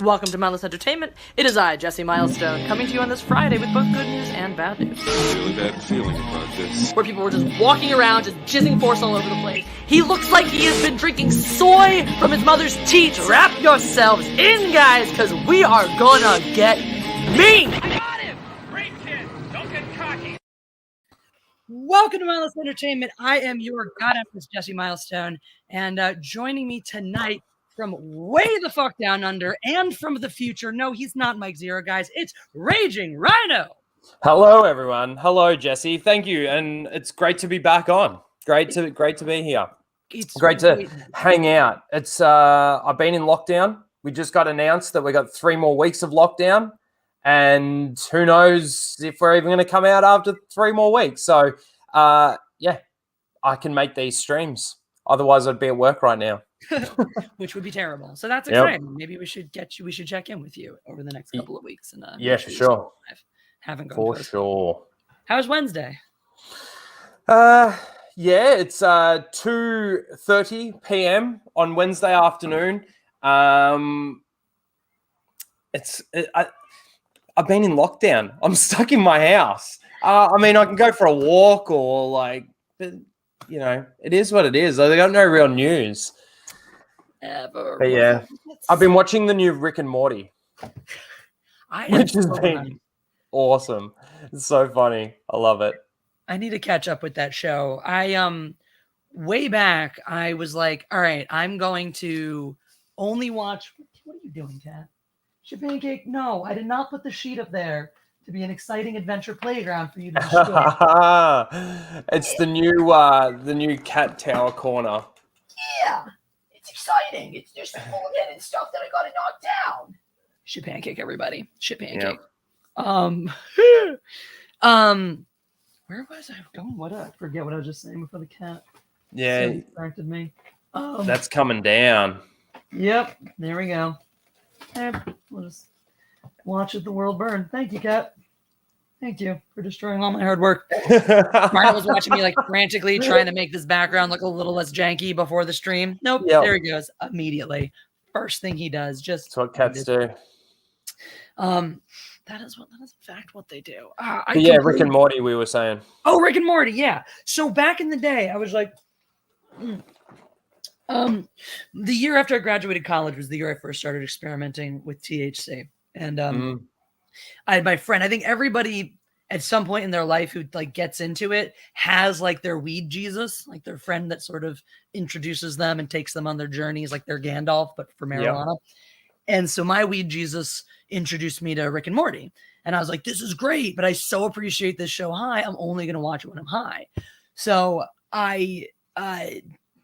Welcome to Mindless Entertainment. It is I, Jesse Milestone, coming to you on this Friday with both good news and bad news. I have a really bad feeling about this. Where people were just walking around, just jizzing force all over the place. He looks like he has been drinking soy from his mother's teat. Wrap yourselves in, guys, because we are gonna get mean! I got him! Great kid! Don't get cocky! Welcome to Mindless Entertainment. I am your god empress, Jesse Milestone, and joining me tonight from way the fuck down under and from the future. No, he's not Mike Zero, guys. It's Raging Ryno. Hello, everyone. Hello, Jesse. Thank you, and it's great to be back on. Great to be here. It's great to hang out. It's I've been in lockdown. We just got announced that we got 3 more weeks of lockdown, and who knows if we're even going to come out after 3 more weeks. So, yeah, I can make these streams. Otherwise, I'd be at work right now. Which would be terrible. So that's exciting. Yep. Maybe we should check in with you over the next couple of weeks. And yeah, for sure. Haven't gone for sure. How's Wednesday? Yeah, it's 2:30 p.m. on Wednesday afternoon. I've been in lockdown. I'm stuck in my house. I mean, I can go for a walk or like, but, you know, it is what it is. I got no real news. But yeah, I've been watching the new Rick and Morty, which has been awesome. It's so funny. I love it. I need to catch up with that show. Way back, I was like, all right, I'm going to only watch. What are you doing, Kat? Shipping cake? No, I did not put the sheet up there to be an exciting adventure playground for you to destroy. It's the new cat tower corner. Yeah. Exciting. There's some full of hidden stuff that I gotta knock down. Shit pancake, everybody. Shit pancake. Yep. Where was I going? I forget what I was just saying before the cat. Yeah. Distracted me. That's coming down. Yep. There we go. We'll just watch the world burn. Thank you, cat. Thank you for destroying all my hard work. Martin was watching me like frantically trying to make this background look a little less janky before the stream. Nope, There he goes immediately. First thing he does. That's what cats do. That is in fact what they do. Rick and Morty, we were saying. Oh, Rick and Morty, yeah. So back in the day, I was like, the year after I graduated college was the year I first started experimenting with THC, and I had my friend. I think everybody at some point in their life who like gets into it has like their weed Jesus, like their friend that sort of introduces them and takes them on their journeys, like their Gandalf, but for marijuana. Yep. And so my weed Jesus introduced me to Rick and Morty. And I was like, this is great, but I so appreciate this show high. I'm only going to watch it when I'm high. So I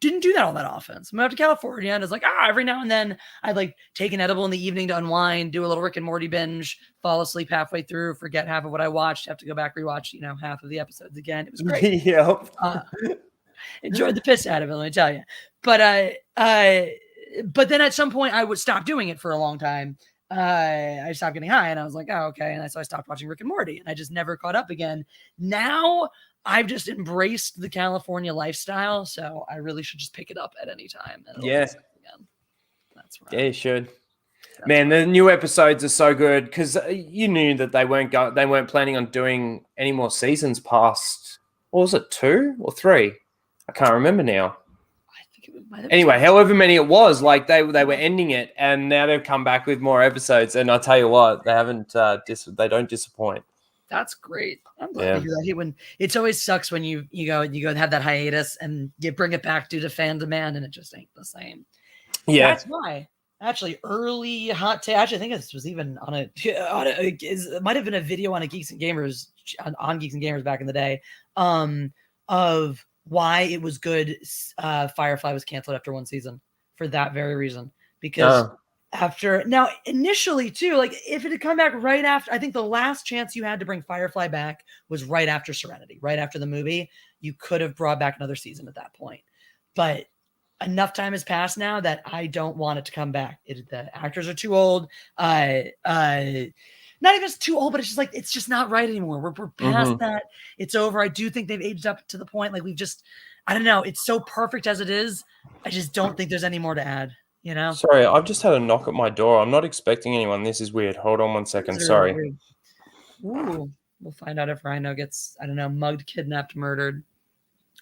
didn't do that all that often. So I moved to California and I was like, every now and then I'd like take an edible in the evening to unwind, do a little Rick and Morty binge, fall asleep halfway through, forget half of what I watched, have to go back, rewatch, half of the episodes again. It was great. Yep. Enjoyed the piss out of it, let me tell you. But then at some point I would stop doing it for a long time. I stopped getting high and I was like, oh, okay. And so I stopped watching Rick and Morty and I just never caught up again. Now I've just embraced the California lifestyle, so I really should just pick it up at any time. Yeah. That's right. Yeah, you should. Man, the new episodes are so good because you knew that they weren't planning on doing any more seasons past, what was it, 2 or 3? I can't remember now. Anyway, however many it was, like they were ending it, and now they've come back with more episodes. And I'll tell you what, they haven't. They don't disappoint. That's great. I'm glad to hear that. When it always sucks when you go and have that hiatus and you bring it back due to fan demand, and it just ain't the same. Yeah, that's why. Actually, early hot take. Actually, I think this was even it might have been a video on Geeks and Gamers on Geeks and Gamers back in the day, of why it was good. Firefly was canceled after 1 season for that very reason, because. Initially too, like if it had come back right after, I think the last chance you had to bring Firefly back was right after Serenity, right after the movie. You could have brought back another season at that point, but enough time has passed now that I don't want it to come back. The actors are too old. Not even too old, but it's just like, it's just not right anymore. We're past that. It's over. I do think they've aged up to the point. Like I don't know. It's so perfect as it is. I just don't think there's any more to add. You know? Sorry, I've just had a knock at my door. I'm not expecting anyone. This is weird. Hold on one second. These are really Sorry. weird. Ooh, we'll find out if Ryno gets, I don't know, mugged, kidnapped, murdered.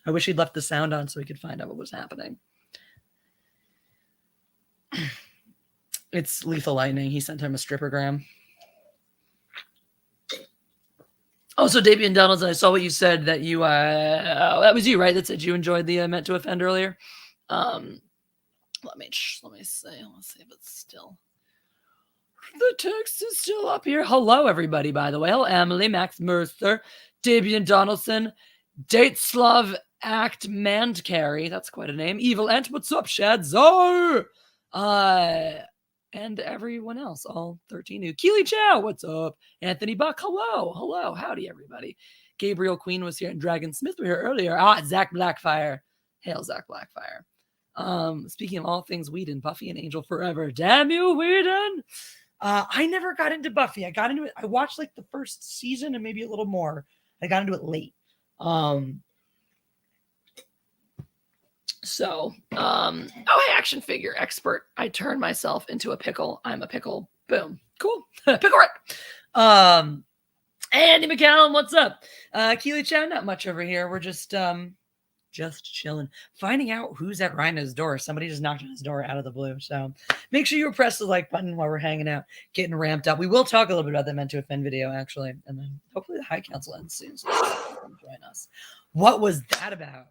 I wish he'd left the sound on so we could find out what was happening. It's Lethal Lightning. He sent him a strippergram. Also, Davian Donaldson, I saw what you said that you, that was you, right? That said you enjoyed the Meant to Offend earlier. Let me see. Let's see if it's still. The text is still up here. Hello, everybody, by the way. Hello, Emily, Max Mercer, Davian Donaldson, Dateslav Act Mandcarry. That's quite a name. Evil Ent, what's up, Shadzar? And everyone else, all 13 new. Keely Chow, what's up? Anthony Buck, hello. Hello, howdy, everybody. Gabriel Queen was here and Dragon Smith were here earlier. Zach Blackfire. Hail, Zach Blackfire. Speaking of all things Whedon, Buffy and Angel Forever. Damn you, Whedon! I never got into Buffy. I got into it. I watched like the first season and maybe a little more. I got into it late. Oh, hey, action figure expert. I turned myself into a pickle. I'm a pickle. Boom. Cool. Pickle Rick. Andy McCallum, what's up? Keely Chow, not much over here. We're just chilling. Finding out who's at Ryno's door. Somebody just knocked on his door out of the blue. So make sure you press the like button while we're hanging out, getting ramped up. We will talk a little bit about that Meant to Offend video, actually. And then hopefully the High Council ends soon. So join us. What was that about?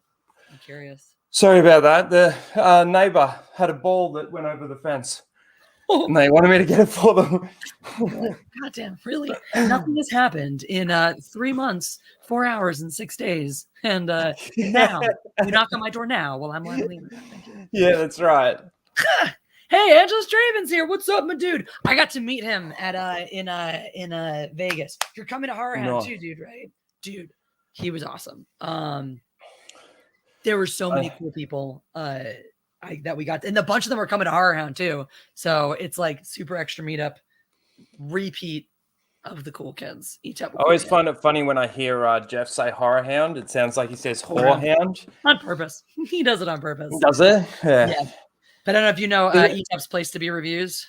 I'm curious. Sorry about that. The neighbor had a ball that went over the fence. Oh. And they wanted me to get it for them. Goddamn, really? Nothing has happened in 3 months, 4 hours, and 6 days. And now, you knock on my door now while I'm leaving. Thank you. Yeah, that's right. Hey, Angela Straven's here. What's up, my dude? I got to meet him at in Vegas. You're coming to Horror Hound too, dude, right? Dude, he was awesome. There were so many cool people that we got, and a bunch of them are coming to Horror Hound too. So it's like super extra meetup, repeat of the cool kids. Each up. I always find it funny when I hear Jeff say Horror Hound. It sounds like he says Whore Hound. On purpose. He does it on purpose. Does it? Yeah. But I don't know if you know ETAP's Place to Be Reviews.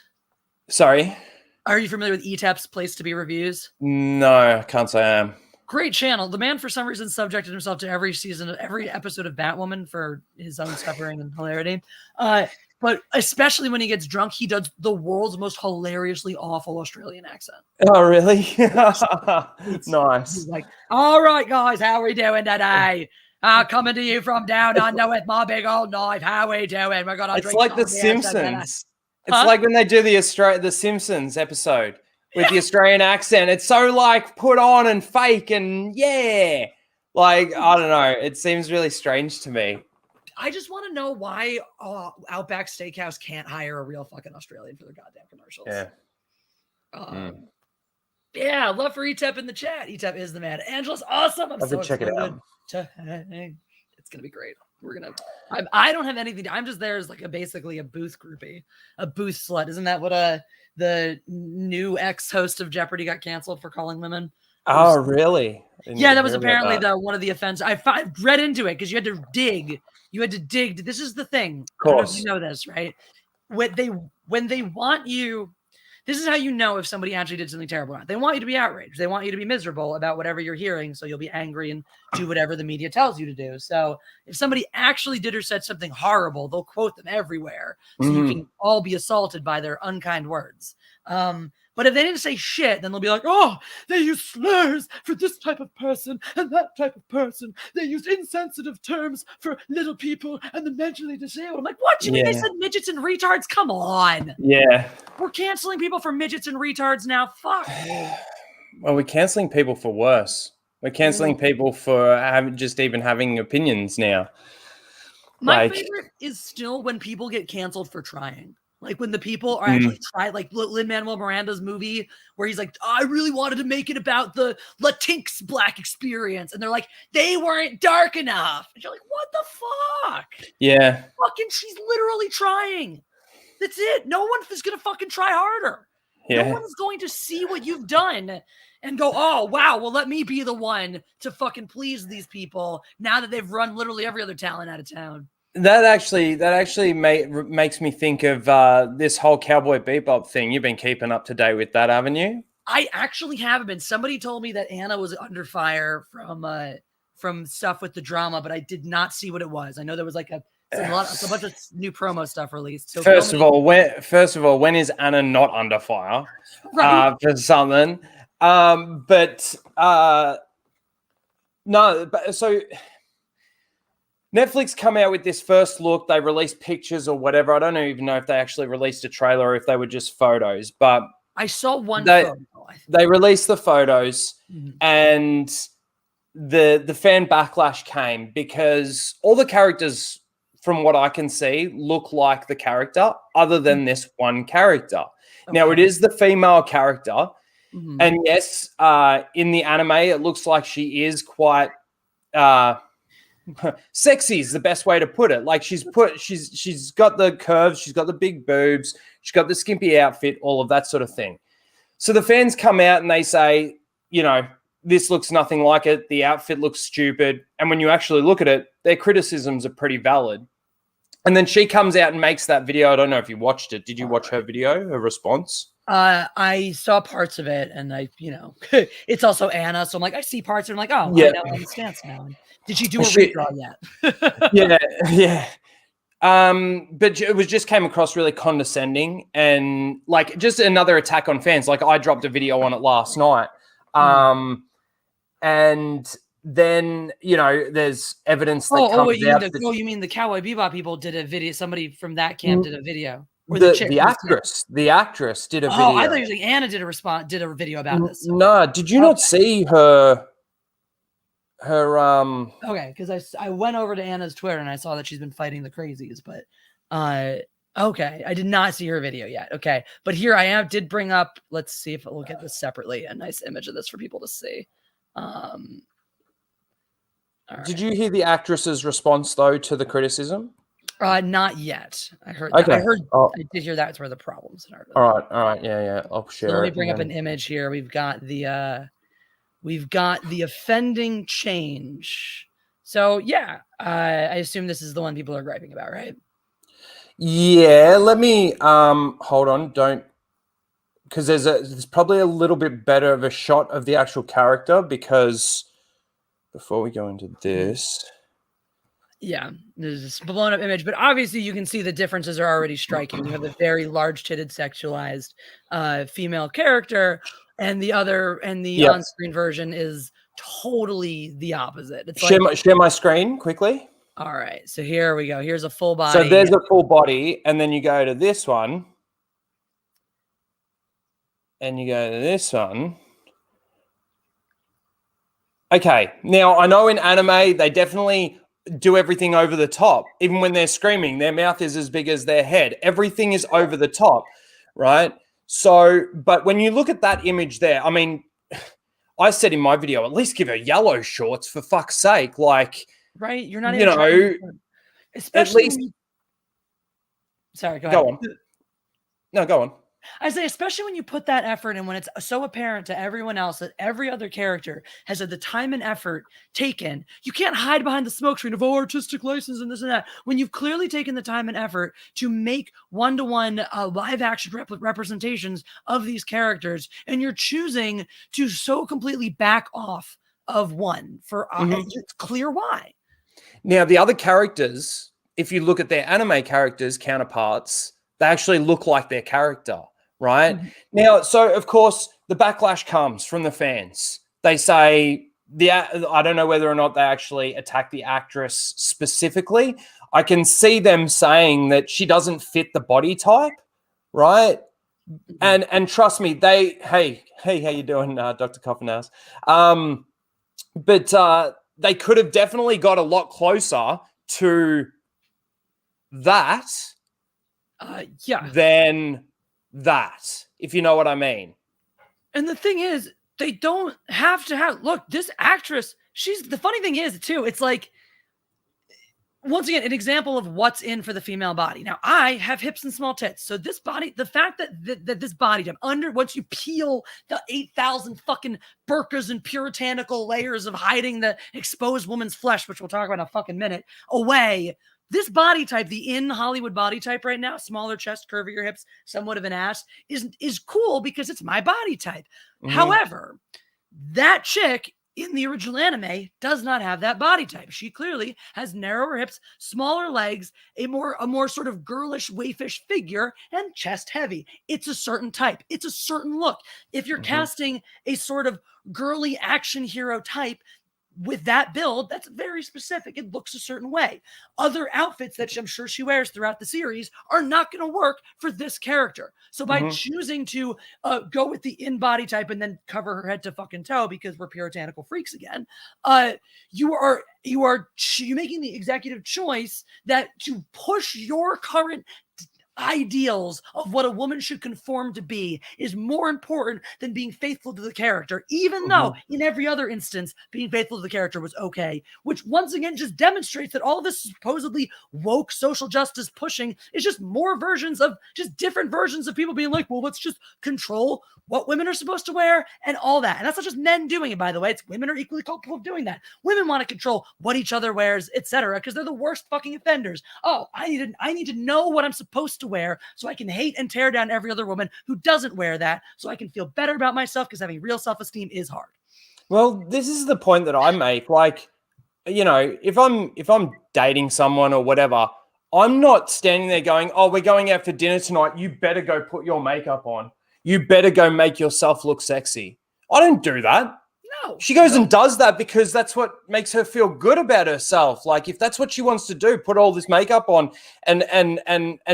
Sorry? Are you familiar with ETAP's Place to Be Reviews? No, I can't say I am. Great channel. The man, for some reason, subjected himself to every episode of Batwoman for his own suffering and hilarity. But especially when he gets drunk, he does the world's most hilariously awful Australian accent. Oh, really? Nice. He's like, all right, guys, how are we doing today? Coming to you from down under with my big old knife. How we doing? We're gonna. It's like The Simpsons. It's like when they do the Simpsons episode with the Australian accent. It's so like put on and fake and yeah. Like, I don't know. It seems really strange to me. I just want to know why Outback Steakhouse can't hire a real fucking Australian for their goddamn commercials. Yeah. Yeah, love for ETEP in the chat. ETEP is the man. Angela's awesome. I'm so check it out. It's gonna be great. I don't have anything. I'm just there as like basically a booth groupie, a booth slut. Isn't that what the new ex-host of Jeopardy got canceled for calling women? Oh, really? Yeah, that was apparently one of the offenses. I read into it because you had to dig. You had to dig. This is the thing. Of course. I don't know if you know this, right? When they want you, this is how you know if somebody actually did something terrible. They want you to be outraged. They want you to be miserable about whatever you're hearing, so you'll be angry and do whatever the media tells you to do. So if somebody actually did or said something horrible, they'll quote them everywhere, so you can all be assaulted by their unkind words. But if they didn't say shit, then they'll be like, oh, they use slurs for this type of person and that type of person. They use insensitive terms for little people and the mentally disabled. I'm like, what? You mean they said midgets and retards? Come on. Yeah. We're canceling people for midgets and retards now. Fuck. Well, we're canceling people for worse. We're canceling people for just even having opinions now. My favorite is still when people get canceled for trying. Like when the people are actually trying, like Lin-Manuel Miranda's movie where he's like, I really wanted to make it about the Latinx Black experience. And they're like, they weren't dark enough. And you're like, what the fuck? Yeah. Fucking, she's literally trying. That's it. No one is going to fucking try harder. Yeah. No one's going to see what you've done and go, oh, wow, well, let me be the one to fucking please these people now that they've run literally every other talent out of town. That actually makes me think of this whole Cowboy Bebop thing. You've been keeping up to date with that, haven't you? I actually haven't been. Somebody told me that Anna was under fire from stuff with the drama, but I did not see what it was. I know there was like a bunch of new promo stuff released. So first of all, when is Anna not under fire for something? No, but so Netflix come out with this first look. They released pictures or whatever. I don't even know if they actually released a trailer or if they were just photos, but I saw one photo. They released the photos, and the fan backlash came because all the characters, from what I can see, look like the character, other than this one character. Okay. Now, it is the female character, and yes, in the anime, it looks like she is quite sexy is the best way to put it. Like she's got the curves, she's got the big boobs, she's got the skimpy outfit, all of that sort of thing. So the fans come out and they say, you know, this looks nothing like it. The outfit looks stupid. And when you actually look at it, their criticisms are pretty valid. And then she comes out and makes that video. I don't know if you watched it. Did you watch her video, her response? I saw parts of it, and it's also Anna. So I'm like, I see parts, and I'm like, oh, yeah. I understand now. Did she do a redraw yet? yeah. But it was just came across really condescending and like just another attack on fans. Like I dropped a video on it last night. And then, you know, there's evidence that comes out. You mean the Cowboy Bebop people did a video? Somebody from that camp did a video. Or the actress did a video. Oh, I thought you were saying Anna did a video about this. No, did you not see her okay, because I went over to Anna's Twitter and I saw that she's been fighting the crazies, but okay, I did not see her video yet. Okay, but here I did bring up, let's see if we'll get this separately, a nice image of this for people to see. Did you hear the actress's response though to the criticism? Not yet. I heard. Okay. I did hear that's where the problems are. All right. Yeah. I'll share. So let me bring up an image here. We've got the offending change. So yeah, I assume this is the one people are griping about, right? Yeah. Let me hold on. Don't, because there's probably a little bit better of a shot of the actual character, because before we go into this. Yeah, there's this blown up image, but obviously you can see the differences are already striking. You have a very large titted sexualized female character, and the on-screen version is totally the opposite. It's share my screen quickly. All right, so here we go. Here's a full body. So there's a full body, and then you go to this one, and you go to this one. Okay, now I know in anime they definitely do everything over the top. Even when they're screaming, their mouth is as big as their head. Everything is over the top, right? So, but when you look at that image there, I mean, I said in my video, at least give her yellow shorts for fuck's sake. Like, right? You're not even, you know, especially. At least... Sorry, go ahead. Go on. No, go on. I say, especially when you put that effort in, when it's so apparent to everyone else that every other character has had the time and effort taken, you can't hide behind the smokescreen of artistic license and this and that. When you've clearly taken the time and effort to make one-to-one live action representations of these characters, and you're choosing to so completely back off of one for it's clear why. Now, the other characters, if you look at their anime characters counterparts, they actually look like their character. Right? Now, so of course, the backlash comes from the fans. They say, I don't know whether or not they actually attack the actress specifically. I can see them saying that she doesn't fit the body type, right? And trust me, hey, how you doing, Dr. Coffinhouse? But they could have definitely got a lot closer to that than that, if you know what I mean. And the thing is, they don't have to have, look, this actress, the funny thing is too, it's like, once again, an example of what's in for the female body. Now, I have hips and small tits. So this body, the fact that this body type, once you peel the 8,000 fucking burqas and puritanical layers of hiding the exposed woman's flesh, which we'll talk about in a fucking minute, away, this body type, the in Hollywood body type right now, smaller chest, curvier hips, somewhat of an ass, is cool because it's my body type. However, that chick in the original anime does not have that body type. She clearly has narrower hips, smaller legs, a more sort of girlish, waifish figure, and chest heavy. It's a certain type. It's a certain look. If you're casting a sort of girly action hero type with that build, that's very specific. It looks a certain way. Other outfits that I'm sure she wears throughout the series are not going to work for this character. So by choosing to go with the in-body type and then cover her head to fucking toe because we're puritanical freaks again, you're making the executive choice that to push your current ideals of what a woman should conform to be is more important than being faithful to the character, even though in every other instance being faithful to the character was okay, which once again just demonstrates that all this supposedly woke social justice pushing is just more versions of just different versions of people being like, well, let's just control what women are supposed to wear and all that. And that's not just men doing it, by the way. It's women are equally culpable of doing that. Women want to control what each other wears, etc., because they're the worst fucking offenders. Oh, I need to know what I'm supposed to wear so I can hate and tear down every other woman who doesn't wear that, so I can feel better about myself, because having real self-esteem is hard. Well, this is the point that I make. Like, you know, if I'm dating someone or whatever, I'm not standing there going, oh, we're going out for dinner tonight, you better go put your makeup on. You better go make yourself look sexy. I don't do that. No. She goes and does that because that's what makes her feel good about herself. Like, if that's what she wants to do, put all this makeup on and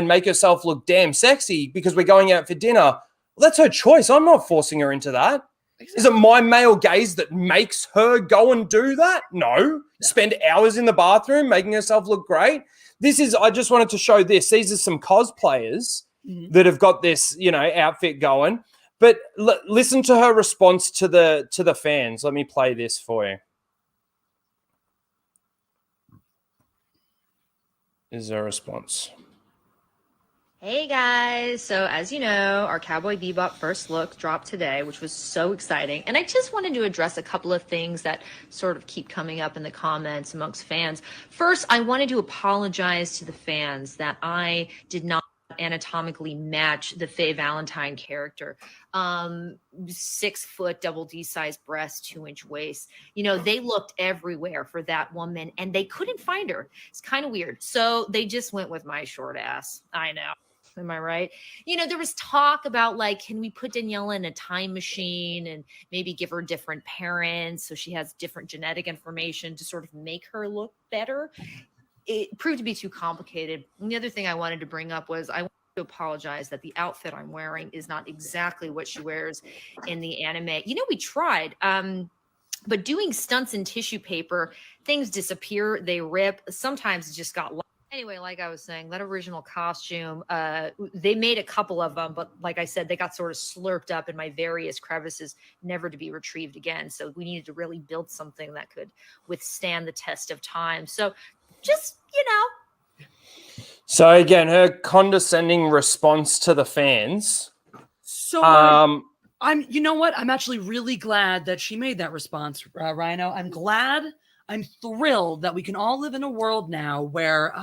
make herself look damn sexy because we're going out for dinner, well, that's her choice. I'm not forcing her into that. Exactly. Is it my male gaze that makes her go and do that? No. Spend hours in the bathroom making herself look great. I just wanted to show this. These are some cosplayers that have got this, you know, outfit going. But listen to her response to the fans. Let me play this for you. This is her response. Hey guys, so as you know, our Cowboy Bebop first look dropped today, which was so exciting. And I just wanted to address a couple of things that sort of keep coming up in the comments amongst fans. First, I wanted to apologize to the fans that I did not anatomically match the Faye Valentine character. 6 foot, double D size breast, 2-inch waist. You know, they looked everywhere for that woman and they couldn't find her. It's kind of weird. So they just went with my short ass. I know. Am I right? You know, there was talk about, like, can we put Daniela in a time machine and maybe give her different parents so she has different genetic information to sort of make her look better? It proved to be too complicated. And the other thing I wanted to bring up was I want to apologize that the outfit I'm wearing is not exactly what she wears in the anime. You know, we tried, but doing stunts in tissue paper, things disappear, they rip. Sometimes it just got lost. Anyway, like I was saying, that original costume, they made a couple of them, but like I said, they got sort of slurped up in my various crevices, never to be retrieved again. So we needed to really build something that could withstand the test of time. So just, you know. So again, her condescending response to the fans. So you know what? I'm actually really glad that she made that response, Ryno. I'm thrilled that we can all live in a world now where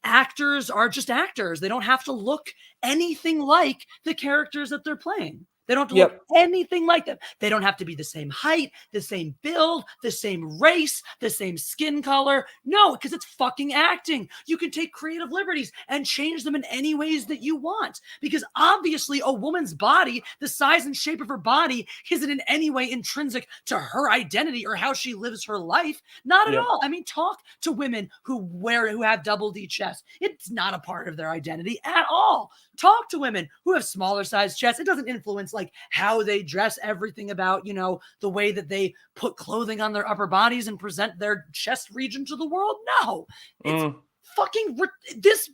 actors are just actors. They don't have to look anything like the characters that they're playing. They don't have to look anything like them. They don't have to be the same height, the same build, the same race, the same skin color. No, because it's fucking acting. You can take creative liberties and change them in any ways that you want. Because obviously a woman's body, the size and shape of her body, isn't in any way intrinsic to her identity or how she lives her life. Not at all. I mean, talk to women who have double D chests. It's not a part of their identity at all. Talk to women who have smaller size chests. It doesn't influence like how they dress, everything about, you know, the way that they put clothing on their upper bodies and present their chest region to the world. No, it's fucking this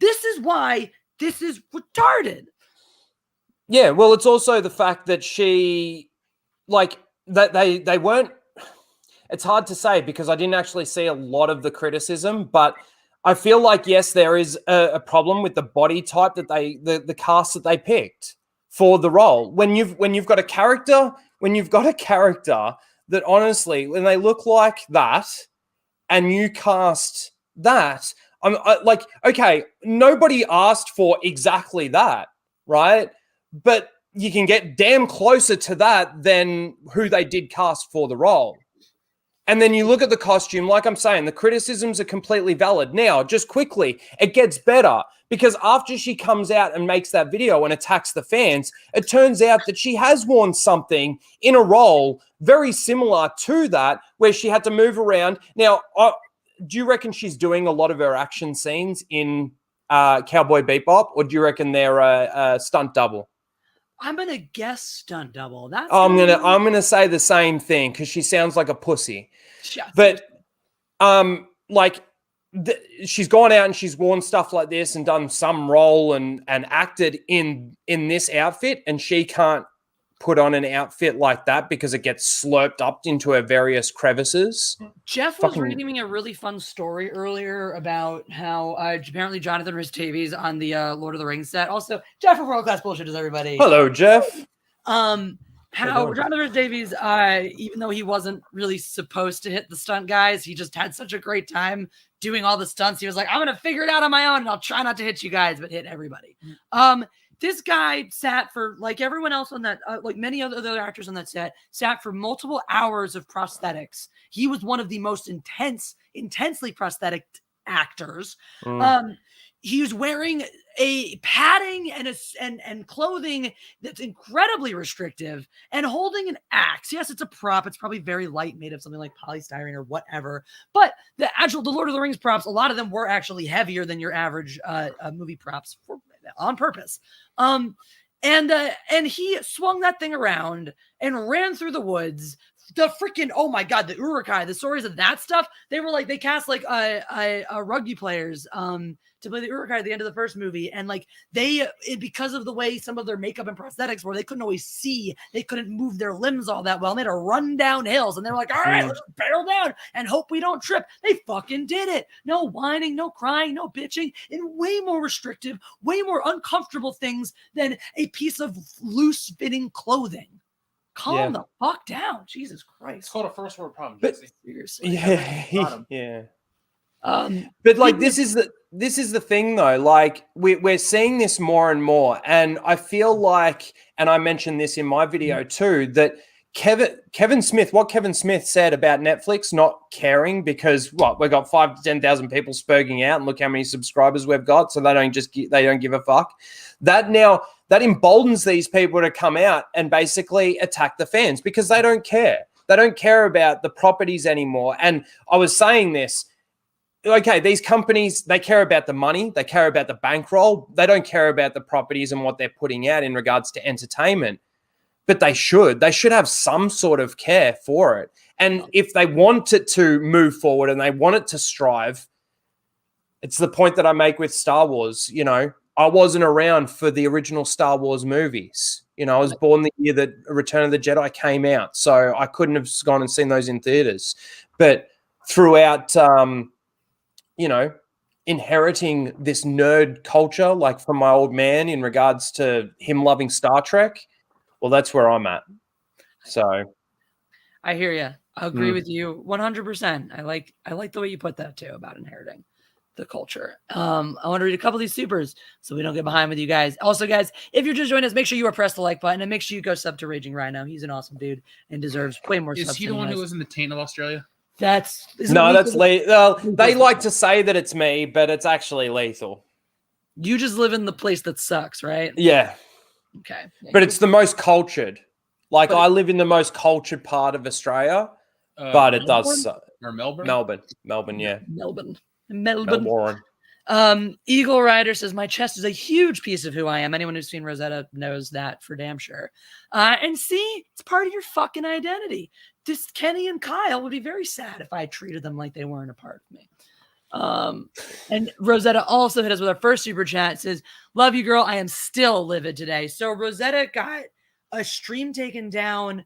is why this is retarded. Yeah, well, it's also the fact that she, like, that they weren't. It's hard to say because I didn't actually see a lot of the criticism, but I feel like, yes, there is a problem with the body type that the cast that they picked for the role. When you've got a character that honestly, when they look like that and you cast that, like, okay, nobody asked for exactly that, right? But you can get damn closer to that than who they did cast for the role. And then you look at the costume, like I'm saying, the criticisms are completely valid. Now, just quickly, it gets better because after she comes out and makes that video and attacks the fans, it turns out that she has worn something in a role very similar to that, where she had to move around. Now, do you reckon she's doing a lot of her action scenes in Cowboy Bebop, or do you reckon they're a stunt double? I'm gonna guess stunt double. That's I'm gonna say the same thing because she sounds like a pussy. Yeah, but like she's gone out and she's worn stuff like this and done some role and acted in this outfit, and she can't put on an outfit like that because it gets slurped up into her various crevices. Jeff was reading me a really fun story earlier about how apparently Jonathan Rhys-Davies on the Lord of the Rings set. Also, Jeff from World Class Bullshit is everybody. Hello, Jeff. How Jonathan Rhys-Davies, even though he wasn't really supposed to hit the stunt guys, he just had such a great time doing all the stunts. He was like, I'm going to figure it out on my own, and I'll try not to hit you guys, but hit everybody. This guy sat for, like everyone else on that, like many other actors on that set, sat for multiple hours of prosthetics. He was one of the most intensely prosthetic actors. He was wearing a padding and clothing that's incredibly restrictive and holding an axe. Yes, it's a prop. It's probably very light, made of something like polystyrene or whatever. But the Lord of the Rings props, a lot of them were actually heavier than your average movie props on purpose. And he swung that thing around and ran through the woods. The freaking, oh my God, the Urukai, the stories of that stuff. They were like, they cast like rugby players to play the Urukai at the end of the first movie. And like because of the way some of their makeup and prosthetics were, they couldn't always see, they couldn't move their limbs all that well. And they had to run down hills, and they were like, all right, let's barrel down and hope we don't trip. They fucking did it. No whining, no crying, no bitching, and way more restrictive, way more uncomfortable things than a piece of loose fitting clothing. Calm the fuck down. Jesus Christ. It's called a first world problem, But, Jesse. Seriously. Yeah. But like this is the thing though, like we're seeing this more and more, and I feel like, and I mentioned this in my video too, that Kevin Smith said about Netflix not caring because we've got 5,000 to 10,000 people spurging out, and look how many subscribers we've got, so they don't give a fuck. That emboldens these people to come out and basically attack the fans because they don't care. They don't care about the properties anymore. And I was saying this, okay, these companies, they care about the money, they care about the bankroll, they don't care about the properties and what they're putting out in regards to entertainment. But they should have some sort of care for it. And if they want it to move forward and they want it to strive, it's the point that I make with Star Wars. You know, I wasn't around for the original Star Wars movies. You know, I was born the year that Return of the Jedi came out, so I couldn't have gone and seen those in theaters. But throughout, you know, inheriting this nerd culture, like from my old man in regards to him loving Star Trek, well, that's where I'm at. So I hear you. I agree with you 100%. I like the way you put that too about inheriting the culture. I want to read a couple of these supers so we don't get behind with you guys. Also, guys, if you're just joining us, make sure you are press the like button and make sure you go sub to Raging Ryno. He's an awesome dude and deserves way more subs. Is he the one who was in the taint of Australia? That's lethal. They like to say that it's me, but it's actually lethal. You just live in the place that sucks, right? Yeah. Okay. Yeah, but it's the most cultured. Like I live in the most cultured part of Australia, but it does suck. Or Melbourne? Melbourne, yeah. Melbourne. Eagle Rider says, my chest is a huge piece of who I am. Anyone who's seen Rosetta knows that for damn sure. And see, it's part of your fucking identity. This Kenny and Kyle would be very sad if I treated them like they weren't a part of me. And Rosetta also hit us with our first super chat. It says, love you, girl. I am still livid today. So Rosetta got a stream taken down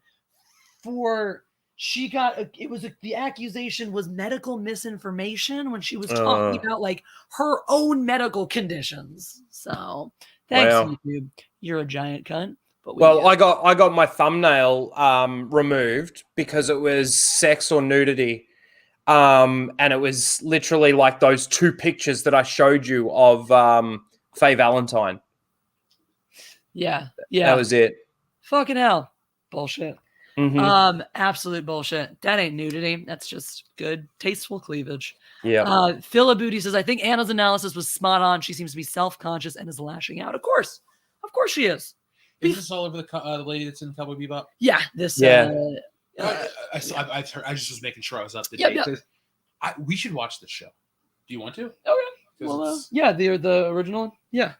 for the accusation was medical misinformation when she was talking about like her own medical conditions. So thanks, YouTube. You're a giant cunt. But I got my thumbnail removed because it was sex or nudity. And it was literally like those 2 pictures that I showed you of Faye Valentine. Yeah. That was it. Fucking hell. Bullshit. Mm-hmm. Absolute bullshit. That ain't nudity. That's just good, tasteful cleavage. Yeah. Phila Booty says, I think Anna's analysis was spot on. She seems to be self-conscious and is lashing out. Of course she is. Is this all over the lady that's in Cowboy Bebop? Yeah. This. Yeah. I just was making sure I was up to Yeah, date. We should watch this show. Do you want to? Okay. Well, yeah, the original one. Yeah.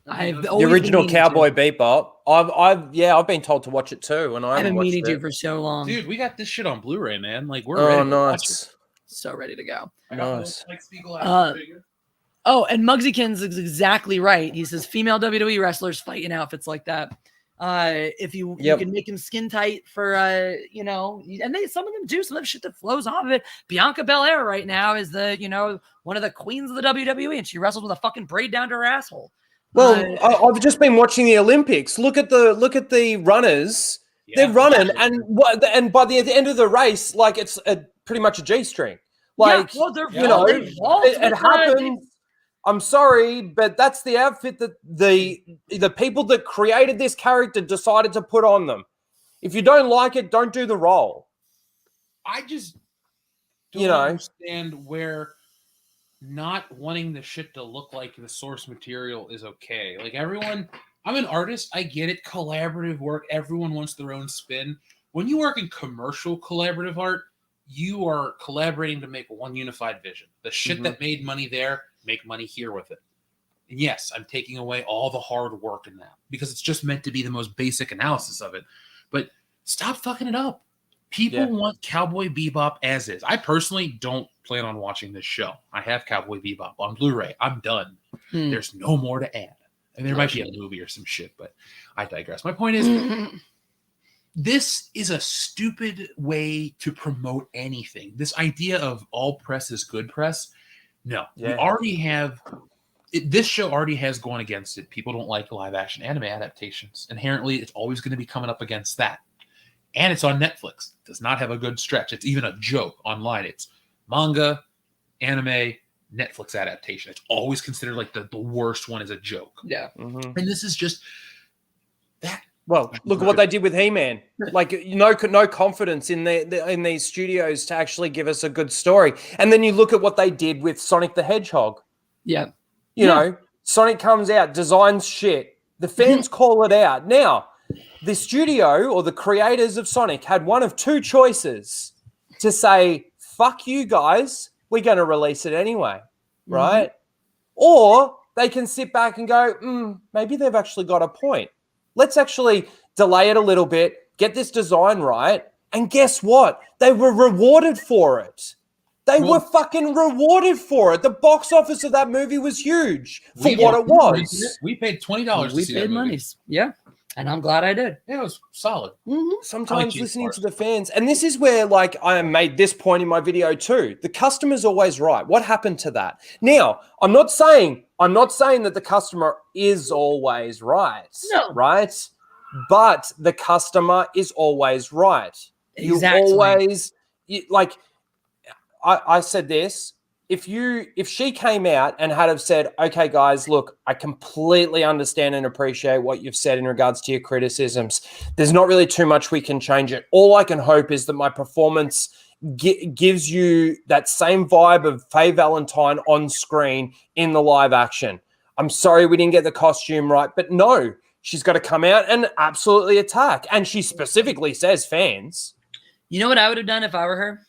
The original Cowboy Bebop. I've been told to watch it too, and I've been meaning to for so long. Dude, we got this shit on Blu-ray, man. Like we're ready to watch it. So ready to go. Nice. Oh, and Muggsykins is exactly right. He says female WWE wrestlers fight in outfits like that. If you can make him skin tight for and some of them do, some of the shit that flows off of it. Bianca Belair right now is one of the queens of the WWE, and she wrestles with a fucking braid down to her asshole. Well, I've just been watching the Olympics. Look at the runners. Yeah, they're running, and by the end of the race, like it's pretty much a G-string. Like it happens. I'm sorry, but that's the outfit that the people that created this character decided to put on them. If you don't like it, don't do the role. I just don't understand where not wanting the shit to look like the source material is okay. Like everyone, I'm an artist. I get it. Collaborative work. Everyone wants their own spin. When you work in commercial collaborative art, you are collaborating to make one unified vision. The shit that made money there, make money here with it. And yes, I'm taking away all the hard work in that because it's just meant to be the most basic analysis of it. But stop fucking it up. People want Cowboy Bebop as is. I personally don't plan on watching this show. I have Cowboy Bebop on Blu-ray. I'm done. There's no more to add. And there might be a movie or some shit, but I digress. My point is, this is a stupid way to promote anything. This idea of all press is good press. No, we already have this show already has gone against it. People don't like live action anime adaptations. Inherently, it's always going to be coming up against that. And it's on Netflix. It does not have a good stretch. It's even a joke online. It's manga, anime, Netflix adaptation. It's always considered like the worst one is a joke. Yeah. And this is just that. Well, look at what they did with He-Man. Like, no confidence in in these studios to actually give us a good story. And then you look at what they did with Sonic the Hedgehog. Yeah. You know, Sonic comes out, designs shit. The fans call it out. Now, the studio or the creators of Sonic had one of 2 choices to say, fuck you guys, we're going to release it anyway, right? Or they can sit back and go, maybe they've actually got a point. Let's actually delay it a little bit, get this design right, and guess what? They were rewarded for it. They were fucking rewarded for it. The box office of that movie was huge for what it was. We paid $20 to see that movie. Monies. Yeah. And I'm glad I did. Yeah, it was solid. Sometimes listening to the fans, and this is where, like, I made this point in my video too. The customer's always right. What happened to that? Now, I'm not saying that the customer is always right. No. Right? But the customer is always right. Exactly. I said this. If she came out and had have said, okay, guys, look, I completely understand and appreciate what you've said in regards to your criticisms. There's not really too much we can change it. All I can hope is that my performance gives you that same vibe of Faye Valentine on screen in the live action. I'm sorry we didn't get the costume right, but no, she's got to come out and absolutely attack. And she specifically says fans. You know what I would have done if I were her?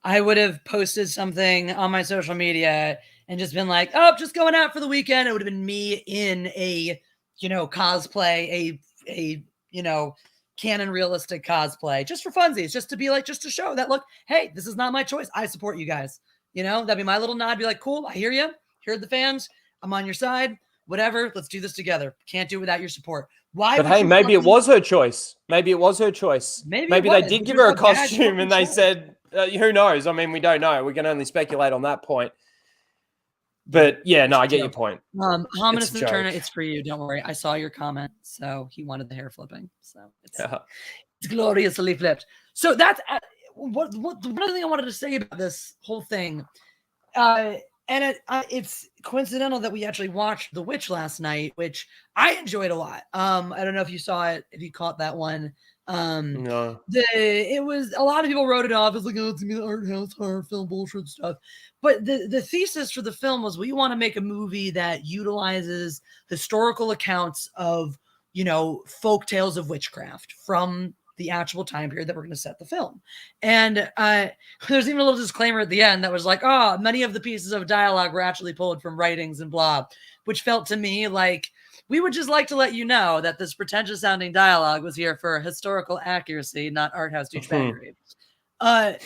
I would have posted something on my social media and just been like, oh, just going out for the weekend. It would have been me in a, cosplay, a canon realistic cosplay, just for funsies, just to be like, just to show that, look, hey, this is not my choice. I support you guys. That'd be my little nod. Be like, cool, I hear you. Hear the fans. I'm on your side. Whatever. Let's do this together. Can't do it without your support. Why? But hey, maybe it was her choice. Maybe they did give her a costume and they said, who knows? I mean, we don't know. We can only speculate on that point. But yeah, no, I get your point. Hominous Turner, it's for you. Don't worry. I saw your comment. So he wanted the hair flipping. So it's gloriously flipped. So that's what one thing I wanted to say about this whole thing, it's coincidental that we actually watched The Witch last night, which I enjoyed a lot. I don't know if you saw it, if you caught that one. No. It was, a lot of people wrote it off as like, oh, it's gonna be the art house horror film bullshit stuff. But the thesis for the film was, we want to make a movie that utilizes historical accounts of, you know, folk tales of witchcraft from the actual time period that we're going to set the film. And there's even a little disclaimer at the end that was like, oh, many of the pieces of dialogue were actually pulled from writings and blah, which felt to me like, we would just like to let you know that this pretentious sounding dialogue was here for historical accuracy, not art house douchebaggery. But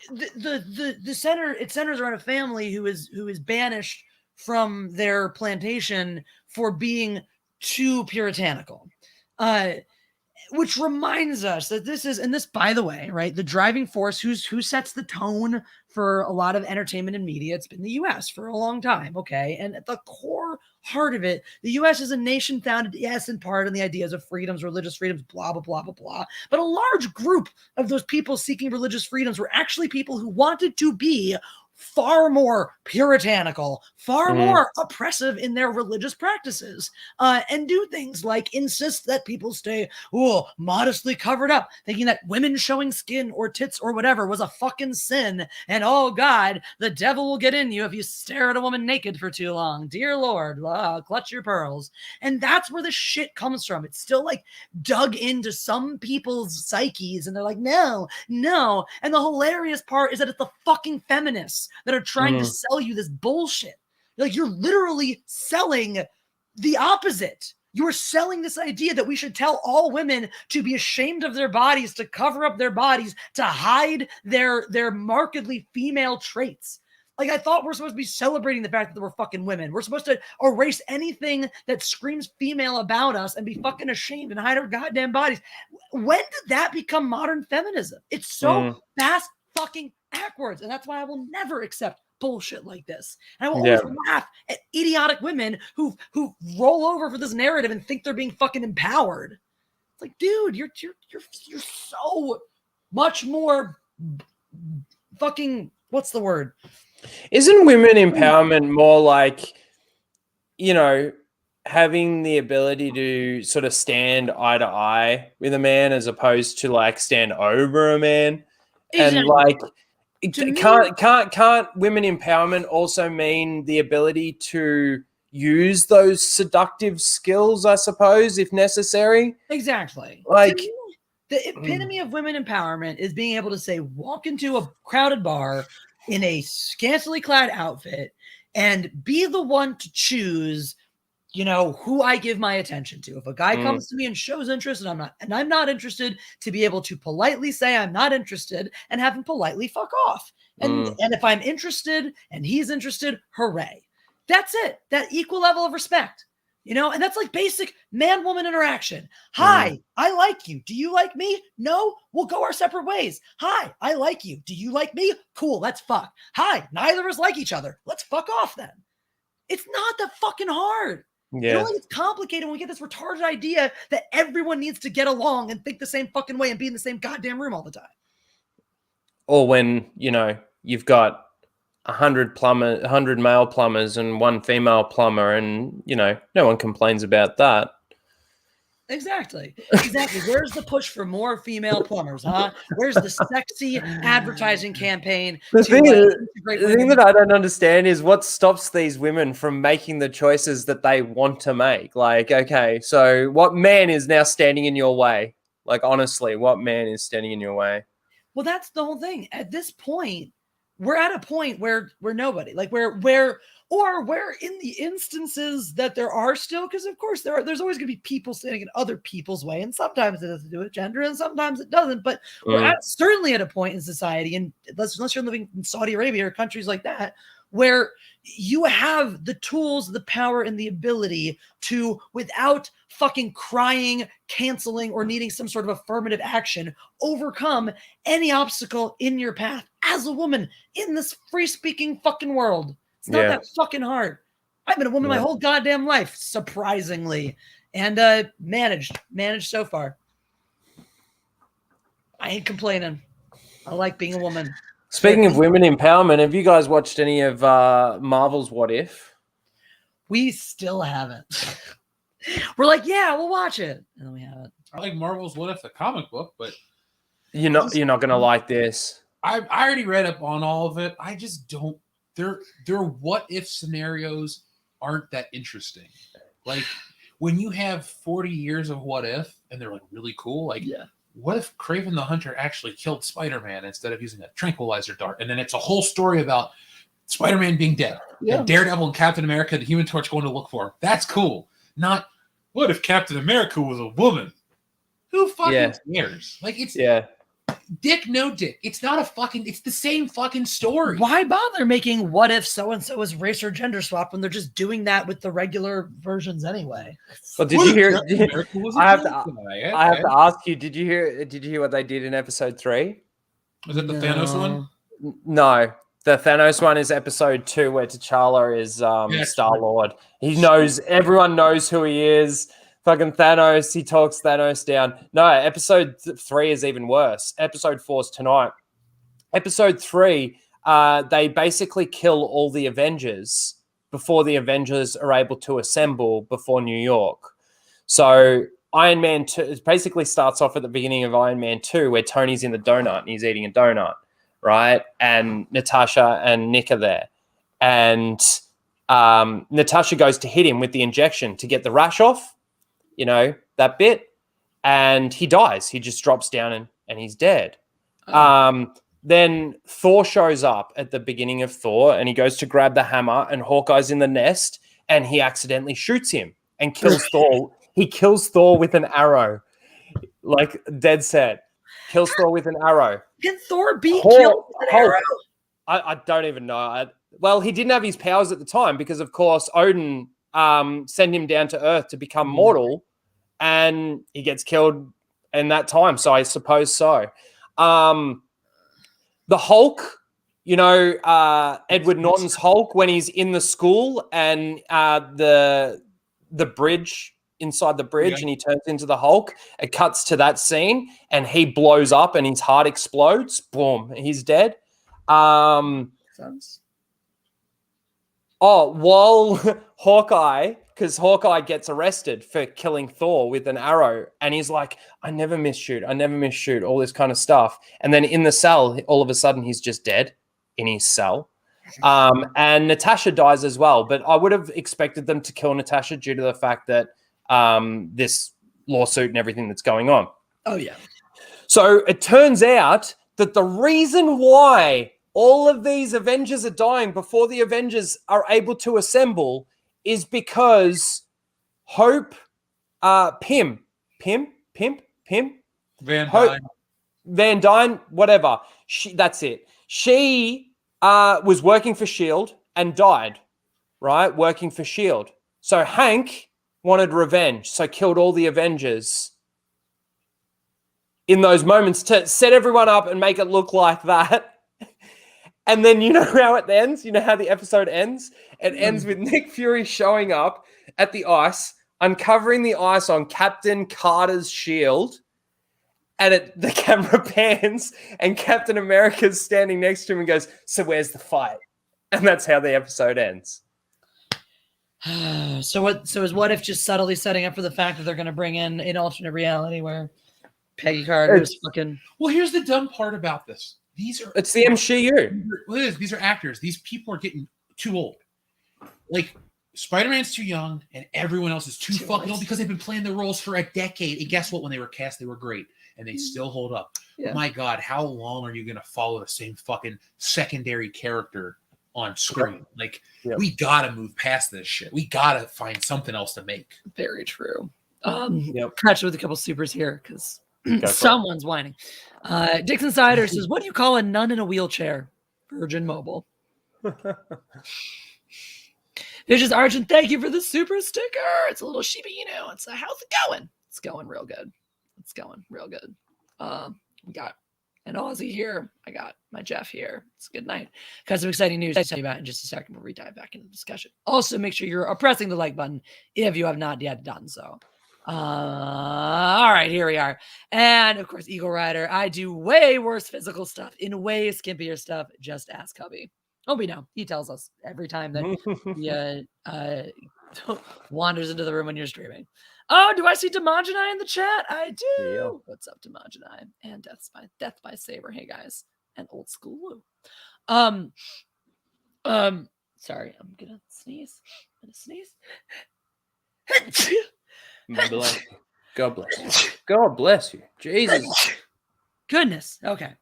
the center, it centers around a family who is banished from their plantation for being too puritanical. Which reminds us that this is, and this, by the way, right, the driving force who sets the tone for a lot of entertainment and media, it's been the US for a long time, okay? And at the core heart of it, the US is a nation founded, yes, in part on the ideas of freedoms, religious freedoms, blah, blah, blah, blah, blah. But a large group of those people seeking religious freedoms were actually people who wanted to be far more puritanical, far more oppressive in their religious practices, and do things like insist that people stay modestly covered up, thinking that women showing skin or tits or whatever was a fucking sin, and oh God, the devil will get in you if you stare at a woman naked for too long. Dear Lord, clutch your pearls. And that's where the shit comes from. It's still like dug into some people's psyches, and they're like, no. And the hilarious part is that it's the fucking feminists that are trying to sell you this bullshit. Like, you're literally selling the opposite. You are selling this idea that we should tell all women to be ashamed of their bodies, to cover up their bodies, to hide their markedly female traits. Like, I thought we're supposed to be celebrating the fact that we're fucking women. We're supposed to erase anything that screams female about us and be fucking ashamed and hide our goddamn bodies. When did that become modern feminism? It's so fast fucking backwards, and that's why I will never accept bullshit like this. And I will always laugh at idiotic women who roll over for this narrative and think they're being fucking empowered. It's like, dude, you're so much more fucking, what's the word? Isn't women empowerment more like, you know, having the ability to sort of stand eye to eye with a man as opposed to like stand over a man? Exactly. And like, can't women empowerment also mean the ability to use those seductive skills, I suppose, if necessary? Exactly. Like, the epitome of women empowerment is being able to say, walk into a crowded bar in a scantily clad outfit and be the one to choose, you know, who I give my attention to. If a guy comes to me and shows interest and I'm not interested, to be able to politely say I'm not interested and have him politely fuck off. And if I'm interested and he's interested, hooray. That's it. That equal level of respect, you know, and that's like basic man-woman interaction. Hi, I like you. Do you like me? No, we'll go our separate ways. Hi, I like you. Do you like me? Cool, let's fuck. Hi, neither of us like each other. Let's fuck off then. It's not that fucking hard. Yeah. It only gets complicated when we get this retarded idea that everyone needs to get along and think the same fucking way and be in the same goddamn room all the time. Or when, you know, you've got 100 male plumbers and one female plumber, and, you know, no one complains about that. Exactly. Where's the push for more female plumbers, huh? Where's the sexy advertising campaign? The thing that I don't understand is what stops these women from making the choices that they want to make. Like, okay, so what man is now standing in your way? Like, honestly, what man is standing in your way? Well, that's the whole thing. At this point, we're at a point where nobody, like where in the instances that there are still, because of course there's always going to be people standing in other people's way, and sometimes it has to do with gender and sometimes it doesn't. But we're certainly at a point in society, and unless you're living in Saudi Arabia or countries like that, where you have the tools, the power, and the ability to, without fucking crying, canceling, or needing some sort of affirmative action, overcome any obstacle in your path as a woman in this free-speaking fucking world. It's not that fucking hard. I've been a woman my whole goddamn life, surprisingly, and managed so far. I ain't complaining. I like being a woman. Speaking of women empowerment, have you guys watched any of Marvel's What If? We still haven't. We're like, yeah, we'll watch it, and then we haven't. I like Marvel's What If, the comic book, but You're not gonna like this. I already read up on all of it. I just don't. Their what if scenarios aren't that interesting. Like when you have 40 years of what if, and they're like really cool. Like, what if Kraven the Hunter actually killed Spider-Man instead of using a tranquilizer dart? And then it's a whole story about Spider-Man being dead. Yeah. And Daredevil and Captain America, the Human Torch, going to look for him. That's cool. Not what if Captain America was a woman? Who fucking cares? Like it's dick, no dick. It's not a fucking. It's the same fucking story. Why bother making what if so and so is race or gender swap when they're just doing that with the regular versions anyway? Well, did you hear? I have to ask you. Did you hear what they did in episode 3? Was it the Thanos one? No, the Thanos one is episode 2, where T'Challa is Star-Lord. He knows. Everyone knows who he is. Fucking Thanos, he talks Thanos down. No, episode 3 is even worse. Episode 4 is tonight. Episode 3, they basically kill all the Avengers before the Avengers are able to assemble before New York. So Iron Man 2, it basically starts off at the beginning of Iron Man 2, where Tony's in the donut and he's eating a donut, right? And Natasha and Nick are there. And Natasha goes to hit him with the injection to get the rash off. You know, that bit, and he dies. He just drops down and he's dead. Then Thor shows up at the beginning of Thor, and he goes to grab the hammer, and Hawkeye's in the nest, and he accidentally shoots him and kills Thor. He kills Thor with an arrow, like dead set. Kills Thor with an arrow. Can Thor be killed with an arrow? I don't even know. Well, he didn't have his powers at the time because, of course, Odin send him down to Earth to become mortal, and he gets killed in that time. So I suppose so. The Hulk, you know, Edward Norton's Hulk, when he's in the school and the bridge, inside the bridge, and he turns into the Hulk, it cuts to that scene and he blows up and his heart explodes. Boom, he's dead. While Hawkeye, because Hawkeye gets arrested for killing Thor with an arrow, and he's like, I never miss shoot, all this kind of stuff. And then in the cell, all of a sudden, he's just dead in his cell. And Natasha dies as well, but I would have expected them to kill Natasha due to the fact that this lawsuit and everything that's going on. Oh, yeah. So it turns out that the reason why all of these Avengers are dying before the Avengers are able to assemble is because Hope, Van Dyne, whatever. That's it. She was working for S.H.I.E.L.D. and died, right? Working for S.H.I.E.L.D. So Hank wanted revenge, so killed all the Avengers in those moments to set everyone up and make it look like that. And then you know how it ends? You know how the episode ends? It ends with Nick Fury showing up at the ice, uncovering the ice on Captain Carter's shield, and the camera pans, and Captain America's standing next to him and goes, so where's the fight? And that's how the episode ends. So is What If just subtly setting up for the fact that they're going to bring in an alternate reality where Peggy Carter is fucking... Well, here's the dumb part about this. It's the MCU. These are actors. These people are getting too old. Like, Spider-Man's too young, and everyone else is too fucking old because they've been playing their roles for a decade. And guess what? When they were cast, they were great, and they still hold up. Yeah. My God, how long are you going to follow the same fucking secondary character on screen? Like, we got to move past this shit. We got to find something else to make. Very true. Catch with a couple supers here because someone's whining. Dixon Sider says, what do you call a nun in a wheelchair? Virgin Mobile. Vicious Argent, thank you for the super sticker. It's a little Shiba Inu. It's how's it going? It's going real good. We got an Aussie here. I got my Jeff here. It's a good night. Got some exciting news to tell you about in just a second before we dive back into the discussion. Also, make sure you're pressing the like button if you have not yet done so. All right, here we are. And of course, Eagle Rider. I do way worse physical stuff in way skimpier stuff. Just ask hubby. Oh, we know. He tells us every time that he wanders into the room when you're streaming. Oh, do I see Demogeni in the chat? I do. Yeah. What's up, Demogeni? And Death by Saber. Hey guys. And Old School Lou. Sorry, I'm gonna sneeze. God bless you. God bless you. Jesus. Goodness. Okay.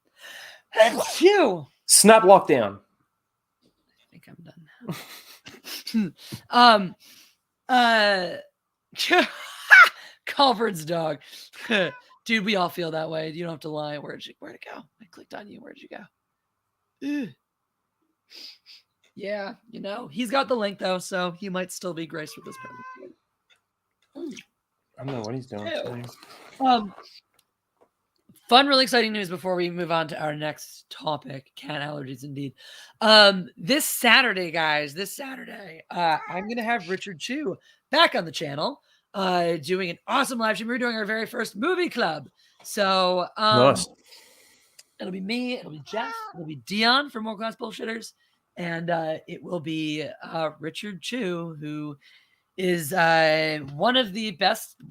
Phew. Snap lockdown. I think I'm done now. Culver's dog. Dude, we all feel that way. You don't have to lie. Where'd it go? I clicked on you. Where'd you go? Ugh. Yeah, he's got the link though, so he might still be graced with this present. I don't know what he's doing today. Fun, really exciting news before we move on to our next topic. Cat allergies, indeed. This Saturday, guys, I'm gonna have Richard Chu back on the channel, doing an awesome live stream. We're doing our very first movie club. So Nice. It'll be me, it'll be Jeff, it'll be Dion from More Class Bullshitters, and it will be Richard Chu, who is one of the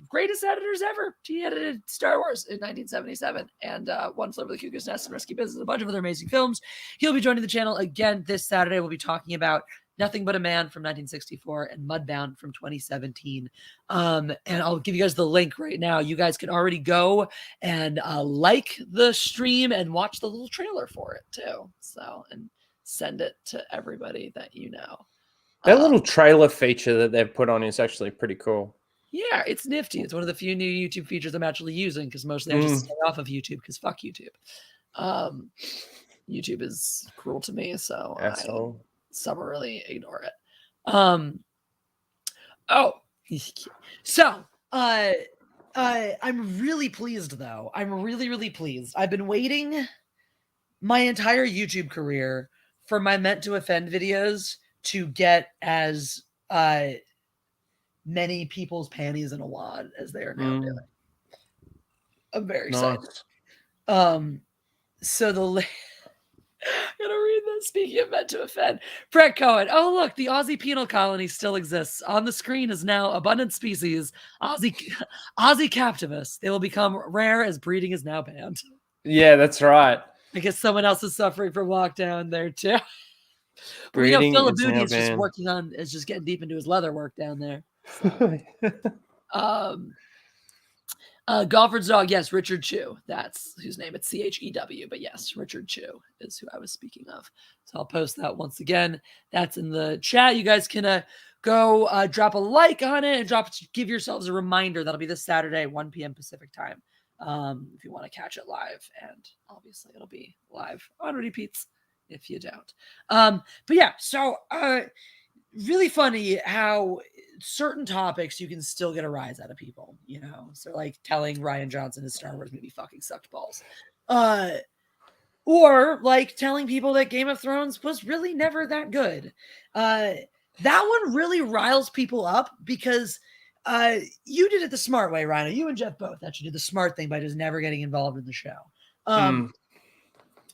greatest editors ever. He edited Star Wars in 1977 and One Flew Over the Cuckoo's Nest and Rescue Business, a bunch of other amazing films. He'll be joining the channel again this Saturday. We'll be talking about Nothing But a Man from 1964 and Mudbound from 2017. And I'll give you guys the link right now. You guys can already go and like the stream and watch the little trailer for it too. So, and send it to everybody that you know. That little trailer feature that they've put on is actually pretty cool. Yeah, it's nifty. It's one of the few new YouTube features I'm actually using because mostly I just stay off of YouTube because fuck YouTube. YouTube is cruel to me, so I summarily ignore it. So I'm really pleased though. I'm really, really pleased. I've been waiting my entire YouTube career for my Meant to Offend videos to get as many people's panties in a wad as they are now doing. I'm very excited. So I'm gonna read this. Speaking of Meant to Offend, Brett Cohen. Oh look, the Aussie penal colony still exists. On the screen is now abundant species, Aussie captivus. They will become rare as breeding is now banned. Yeah, that's right. I guess someone else is suffering from lockdown there too. Breeding Philip Booty is just getting deep into his leather work down there. So. Golford's dog, yes, Richard Chu. That's whose name. It's CHEW, but yes, Richard Chu is who I was speaking of. So I'll post that once again. That's in the chat. You guys can go drop a like on it and give yourselves a reminder. That'll be this Saturday, 1 p.m. Pacific time. If you want to catch it live, and obviously it'll be live on repeats if you don't. But yeah, so really funny how certain topics you can still get a rise out of people, so like telling Rian Johnson his Star Wars movie fucking sucked balls, or like telling people that Game of Thrones was really never that good. That one really riles people up because you did it the smart way, Ryno. You and Jeff both actually did the smart thing by just never getting involved in the show.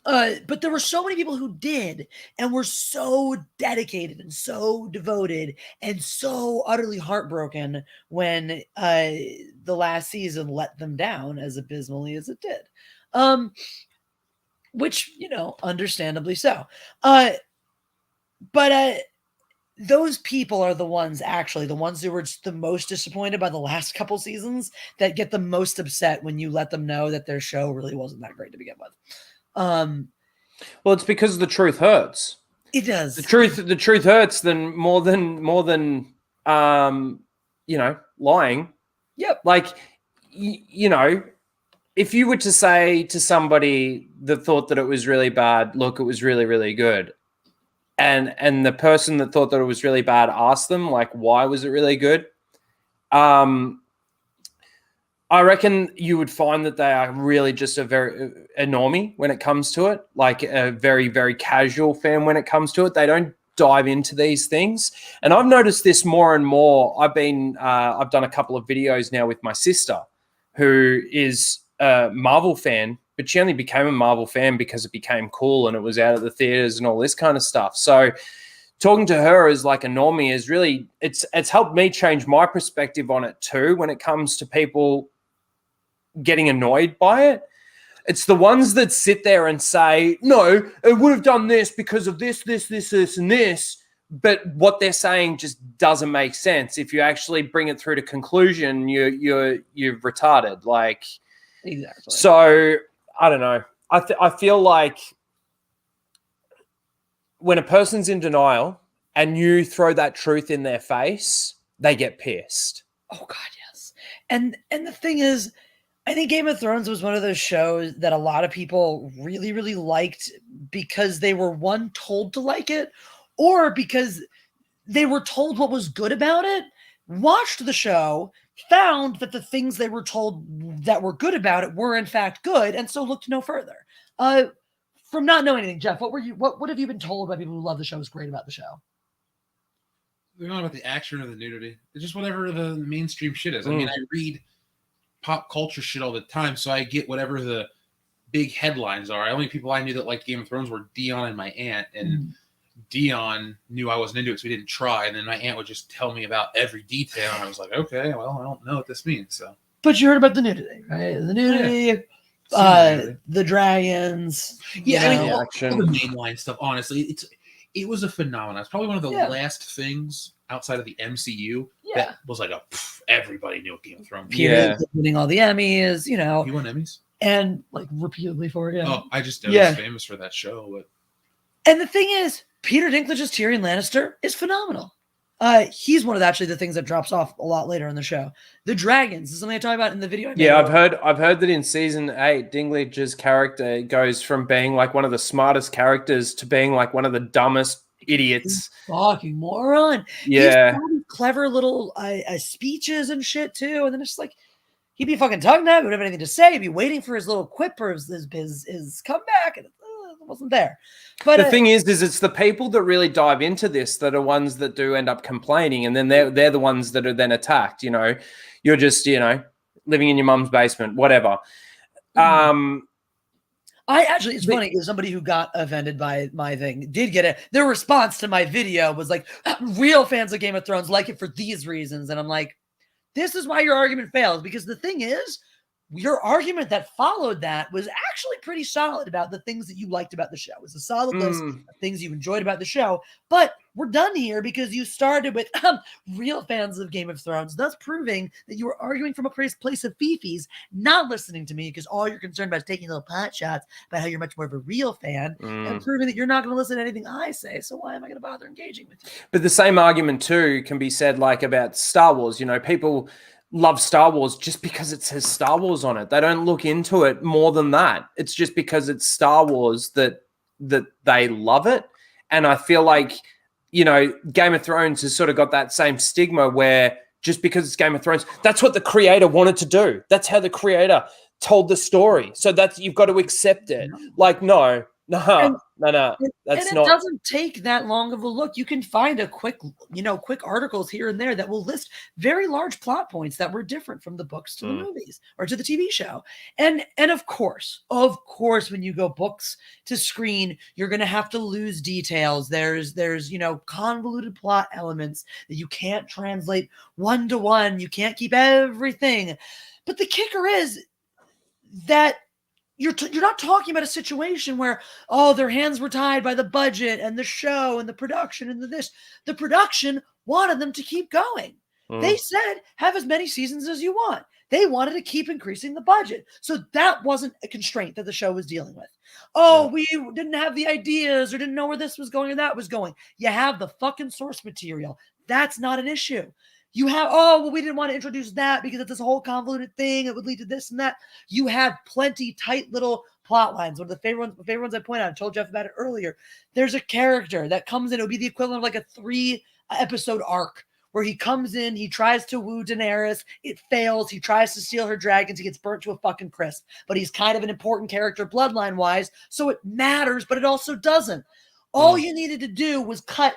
But there were so many people who did and were so dedicated and so devoted and so utterly heartbroken when the last season let them down as abysmally as it did. Which, understandably so. But those people are the ones who were the most disappointed by the last couple seasons that get the most upset when you let them know that their show really wasn't that great to begin with. Well, it's because the truth hurts. It does. The truth hurts more than lying. Yep. Like, if you were to say to somebody that thought that it was really bad, look, it was really, really good. And the person that thought that it was really bad asked them, like, why was it really good? I reckon you would find that they are really just a normie when it comes to it, like a very, very casual fan when it comes to it. They don't dive into these things. And I've noticed this more and more. I've done a couple of videos now with my sister, who is a Marvel fan, but she only became a Marvel fan because it became cool and it was out at the theaters and all this kind of stuff. So talking to her as like a normie is really, it's helped me change my perspective on it too, when it comes to people getting annoyed by it. It's the ones that sit there and say, no, it would have done this because of this, and this. But what they're saying just doesn't make sense. If you actually bring it through to conclusion, you're retarded. Like, exactly. So I don't know. I feel like when a person's in denial and you throw that truth in their face, they get pissed. Oh God, yes. And the thing is, I think Game of Thrones was one of those shows that a lot of people really, really liked because they were, one, told to like it, or because they were told what was good about it, watched the show, found that the things they were told that were good about it were in fact good, and so looked no further. From not knowing anything, Jeff, what have you been told by people who love the show is great about the show? They're not about the action or the nudity. It's just whatever the mainstream shit is. I mean, I read pop culture shit all the time, so I get whatever the big headlines are. The only people I knew that liked Game of Thrones were Dion and my aunt, and Dion knew I wasn't into it, so we didn't try. And then my aunt would just tell me about every detail, and I was like, okay, well, I don't know what this means. So, but you heard about the nudity, right? The nudity, the dragons. Yeah, I mean, action, all the mainline stuff. Honestly, it was a phenomenon. It's probably one of the last things outside of the MCU that was like everybody knew Game of Thrones. Peter winning all the Emmys, He won Emmys and like repeatedly for it. Oh, I just know he's famous for that show. But and the thing is, Peter Dinklage's Tyrion Lannister is phenomenal. He's one of the things that drops off a lot later in the show. The dragons is something I talk about in the video. I've heard that in season 8, Dinklage's character goes from being like one of the smartest characters to being like one of the dumbest idiots. Fucking moron. Yeah. He's clever little speeches and shit too. And then it's like, he'd be fucking talking to him, he wouldn't have anything to say. He'd be waiting for his little quip or his comeback, and it wasn't there. But the thing is it's the people that really dive into this that are ones that do end up complaining, and then they're the ones that are then attacked. You know, you're just living in your mum's basement, whatever. It's funny, as somebody who got offended by my thing did get it. Their response to my video was like, real fans of Game of Thrones like it for these reasons. And I'm like, this is why your argument fails, because the thing is, your argument that followed that was actually pretty solid about the things that you liked about the show. It was a solid list of things you enjoyed about the show. But we're done here because you started with real fans of Game of Thrones, thus proving that you were arguing from a place of fifis, not listening to me because all you're concerned about is taking little pot shots about how you're much more of a real fan and proving that you're not going to listen to anything I say. So why am I going to bother engaging with you? But the same argument too can be said like about Star Wars. You know, people love Star Wars just because it says Star Wars on it. They don't look into it more than that. It's just because it's Star Wars that they love it. And I feel like, Game of Thrones has sort of got that same stigma where just because it's Game of Thrones, that's what the creator wanted to do. That's how the creator told the story. So you've got to accept it. Like, no. That's not. It doesn't take that long of a look. You can find quick articles here and there that will list very large plot points that were different from the books to the movies or to the TV show. And of course, when you go books to screen, you're going to have to lose details. There's convoluted plot elements that you can't translate one to one. You can't keep everything. But the kicker is that you're not talking about a situation where, their hands were tied by the budget and the show and the production and the production wanted them to keep going. They said, have as many seasons as you want. They wanted to keep increasing the budget. So that wasn't a constraint that the show was dealing with. We didn't have the ideas or didn't know where this was going or that was going. You have the fucking source material. That's not an issue. You have, we didn't want to introduce that because it's this whole convoluted thing. It would lead to this and that. You have plenty tight little plot lines. One of the favorite ones I point out, I told Jeff about it earlier. There's a character that comes in. It would be the equivalent of like a 3-episode arc where he comes in, he tries to woo Daenerys. It fails. He tries to steal her dragons. He gets burnt to a fucking crisp. But he's kind of an important character bloodline-wise, so it matters, but it also doesn't. All you needed to do was cut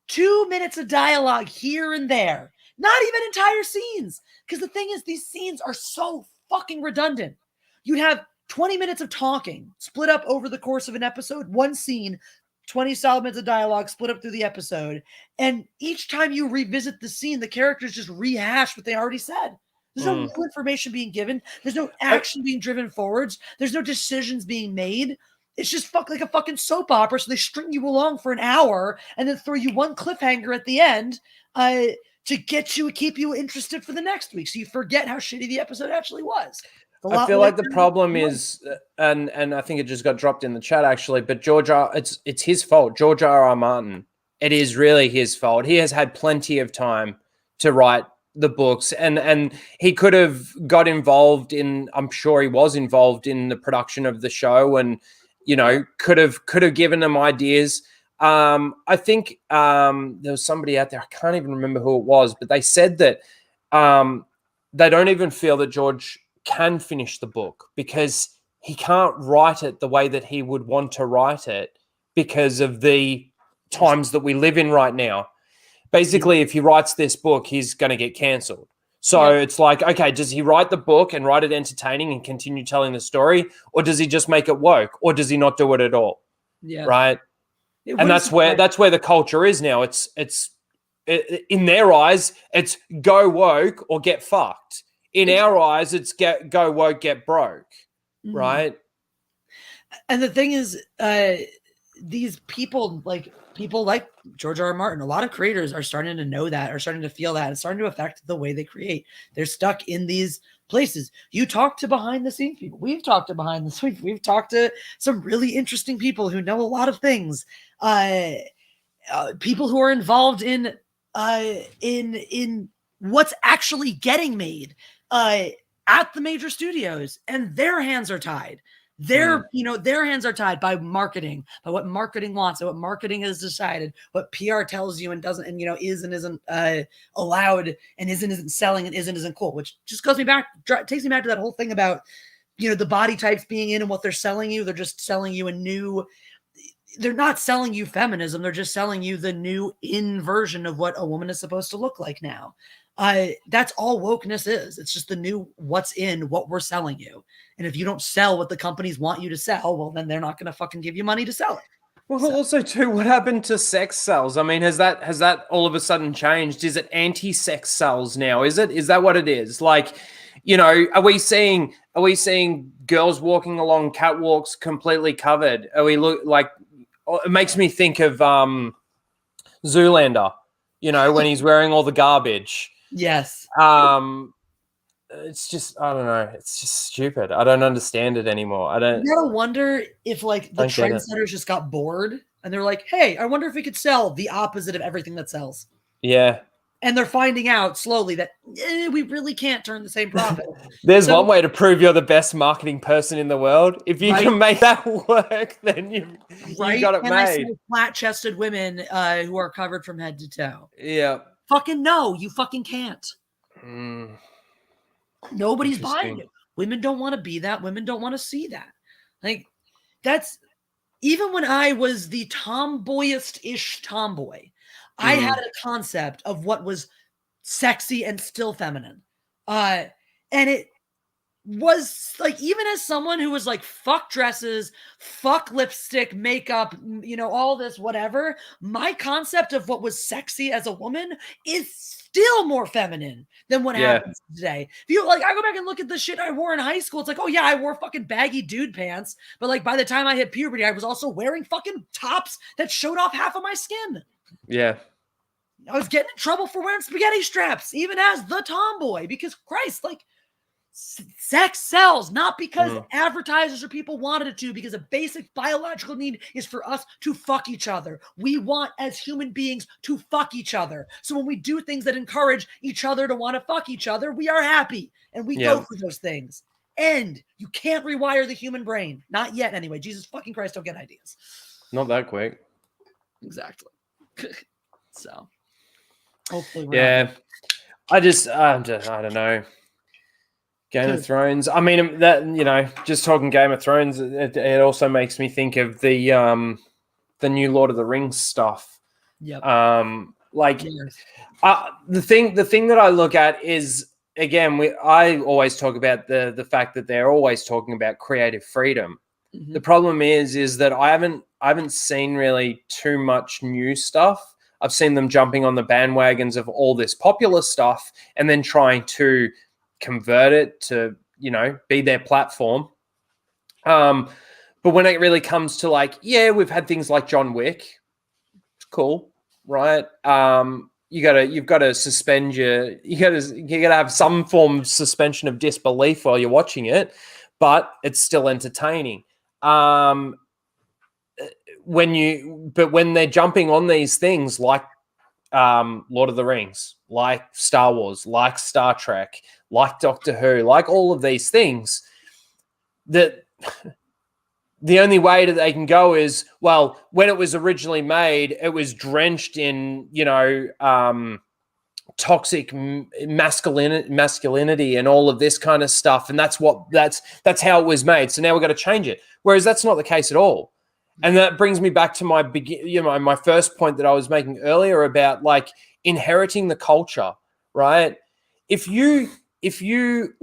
2 minutes of dialogue here and there, not even entire scenes. Because the thing is, these scenes are so fucking redundant. You'd have 20 minutes of talking split up over the course of an episode, one scene, 20 solid minutes of dialogue split up through the episode. And each time you revisit the scene, the characters just rehash what they already said. There's no new information being given. There's no action being driven forwards. There's no decisions being made. It's just like a fucking soap opera. So they string you along for an hour and then throw you one cliffhanger at the end to keep you interested for the next week. So you forget how shitty the episode actually was. I feel like the problem is, and I think it just got dropped in the chat actually, but it's his fault. George R.R. Martin. It is really his fault. He has had plenty of time to write the books, and he could have got involved in, I'm sure he was involved in the production of the show, and could have given them ideas. I think there was somebody out there, I can't even remember who it was, but they said that they don't even feel that George can finish the book because he can't write it the way that he would want to write it because of the times that we live in right now. Basically, if he writes this book, he's going to get cancelled. So it's like, okay, does he write the book and write it entertaining and continue telling the story, or does he just make it woke, or does he not do it at all? Yeah, right. And that's where the culture is now. It's in their eyes, it's go woke or get fucked. In our eyes, it's go woke, get broke, right? And the thing is, these people like George R.R. Martin, a lot of creators are starting to know that, are starting to feel that. It's starting to affect the way they create. They're stuck in these places. You talk to behind the scenes people. We've talked to behind the scenes. We've talked to some really interesting people who know a lot of things. People who are involved in what's actually getting made at the major studios, and their hands are tied. Their hands are tied by marketing, by what marketing wants, and what marketing has decided, what PR tells you and doesn't, and is and isn't allowed, and isn't selling, and isn't cool. Which just takes me back to that whole thing about the body types being in and what they're selling you. They're just selling you they're not selling you feminism. They're just selling you the new in version of what a woman is supposed to look like now. That's all wokeness is. It's just the new what's in, what we're selling you. And if you don't sell what the companies want you to sell, well, then they're not going to fucking give you money to sell it. Well, also too, what happened to sex sells? I mean, has that all of a sudden changed? Is it anti-sex sells now? Is that what it is? Like, are we seeing girls walking along catwalks completely covered? Are we it makes me think of Zoolander, when he's wearing all the garbage. Yes. It's just, I don't know. It's just stupid. I don't understand it anymore. You gotta wonder if the trendsetters just got bored and they're like, hey, I wonder if we could sell the opposite of everything that sells. Yeah. And they're finding out slowly that we really can't turn the same profit. There's one way to prove you're the best marketing person in the world. If you can make that work, then you got it made. I see flat-chested women who are covered from head to toe. Yeah. Fucking no, you fucking can't. Nobody's buying it. Women don't want to be that. Women don't want to see that. Like, that's even when I was the tomboyest-ish tomboy, I had a concept of what was sexy and still feminine. And it was like, even as someone who was like, fuck dresses, fuck lipstick, makeup, all this, whatever, my concept of what was sexy as a woman is still more feminine than what happens today. If you I go back and look at the shit I wore in high school, it's like, oh yeah, I wore fucking baggy dude pants, but like by the time I hit puberty, I was also wearing fucking tops that showed off half of my skin. Yeah. I was getting in trouble for wearing spaghetti straps, even as the tomboy, because Christ, sex sells, not because advertisers or people wanted it to, because a basic biological need is for us to fuck each other. We want, as human beings, to fuck each other. So when we do things that encourage each other to want to fuck each other, we are happy and we go for those things. And you can't rewire the human brain. Not yet, anyway. Jesus fucking Christ, don't get ideas. Not that quick. Exactly. So, hopefully, I don't know. Game of Thrones. I mean, just talking Game of Thrones, it also makes me think of the new Lord of the Rings stuff. Yep. The thing that I look at is, again, I always talk about the fact that they're always talking about creative freedom. Mm-hmm. The problem is that I haven't seen really too much new stuff. I've seen them jumping on the bandwagons of all this popular stuff and then trying to convert it to, be their platform. But when it really comes to we've had things like John Wick. It's cool, right? You've got to suspend you got to have some form of suspension of disbelief while you're watching it, but it's still entertaining. When they're jumping on these things like Lord of the Rings, like Star Wars, like Star Trek, like Doctor Who, like all of these things, that the only way that they can go is, well, when it was originally made, it was drenched in, toxic masculinity and all of this kind of stuff. And that's how it was made. So now we've got to change it. Whereas that's not the case at all. And that brings me back to my first point that I was making earlier about inheriting the culture, right? If you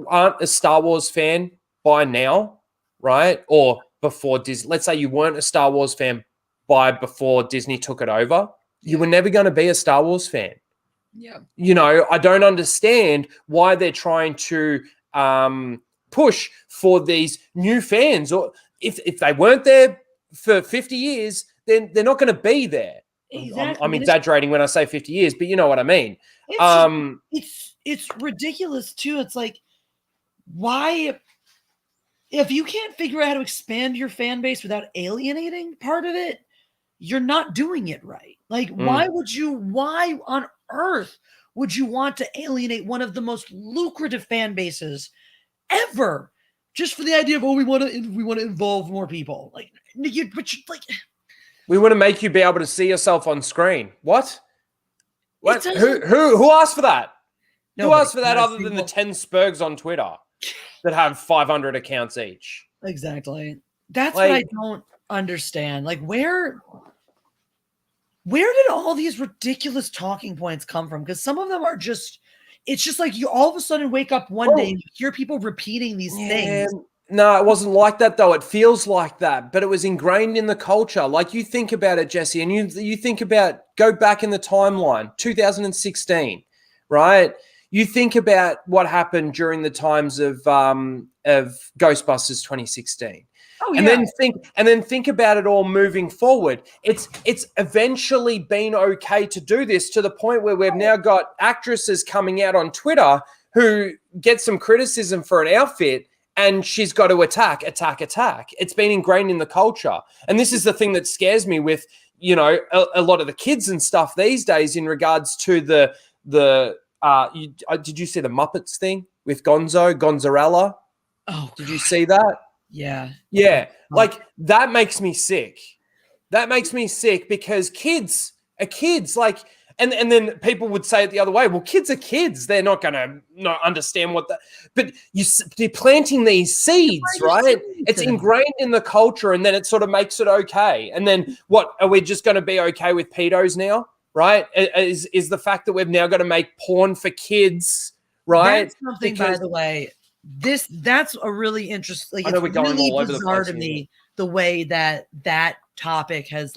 aren't a Star Wars fan by now, right? Or before Disney, let's say you weren't a Star Wars fan before Disney took it over, you were never going to be a Star Wars fan. Yeah. I don't understand why they're trying to push for these new fans, or if they weren't there for 50 years, then they're not going to be there. Exactly. I'm exaggerating when I say 50 years, but you know what I mean. It's ridiculous too. It's like, why, if you can't figure out how to expand your fan base without alienating part of it, you're not doing it right. Why on earth would you want to alienate one of the most lucrative fan bases ever just for the idea of, we want to involve more people? We want to make you be able to see yourself on screen. What? Who asked for that? Who asked for that other than the 10 Spurgs on Twitter that have 500 accounts each? Exactly. That's what I don't understand. Where did all these ridiculous talking points come from? Because some of them are it's just like you all of a sudden wake up one day and you hear people repeating these things. No, it wasn't like that though. It feels like that, but it was ingrained in the culture. You think about it, Jesse, and you think about, go back in the timeline, 2016, right? You think about what happened during the times of Ghostbusters 2016. Oh, and then think about it all moving forward. It's eventually been okay to do this to the point where we've now got actresses coming out on Twitter who get some criticism for an outfit and she's got to attack. It's been ingrained in the culture. And this is the thing that scares me with, a lot of the kids and stuff these days in regards to did you see the Muppets thing with Gonzarella? Oh, did you see that? Yeah. That makes me sick. That makes me sick because kids are kids. And then people would say it the other way. Well, kids are kids. They're not going to not understand but you're planting these seeds, right? It's ingrained in the culture, and then it sort of makes it okay. And then what, are we just going to be okay with pedos now, right? Is the fact that we've now got to make porn for kids, right? That's something, by the way, that's a really interesting, I know we're going really all over the bizarre place to me, the way that topic has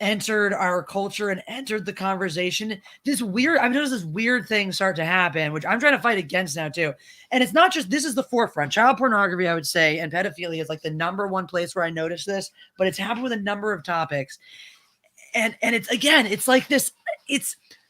entered our culture and entered the conversation. I've noticed this weird thing start to happen, which I'm trying to fight against now too. And it's not just, this is the forefront. Child pornography, I would say, and pedophilia is the number one place where I notice this, but it's happened with a number of topics. And it's, again, it's like this,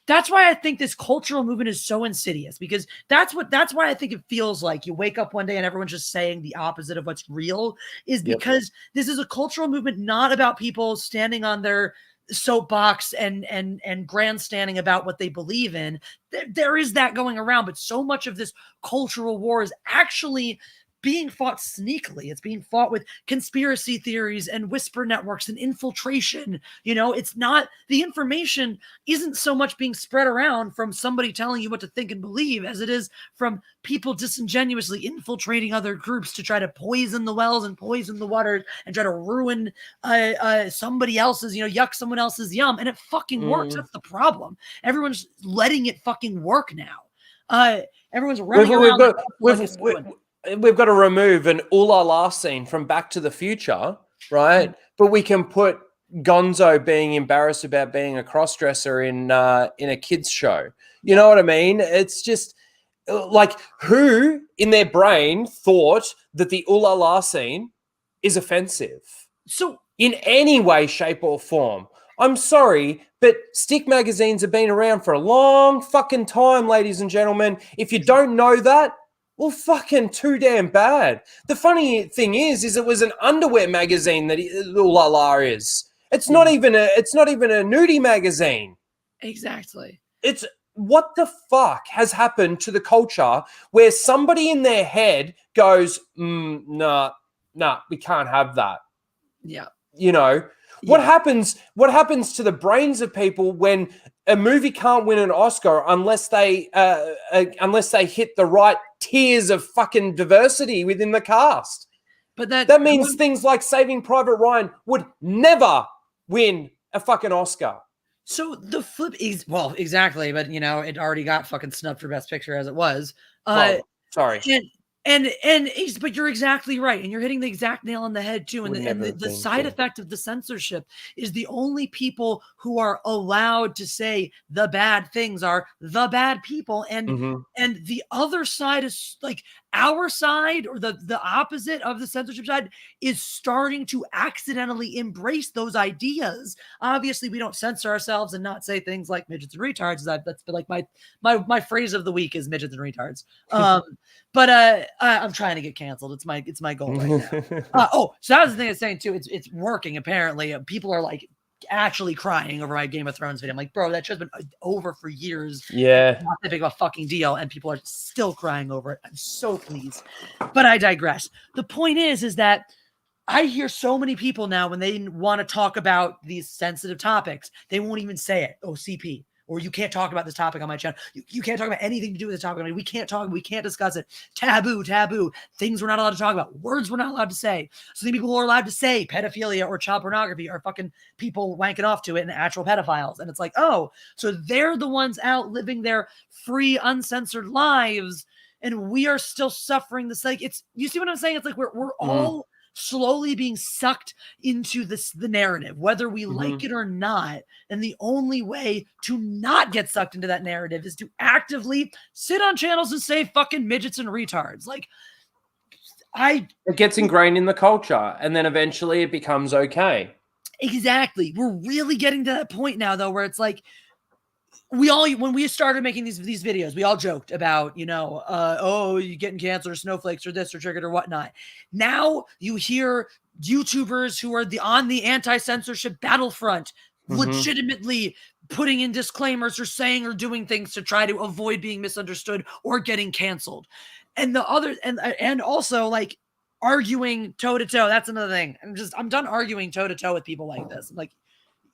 that's why I think this cultural movement is so insidious, because that's why I think it feels like you wake up one day and everyone's just saying the opposite of what's real, is because this is a cultural movement, not about people standing on their soapbox and grandstanding about what they believe in. There is that going around, but so much of this cultural war is actually being fought sneakily. It's being fought with conspiracy theories and whisper networks and infiltration. It's not, the information isn't so much being spread around from somebody telling you what to think and believe as it is from people disingenuously infiltrating other groups to try to poison the wells and poison the water and try to ruin somebody else's, yuck someone else's yum. And it fucking works. That's the problem. Everyone's letting it fucking work now. Everyone's running around. We've got to remove an ooh la la scene from Back to the Future, right? But we can put Gonzo being embarrassed about being a cross-dresser in a kids show. You know what I mean? It's just like, who in their brain thought that the ooh la la scene is offensive? So in any way, shape, or form. I'm sorry, but stick magazines have been around for a long fucking time, ladies and gentlemen. If you don't know that, well, fucking too damn bad. The funny thing is it was an underwear magazine that Ooh La La is. It's not even a nudie magazine. Exactly. It's what the fuck has happened to the culture where somebody in their head goes, nah, we can't have that. Yeah. What happens to the brains of people when a movie can't win an Oscar unless they hit the right tiers of fucking diversity within the cast? But that means things like Saving Private Ryan would never win a fucking Oscar. So the flip is, well, exactly, but it already got fucking snubbed for Best Picture as it was. Sorry. But you're exactly right, and you're hitting the exact nail on the head too. And the side effect of the censorship is the only people who are allowed to say the bad things are the bad people, and the other side is like our side, or the opposite of the censorship side is starting to accidentally embrace those ideas. Obviously, we don't censor ourselves and not say things like midgets and retards. That's been like my phrase of the week is midgets and retards. But I'm trying to get canceled. It's my goal right now. So that was the thing I was saying too. It's working apparently. People are like actually crying over my Game of Thrones video. I'm like, bro, that show's been over for years. Yeah, not that big of a fucking deal, and people are still crying over it. I'm so pleased. But I digress. The point is that I hear so many people now when they want to talk about these sensitive topics, they won't even say it. Oh, CP. Or you can't talk about this topic on my channel. You can't talk about anything to do with the topic. I mean, we can't discuss it. Taboo. Things we're not allowed to talk about. Words we're not allowed to say. So the people who are allowed to say pedophilia or child pornography are fucking people wanking off to it and actual pedophiles. And it's like, oh, so they're the ones out living their free, uncensored lives, and we are still suffering this. Like, you see what I'm saying? It's like we're all slowly being sucked into the narrative, whether we like it or not. And the only way to not get sucked into that narrative is to actively sit on channels and say fucking midgets and retards. Like, it gets ingrained in the culture, and then eventually it becomes okay. Exactly. We're really getting to that point now, though, where it's like, when we started making these videos, we all joked about, oh, you getting cancer or snowflakes or this or triggered or whatnot. Now you hear YouTubers who are on the anti-censorship battlefront legitimately putting in disclaimers or saying or doing things to try to avoid being misunderstood or getting canceled. And the other, and also like arguing toe to toe. That's another thing. I'm done arguing toe to toe with people like this. Like,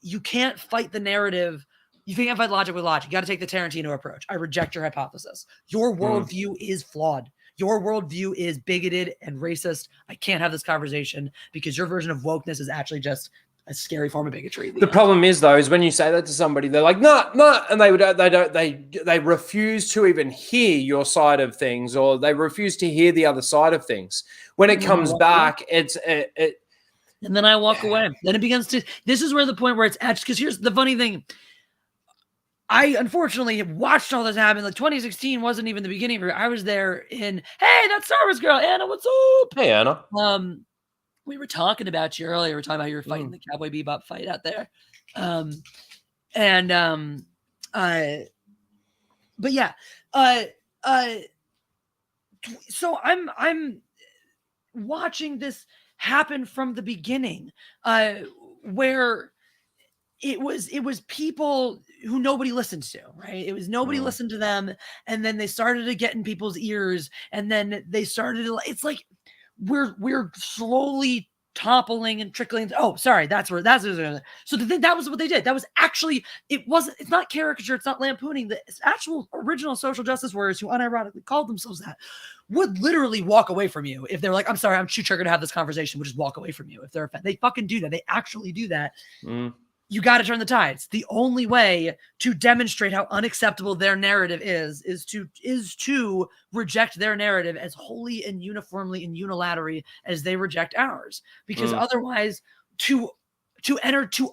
you can't fight the narrative. You can't fight logic with logic. You got to take the Tarantino approach. I reject your hypothesis. Your worldview is flawed. Your worldview is bigoted and racist. I can't have this conversation because your version of wokeness is actually just a scary form of bigotry. The problem is, though, is when you say that to somebody, they're like, no, and they refuse to even hear your side of things, or they refuse to hear the other side of things. When it comes back, and then I walk away. Then it begins to. This is where the point where it's etched. Because here's the funny thing. I unfortunately watched all this happen. Like 2016 wasn't even the beginning of it. I was there in, hey, that's Star Wars girl, Anna, what's up? Hey, Anna. We were talking about you earlier. We were talking about you were fighting the Cowboy Bebop fight out there. But yeah. So I'm watching this happen from the beginning, where it was people who nobody listened to, right? It was nobody listened to them. And then they started to get in people's ears, and then they started to, it's like, we're slowly toppling and trickling. Oh, sorry, that's so that was what they did. That was actually, it's not caricature, it's not lampooning. The actual original social justice warriors who unironically called themselves that would literally walk away from you if they're like, I'm sorry, I'm too triggered to have this conversation, would just walk away from you if they're offended. They fucking do that. They actually do that. You got to turn the tides. The only way to demonstrate how unacceptable their narrative is to reject their narrative as wholly and uniformly and unilaterally as they reject ours. Because otherwise, to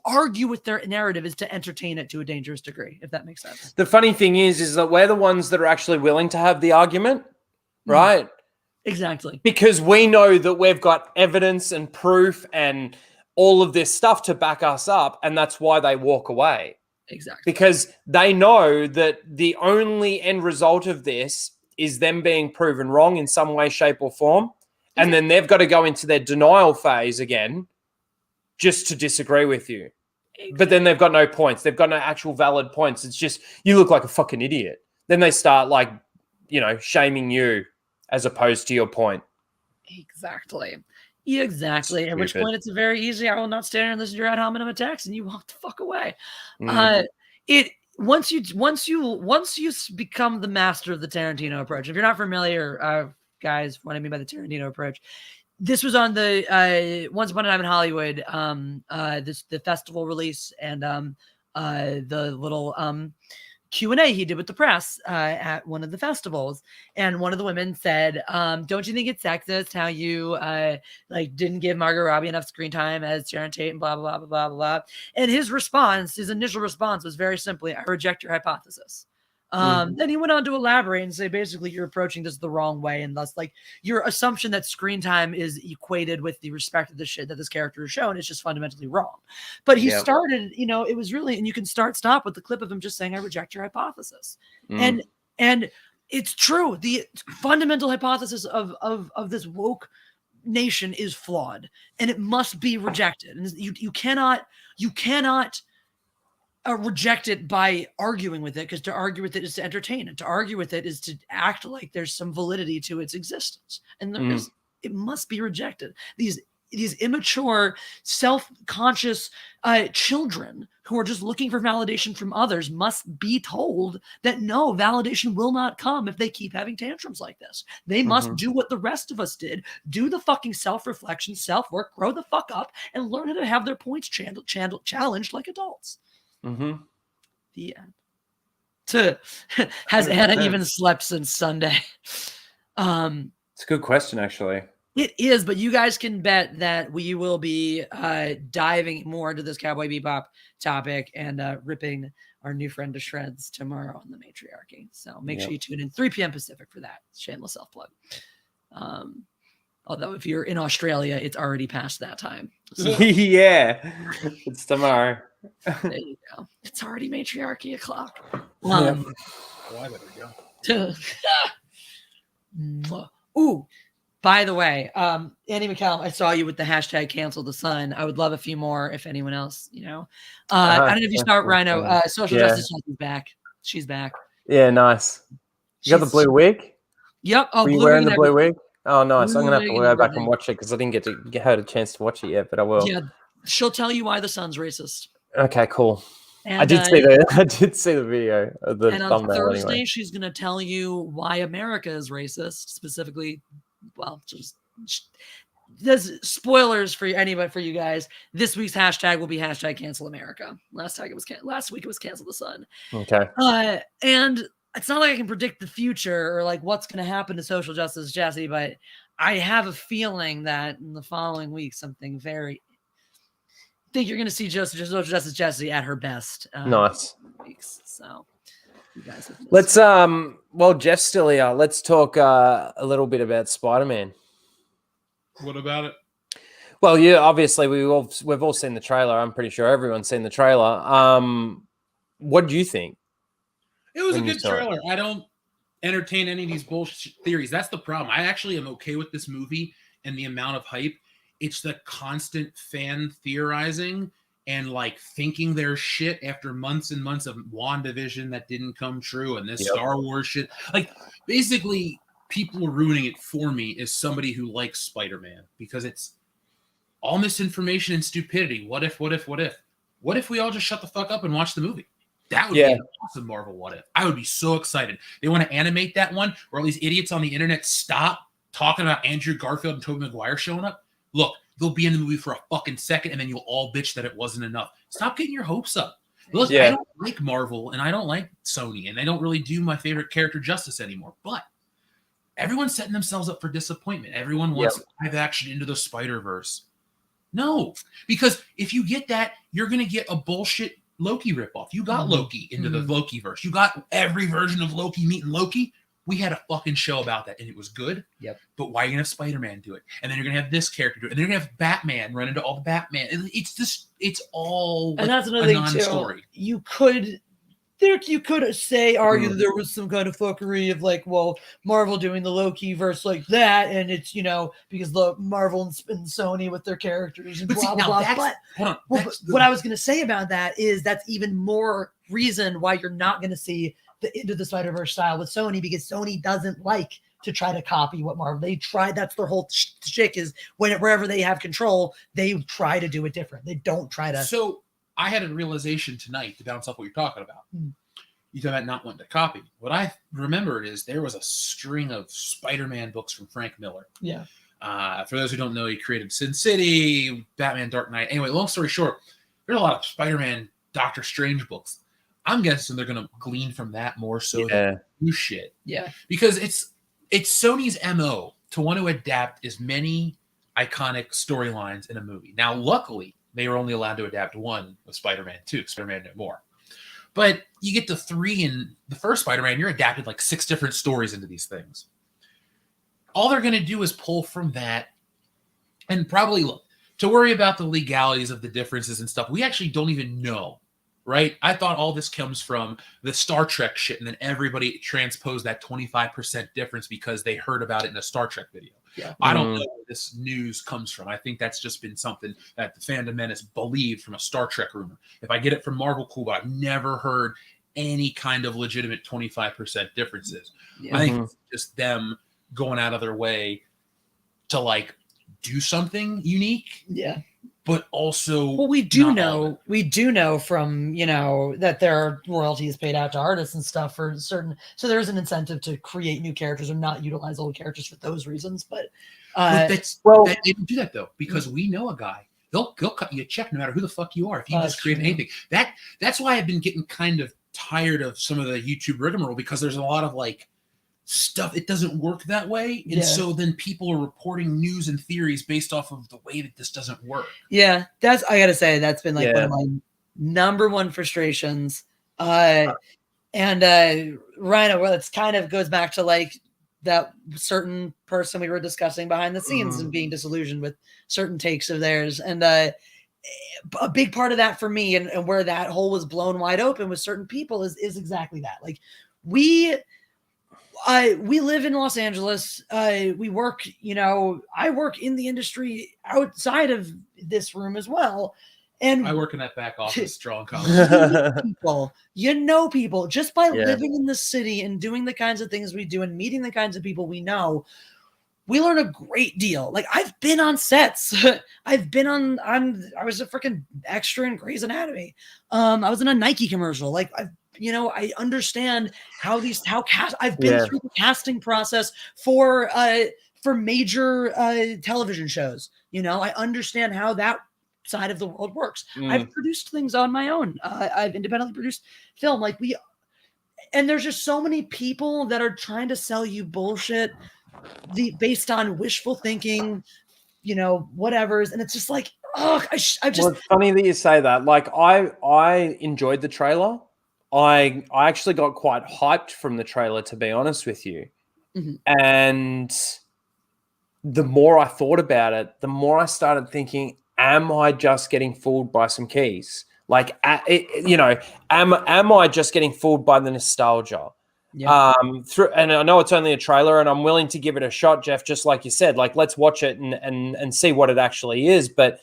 argue with their narrative is to entertain it to a dangerous degree, if that makes sense. The funny thing is that we're the ones that are actually willing to have the argument, right? Exactly. Because we know that we've got evidence and proof and all of this stuff to back us up, and that's why they walk away. Exactly. Because they know that the only end result of this is them being proven wrong in some way, shape, or form, and then they've got to go into their denial phase again just to disagree with you. But then they've got no points. They've got no actual valid points. It's just, you look like a fucking idiot. Then they start, like, shaming you as opposed to your point. Exactly. Exactly. At which point it's very easy. I will not stand here and listen to your ad hominem attacks, and you walk the fuck away. Once you become the master of the Tarantino approach. If you're not familiar, guys, what I mean by the Tarantino approach, this was on the Once Upon a Time in Hollywood, the festival release, and the little Q&A he did with the press at one of the festivals. And one of the women said, don't you think it's sexist how you didn't give Margot Robbie enough screen time as Sharon Tate and blah, blah, blah, blah, blah, blah. And his initial response was very simply, I reject your hypothesis. Then he went on to elaborate and say, basically, you're approaching this the wrong way. And thus, your assumption that screen time is equated with the respect of the shit that this character is shown is just fundamentally wrong. But he started, it was really, and you can stop with the clip of him just saying, I reject your hypothesis. And it's true. The fundamental hypothesis of this woke nation is flawed, and it must be rejected. And you cannot reject it by arguing with it, because to argue with it is to entertain it. To argue with it is to act like there's some validity to its existence, and there is. It must be rejected. These immature, self-conscious children who are just looking for validation from others must be told that no, validation will not come if they keep having tantrums like this. They must do what the rest of us did: do the fucking self-reflection, self-work, grow the fuck up, and learn how to have their points challenged like adults. The end. Has Anna even slept since Sunday? It's a good question, actually. It is, but you guys can bet that we will be diving more into this Cowboy Bebop topic and ripping our new friend to shreds tomorrow on the matriarchy. So make sure you tune in 3 p.m. Pacific for that. Shameless self-plug. Although if you're in Australia, it's already past that time. So. Yeah, it's tomorrow. There you go. It's already matriarchy o'clock. I better go. Ooh, by the way, Andy McCallum, I saw you with the hashtag cancel the sun. I would love a few more if anyone else, I don't know if you saw Ryno. Social Justice is back. She's back. Yeah, nice. You got the blue wig? Yep. Oh, were you wearing the blue wig? Oh, nice. I'm going to have to go back and watch it because I didn't get her a chance to watch it yet, but I will. Yeah, she'll tell you why the sun's racist. Okay, cool. And, I did see the video of the thumbnail. And on Thursday, anyway. She's going to tell you why America is racist, specifically. Well, just there's spoilers for anybody, for you guys. This week's hashtag will be hashtag cancel America. Last week it was cancel the sun. Okay. And it's not like I can predict the future or what's going to happen to social justice Jesse, but I have a feeling that in the following week, something very. I think you're going to see social justice Jesse at her best. Nice. Weeks. So. You guys have let's well, Jeff's still here. Let's talk a little bit about Spider-Man. What about it? Well, yeah, obviously we've all seen the trailer. I'm pretty sure everyone's seen the trailer. What do you think? It was a good trailer. I don't entertain any of these bullshit theories. That's the problem. I actually am okay with this movie and the amount of hype. It's the constant fan theorizing and thinking their shit after months and months of WandaVision that didn't come true, and this Star Wars shit. Basically, people ruining it for me is somebody who likes Spider-Man, because it's all misinformation and stupidity. What if? What if we all just shut the fuck up and watch the movie? That would be an awesome Marvel what if. I would be so excited. They want to animate that one where all these idiots on the internet stop talking about Andrew Garfield and Tobey Maguire showing up. Look, they'll be in the movie for a fucking second, and then you'll all bitch that it wasn't enough. Stop getting your hopes up. Look, I don't like Marvel, and I don't like Sony, and they don't really do my favorite character justice anymore. But everyone's setting themselves up for disappointment. Everyone wants live action Into the Spider-Verse. No, because if you get that, you're going to get a bullshit Loki ripoff. You got Loki into the Loki verse. You got every version of Loki meeting Loki. We had a fucking show about that, and it was good. Yep. But why are you going to have Spider-Man do it? And then you're going to have this character do it. And then you're going to have Batman run into all the Batman. It's just, it's all and like that's another thing, too. Story. You could argue that there was some kind of fuckery of like, well, Marvel doing the Loki verse like that, and it's, because the Marvel and Sony with their characters and blah, blah, blah. But what I was going to say about that is that's even more reason why you're not going to see the Into the Spider-Verse style with Sony, because Sony doesn't like to try to copy what Marvel. They try, that's their whole shtick, is wherever they have control, they try to do it different. They don't try to. So I had a realization tonight to bounce off what you're talking about. You talk about not wanting to copy. What I remembered is there was a string of Spider-Man books from Frank Miller. Yeah. For those who don't know, he created Sin City, Batman Dark Knight. Anyway, long story short, there's a lot of Spider-Man Doctor Strange books. I'm guessing they're going to glean from that more so than new shit. Yeah. Because it's Sony's MO to want to adapt as many iconic storylines in a movie. Now, luckily, they were only allowed to adapt one with Spider-Man 2, Spider-Man No More. But you get to 3 in the first Spider-Man, you're adapted like 6 different stories into these things. All they're going to do is pull from that and probably look to worry about the legalities of the differences and stuff. We actually don't even know, right? I thought all this comes from the Star Trek shit, and then everybody transposed that 25% difference because they heard about it in a Star Trek video. Yeah. I don't know where this news comes from. I think that's just been something that the Fandom Menace believed from a Star Trek rumor. If I get it from Marvel, cool, but I've never heard any kind of legitimate 25% differences. Yeah. I think it's just them going out of their way to like do something unique. Yeah. But also, well, we do know from, that there are royalties paid out to artists and stuff for certain. So there's an incentive to create new characters or not utilize old characters for those reasons. But they don't do that though, because we know a guy. They'll cut you a check no matter who the fuck you are if you just create anything. That's why I've been getting kind of tired of some of the YouTube rigmarole, because there's a lot of like stuff, it doesn't work that way, and so then people are reporting news and theories based off of the way that this doesn't work. I gotta say that's been like one of my number one frustrations. And Ryno, well, it's kind of goes back to like that certain person we were discussing behind the scenes and being disillusioned with certain takes of theirs, and a big part of that for me and where that hole was blown wide open with certain people is exactly that. Like we live in Los Angeles. We work, I work in the industry outside of this room as well. And I work in that back office, drawing comics. people just by living in the city and doing the kinds of things we do and meeting the kinds of people we know. We learn a great deal. Like I've been on sets. I was a freaking extra in Grey's Anatomy. I was in a Nike commercial. Like I understand I've been through the casting process for major television shows. I understand how that side of the world works. I've produced things on my own. I've independently produced film. And there's just so many people that are trying to sell you bullshit based on wishful thinking, whatever's, and it's just like, it's funny that you say that. Like I enjoyed the trailer. I actually got quite hyped from the trailer, to be honest with you. And the more I thought about it, the more I started thinking, am I just getting fooled by some keys? Like, am I just getting fooled by the nostalgia? Yeah. And I know it's only a trailer, and I'm willing to give it a shot, Jeff, just like you said. Like, let's watch it and see what it actually is. But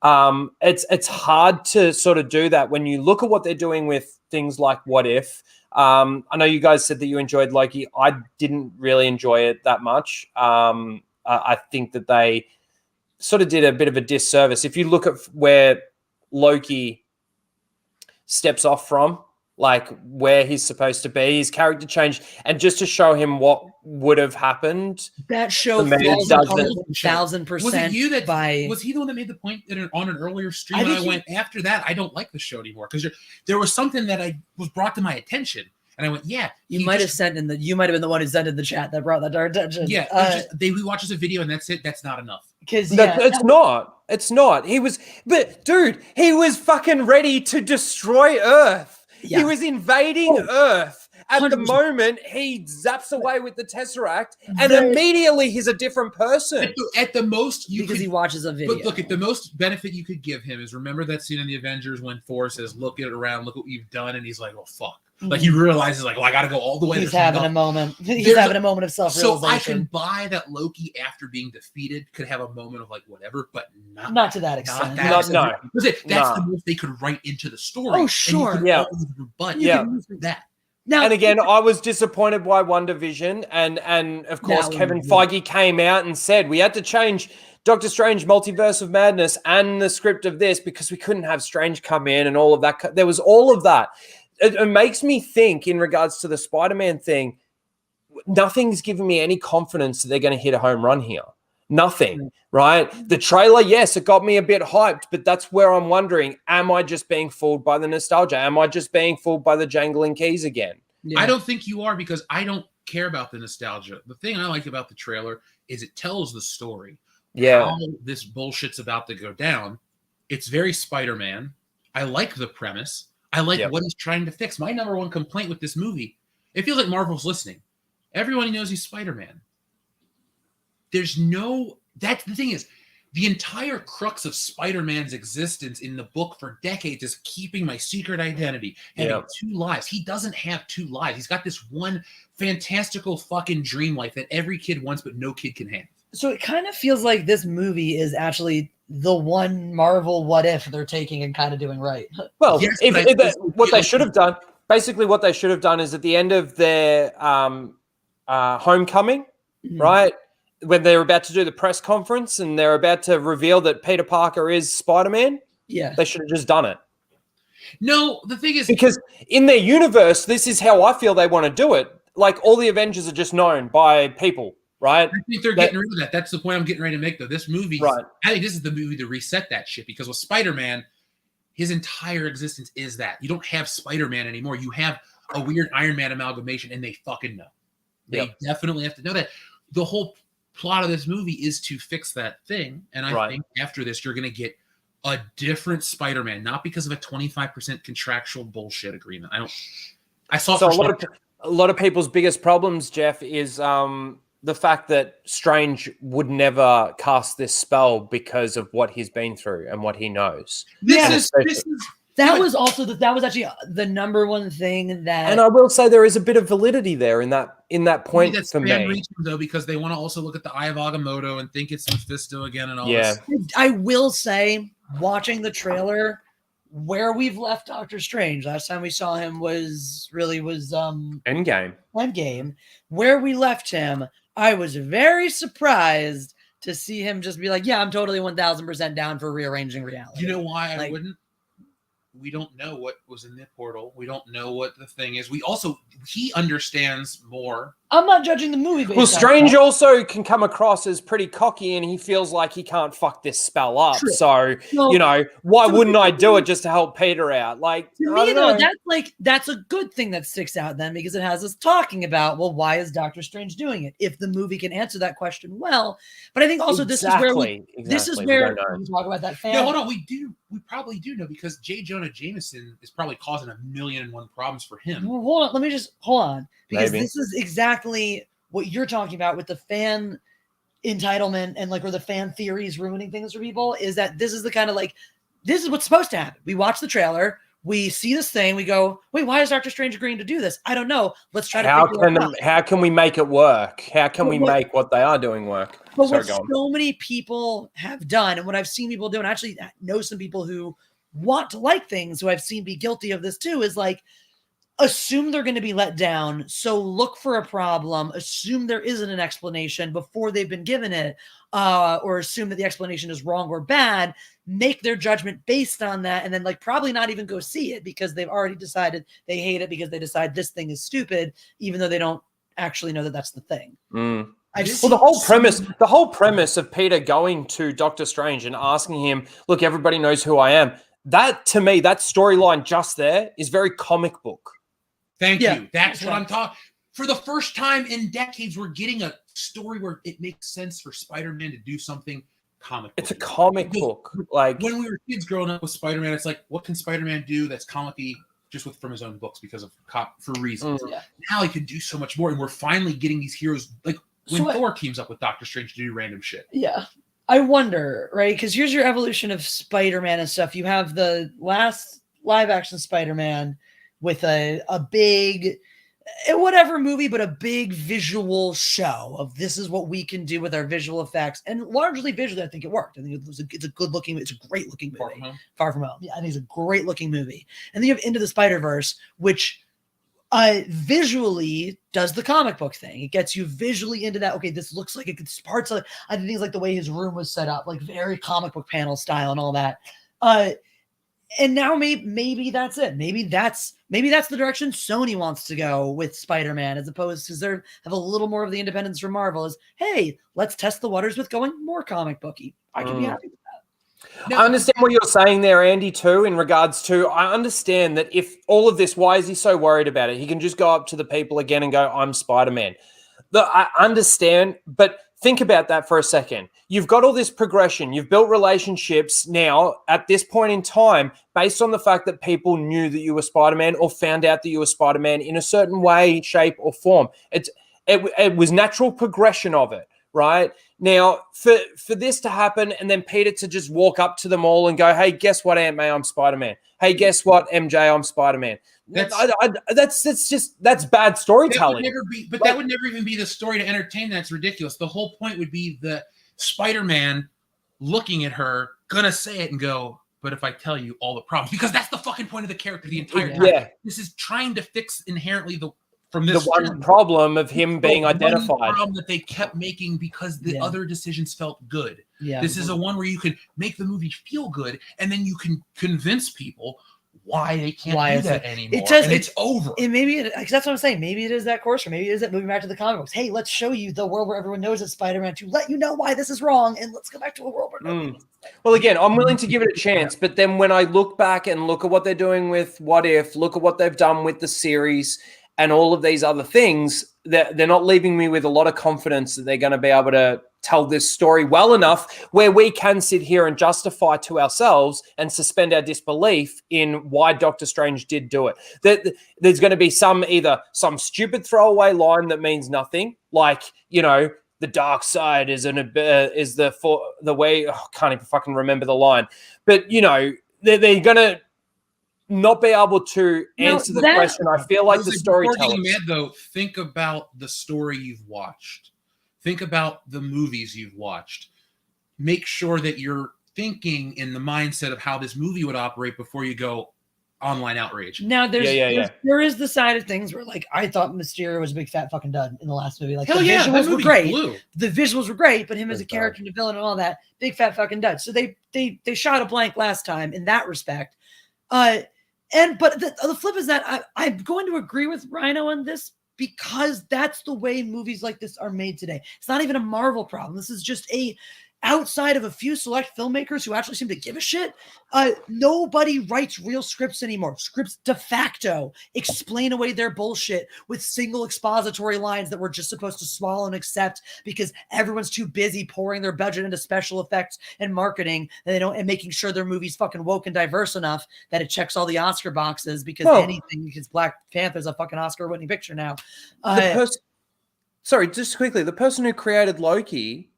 it's hard to sort of do that when you look at what they're doing with things like What If, I know you guys said that you enjoyed Loki. I didn't really enjoy it that much. I think that they sort of did a bit of a disservice. If you look at where Loki steps off from, like where he's supposed to be, his character changed, and just to show him what would have happened. That show to me, falls doesn't- 1,000%. Was it you that by was he the one that made the point on an earlier stream? I And think I he- went, after that, I don't like the show anymore because there was something that was brought to my attention, and I went, yeah. you might have been the one who sent in the chat that brought that to our attention. Yeah, we watches a video and that's it. That's not enough. Because It's not. It's not. But dude, he was fucking ready to destroy Earth. Yeah. He was invading Earth. At 100%. the moment, he zaps away with the Tesseract, and immediately he's a different person. At the most, he watches a video. But look, at the most benefit you could give him is remember that scene in the Avengers when Thor says, "Look it around, look what you've done," and he's like, "Oh fuck." Like he realizes, like, well, I got to go all the way. He's having a moment. He's having a moment of self-realization. So I can buy that Loki, after being defeated, could have a moment of like whatever, but not to that extent. That's no. That's the most they could write into the story. Oh, sure. But Yeah. you can use that. Now, And again, I was disappointed by WandaVision, and of course, Kevin Feige came out and said we had to change Doctor Strange Multiverse of Madness and the script of this because we couldn't have Strange come in and all of that. There was all of that. It makes me think, in regards to the Spider-Man thing, nothing's giving me any confidence that they're going to hit a home run here. Nothing, right? The trailer, yes, it got me a bit hyped, but that's where I'm wondering, am I just being fooled by the nostalgia? Am I just being fooled by the jangling keys again? I don't think you are, because I don't care about the nostalgia. The thing I like about the trailer is it tells the story. Yeah. How this bullshit's about to go down. It's very Spider-Man. I like the premise. I like what he's trying to fix. My number one complaint with this movie, it feels like Marvel's listening. Everyone knows he's Spider-Man. That's the thing is, the entire crux of Spider-Man's existence in the book for decades is keeping my secret identity, having two lives. He doesn't have two lives. He's got this one fantastical fucking dream life that every kid wants, but no kid can have. So it kind of feels like this movie is actually the one Marvel what if they're taking and kind of doing right. Well, Yes, what they should have done, basically what they should have done is at the end of their Homecoming, right? When they're about to do the press conference and they're about to reveal that Peter Parker is Spider-Man, they should have just done it. No, the thing is, because in their universe, this is how I feel they want to do it. Like all the Avengers are just known by people, right? I think they're getting rid of that. That's the point I'm getting ready to make, though. This movie, right. I think this is the movie to reset that shit, because with Spider-Man, his entire existence is that. You don't have Spider-Man anymore. You have a weird Iron Man amalgamation, and they fucking know. They definitely have to know that. The whole plot of this movie is to fix that thing, and I think after this, you're going to get a different Spider-Man, not because of a 25% contractual bullshit agreement. I saw so a lot of people's biggest problems, Jeff, is the fact that Strange would never cast this spell because of what he's been through and what he knows. That was actually the number one thing that, and I will say there is a bit of validity there in that point that's for me. reaching, though, because they want to also look at the Eye of Agamotto and think it's Mephisto again and all this. I will say, watching the trailer, where we've left Doctor Strange, last time we saw him was Endgame. Where we left him, I was very surprised to see him just be like, yeah, I'm totally 1,000% down for rearranging reality. You know why I wouldn't? We don't know what was in the portal. We don't know what the thing is. He understands more. I'm not judging the movie. Well, Strange also can come across as pretty cocky, and he feels like he can't fuck this spell up. True. So, why wouldn't I do it just to help Peter out? Like, to me, though, that's a good thing that sticks out then, because it has us talking about, well, why is Doctor Strange doing it? If the movie can answer that question well. But I think also this is where we talk about that fan. Yeah, hold on. We probably do know, because J. Jonah Jameson is probably causing 1,000,001 problems for him. Well, hold on. Hold on. Because this is exactly what you're talking about with the fan entitlement and where the fan theories ruining things for people, is that this is the kind of this is what's supposed to happen. We watch the trailer, we see this thing, we go, wait, why is Doctor Strange agreeing to do this? I don't know. Let's try to figure it out. How can we make it work? How can we make what they are doing work? But what so many people have done, and what I've seen people do, and actually know some people who want to like things who I've seen be guilty of this too, is assume they're going to be let down. So look for a problem, assume there isn't an explanation before they've been given it, or assume that the explanation is wrong or bad, make their judgment based on that, and then like probably not even go see it because they've already decided they hate it because they decide this thing is stupid, even though they don't actually know that that's the thing. Well, the whole premise of Peter going to Doctor Strange and asking him, look, everybody knows who I am. That, to me, that storyline just there is very comic book. Thank you. That's what I'm talking. For the first time in decades, we're getting a story where it makes sense for Spider-Man to do something comic book. It's a comic book. Like when we were kids growing up with Spider-Man, it's like, what can Spider-Man do that's comic-y just from his own books because of for reasons. Now he can do so much more, and we're finally getting these heroes like when Thor teams up with Doctor Strange to do random shit. Yeah. I wonder, right? Because here's your evolution of Spider-Man and stuff. You have the last live-action Spider-Man with a big, whatever movie, but a big visual show of this is what we can do with our visual effects. And largely visually, I think it worked. I think it's a good-looking, it's a great-looking movie. Far From Home. Yeah, I think it's a great-looking movie. And then you have Into the Spider-Verse, which visually does the comic book thing. It gets you visually into that. Okay, this looks like it's parts of, I think things like the way his room was set up, like very comic book panel style and all that. And now maybe that's it. Maybe that's the direction Sony wants to go with Spider-Man, as opposed to they have a little more of the independence from Marvel. Is hey, let's test the waters with going more comic booky. I can be happy with that. I understand what you're saying there, Andy, too, in regards to, I understand that if all of this, why is he so worried about it? He can just go up to the people again and go, I'm Spider-Man. I understand, but think about that for a second. You've got all this progression. You've built relationships now at this point in time based on the fact that people knew that you were Spider-Man or found out that you were Spider-Man in a certain way, shape, or form. It was natural progression of it, right? Now, for this to happen and then Peter to just walk up to them all and go, hey, guess what, Aunt May, I'm Spider-Man. Hey, guess what, MJ, I'm Spider-Man. That's bad storytelling. That would never even be the story to entertain. That's ridiculous. The whole point would be the Spider-Man looking at her, gonna say it and go, but if I tell you all the problems, because that's the fucking point of the character the entire time. Yeah. This is trying to fix inherently the one problem of him being identified. Problem that they kept making because the other decisions felt good. Yeah. This is a one where you can make the movie feel good, and then you can convince people why they can't do that anymore. It's over. That's what I'm saying. Maybe it is that course, or maybe it is that moving back to the comic books. Hey, let's show you the world where everyone knows it's Spider-Man to let you know why this is wrong, and let's go back to a world where nobody knows. Well, again, I'm willing to give it a chance, but then when I look back and look at what they're doing with What If, look at what they've done with the series and all of these other things, they're not leaving me with a lot of confidence that they're going to be able to tell this story well enough where we can sit here and justify to ourselves and suspend our disbelief in why Doctor Strange did do it. There's going to be some stupid throwaway line that means nothing, like, the dark side is the way. I can't even fucking remember the line, but they're going to not be able to answer the question. I feel like the storytelling. Mad though, think about the story you've watched. Think about the movies you've watched. Make sure that you're thinking in the mindset of how this movie would operate before you go online outrage. Now there is the side of things where, like, I thought Mysterio was a big fat fucking dud in the last movie. Like, visuals were great. The visuals were great, but him as a character and a villain and all that, big fat fucking dud. So they shot a blank last time in that respect. But the flip is that I'm going to agree with Ryno on this, because that's the way movies like this are made today. It's not even a Marvel problem. This is just outside of a few select filmmakers who actually seem to give a shit. Nobody writes real scripts anymore. Scripts de facto explain away their bullshit with single expository lines that we're just supposed to swallow and accept because everyone's too busy pouring their budget into special effects and marketing, and making sure their movie's fucking woke and diverse enough that it checks all the Oscar boxes, because Black Panther's a fucking Oscar-winning picture now. Just quickly, the person who created Loki,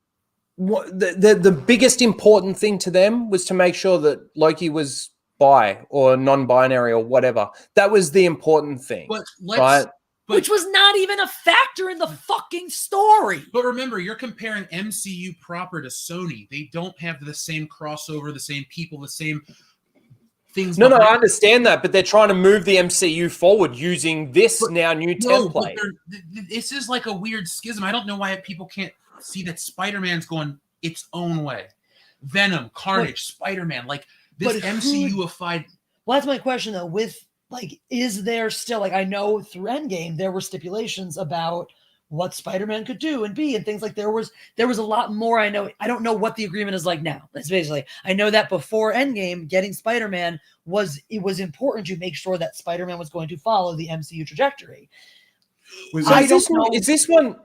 the biggest important thing to them was to make sure that Loki was bi or non-binary or whatever. That was the important thing, right? Which was not even a factor in the fucking story. But remember, you're comparing MCU proper to Sony. They don't have the same crossover, the same people, the same things. No, I understand that, but they're trying to move the MCU forward using this new template. This is like a weird schism. I don't know why people can't see that Spider-Man's going its own way. Venom, Carnage, Spider-Man, like this MCU-ified. Well, that's my question though. With like, is there still like, I know through Endgame there were stipulations about what Spider-Man could do and be and things like there was a lot more. I don't know what the agreement is like now. That's basically, I know that before Endgame, getting Spider-Man was important to make sure that Spider-Man was going to follow the MCU trajectory. So is this one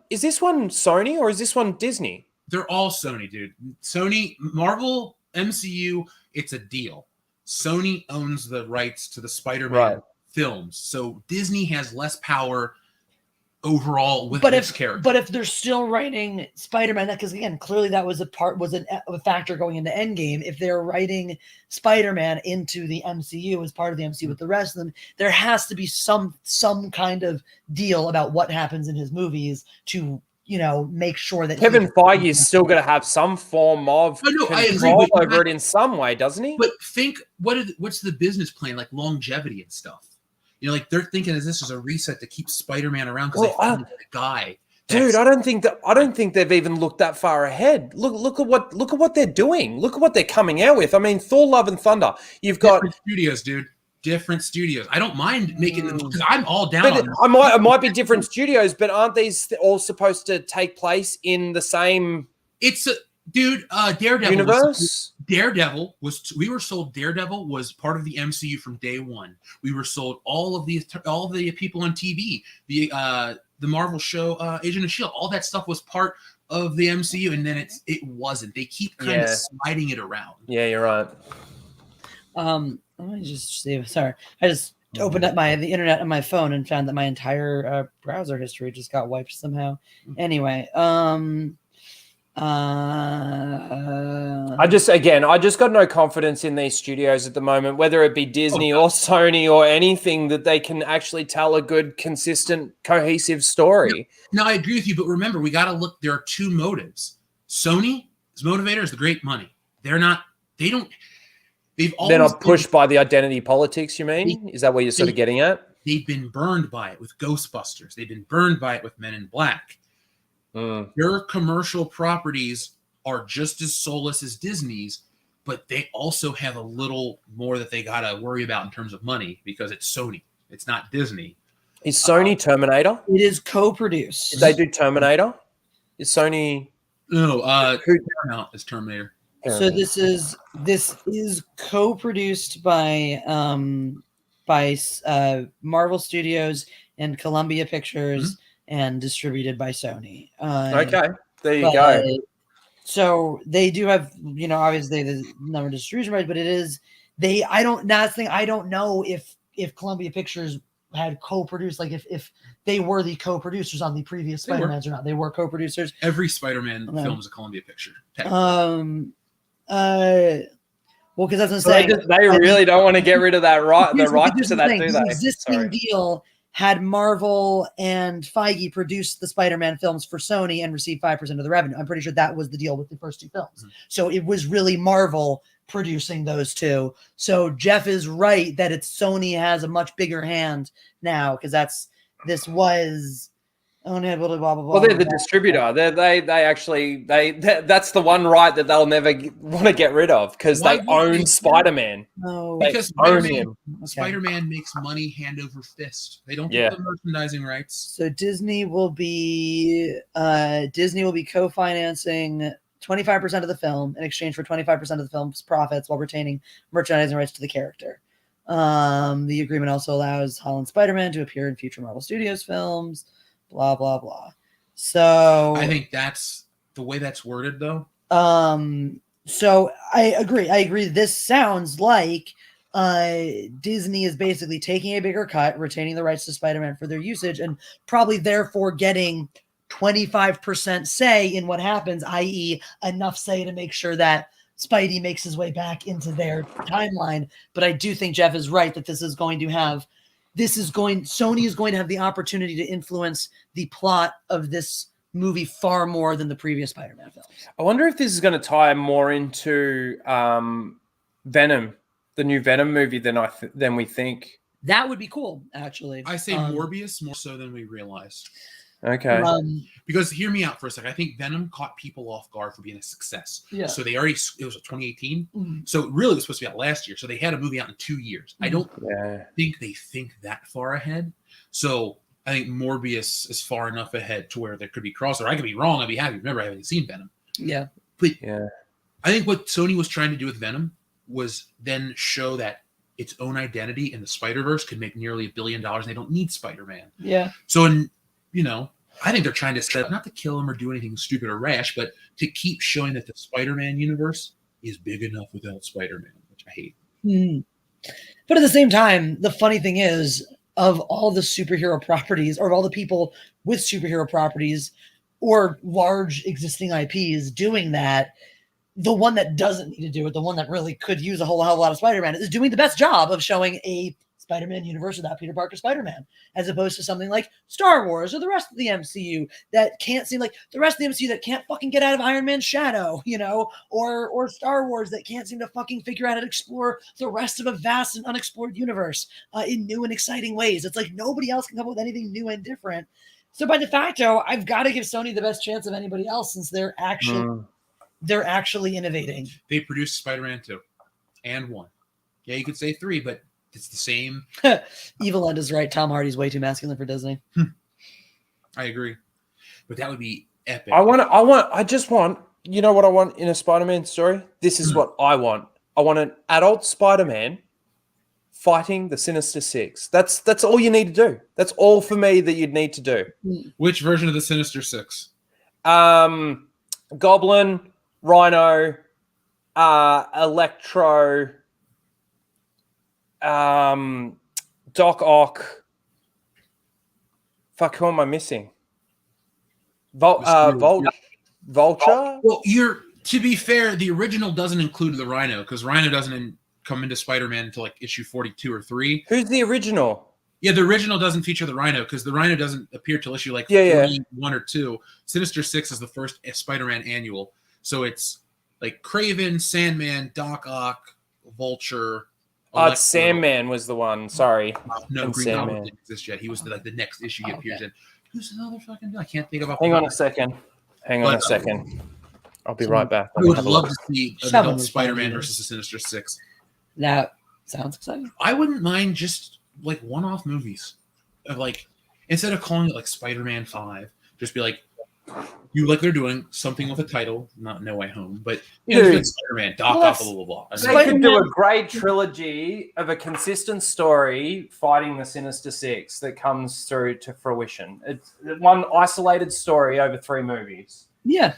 Sony or is this one Disney? They're all Sony, dude. Sony, Marvel, MCU, it's a deal. Sony owns the rights to the Spider-Man films. So Disney has less power overall with this character. But if they're still writing Spider-Man, because again, clearly that was a factor going into Endgame. If they're writing Spider-Man into the MCU as part of the MCU with the rest of them, there has to be some kind of deal about what happens in his movies to make sure that Kevin Feige is still going to have some form of control over it in some way, doesn't he? But think, what's the business plan, like longevity and stuff? Like they're thinking of this as a reset to keep Spider-Man around because they found a guy. Dude, I don't think they've even looked that far ahead. Look at what they're doing. Look at what they're coming out with. I mean, Thor: Love and Thunder. You've got different studios, dude. Different studios. I don't mind making them because I'm all down. But it might be different studios, but aren't these all supposed to take place in the same? Daredevil universe. We were sold Daredevil was part of the MCU from day one. We were sold all of the people on TV, the Marvel show, Agent of S.H.I.E.L.D., all that stuff was part of the MCU, and then it wasn't. They keep kind of sliding it around. Yeah, you're right. Let me just see. Sorry, I just opened up the internet on my phone and found that my entire browser history just got wiped somehow. Anyway, I just got no confidence in these studios at the moment, whether it be Disney or Sony or anything, that they can actually tell a good, consistent, cohesive story. No, I agree with you, but remember, we got to look. There are two motives. Sony's motivator is the great money. They're not pushed by the identity politics, you mean? Is that what you're sort of getting at? They've been burned by it with Ghostbusters. They've been burned by it with Men in Black. Their commercial properties are just as soulless as Disney's, but they also have a little more that they got to worry about in terms of money because it's Sony. It's not Disney. Is Sony Terminator? It is co-produced. Did they do Terminator? Is Sony? No, Paramount is Terminator. So this is co-produced by Marvel Studios and Columbia Pictures and distributed by Sony. Okay, there you go. So they do have, obviously the number of distribution rights, but it is I don't know if Columbia Pictures had co-produced, like if they were the co-producers on the previous Spider-Mans or not. They were co-producers. Every Spider-Man film is a Columbia picture. Well, because that's what I'm saying. They really don't want to get rid of that the rights to that, do they? The existing deal had Marvel and Feige produce the Spider-Man films for Sony and receive 5% of the revenue. I'm pretty sure that was the deal with the first two films. So it was really Marvel producing those two. So Jeff is right that Sony has a much bigger hand now because that's blah, blah, blah, blah, well, they're the distributor. That's the one right that they'll never want to get rid of because they own Spider-Man. No, because Spider-Man makes money hand over fist. They don't get the merchandising rights. So Disney will be co-financing 25% of the film in exchange for 25% of the film's profits while retaining merchandising rights to the character. The agreement also allows Holland Spider-Man to appear in future Marvel Studios films. Blah blah blah. So I think that's the way that's worded, though. So I agree. This sounds like Disney is basically taking a bigger cut, retaining the rights to Spider-Man for their usage, and probably therefore getting 25% say in what happens, i.e., enough say to make sure that Spidey makes his way back into their timeline. But I do think Jeff is right that Sony is going to have the opportunity to influence the plot of this movie far more than the previous Spider-Man films. I wonder if this is going to tie more into Venom the new Venom movie than we think. That would be cool, actually. I say Morbius more so than we realize. Okay. Because hear me out for a second. I think Venom caught people off guard for being a success. Yeah. So it was 2018. Mm-hmm. So really it was supposed to be out last year. So they had a movie out in 2 years. Mm-hmm. I don't think they think that far ahead. So I think Morbius is far enough ahead to where there could be crossover. I could be wrong. I'd be happy. Remember, I haven't seen Venom. Yeah. But I think what Sony was trying to do with Venom was then show that its own identity in the Spider-Verse could make nearly $1 billion and they don't need Spider-Man. Yeah. So, I think they're trying to set up, not to kill him or do anything stupid or rash, but to keep showing that the Spider-Man universe is big enough without Spider-Man, which I hate. Mm-hmm. But at the same time, the funny thing is, of all the superhero properties, or of all the people with superhero properties or large existing IPs doing that, the one that doesn't need to do it, the one that really could use a whole hell of a lot of Spider-Man, is doing the best job of showing a Spider-Man universe without Peter Parker Spider-Man, as opposed to something like Star Wars or the rest of the MCU that can't seem like the rest of the MCU that can't fucking get out of Iron Man's shadow, or Star Wars that can't seem to fucking figure out how to explore the rest of a vast and unexplored universe in new and exciting ways. It's like nobody else can come up with anything new and different. So by de facto, I've got to give Sony the best chance of anybody else, since they're actually innovating. They produced Spider-Man 2 and 1. Yeah, you could say 3, but it's the same. Evil End is right. Tom Hardy's way too masculine for Disney. I agree. But that would be epic. I just want, you know what I want in a Spider-Man story? This is what I want. I want an adult Spider-Man fighting the Sinister Six. That's all you need to do. That's all for me that you'd need to do. Which version of the Sinister Six? Goblin, Ryno, Electro, Doc Ock. Fuck, who am I missing? Vulture? Well, to be fair, the original doesn't include the Ryno, because Ryno doesn't come into Spider-Man until like issue 42 or 3. Who's the original? Yeah, the original doesn't feature the Ryno, because the Ryno doesn't appear till issue 41 or 2. Sinister Six is the first Spider-Man annual. So it's like Kraven, Sandman, Doc Ock, Vulture. Sandman was the one. Sorry. No, Green Goblin didn't exist yet. He was the next issue he appears in. Who's another fucking? I can't think of. Hang on a second. I'll be right back. I would love to see an adult Spider-Man versus the Sinister Six. That sounds exciting. I wouldn't mind just like one-off movies of like, instead of calling it like Spider-Man 5, just be like, they're doing something with a title, not No Way Home, but Spider-Man, Doc Ock, blah blah blah. They could do a great trilogy of a consistent story fighting the Sinister Six that comes through to fruition. It's one isolated story over 3 movies. Yeah.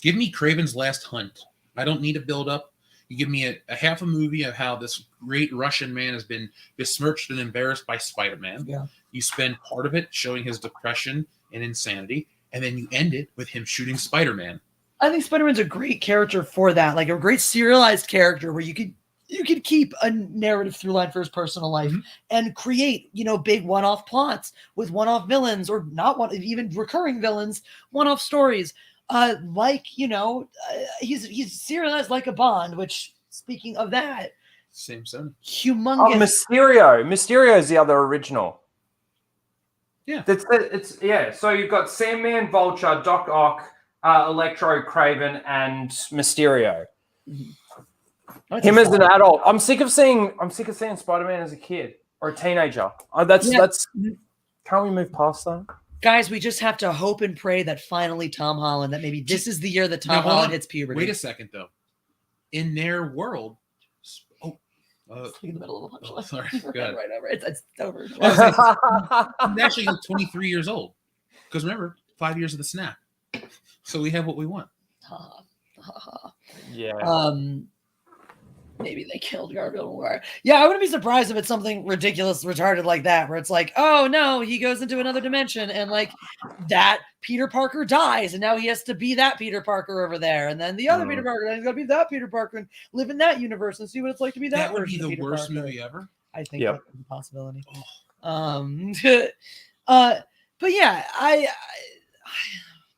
Give me Kraven's Last Hunt. I don't need a build-up. You give me a half a movie of how this great Russian man has been besmirched and embarrassed by Spider-Man. Yeah. You spend part of it showing his depression and insanity, and then you end it with him shooting Spider-Man. I think Spider-Man's a great character for that, like a great serialized character where you could keep a narrative through line for his personal life and create, big one-off plots with one-off villains, or not one, even recurring villains, one-off stories. He's serialized like a Bond, which, speaking of that, same son. Humongous. Mysterio is the other original. Yeah. So you've got Sandman, Vulture, Doc Ock, Electro, Kraven, and Mysterio. Mm-hmm. Him as an adult. I'm sick of seeing Spider-Man as a kid or a teenager. That's can't we move past that? Guys, we just have to hope and pray that finally Tom Holland, that maybe this is the year that Tom Holland hits puberty. Wait a second, though. In their world, in the middle of a punchline. Sorry, good. Right over. It's over. I'm actually 23 years old. Because remember, 5 years of the snap. So we have what we want. Yeah. Maybe they killed Garfield War. Yeah, I wouldn't be surprised if it's something ridiculous, retarded like that, where it's like, oh no, he goes into another dimension, and like that Peter Parker dies, and now he has to be that Peter Parker over there, and then the other Peter Parker, and he's gonna be that Peter Parker and live in that universe and see what it's like to be that. That would be version the of Peter worst Parker. movie ever. I think that's a possibility. But yeah, I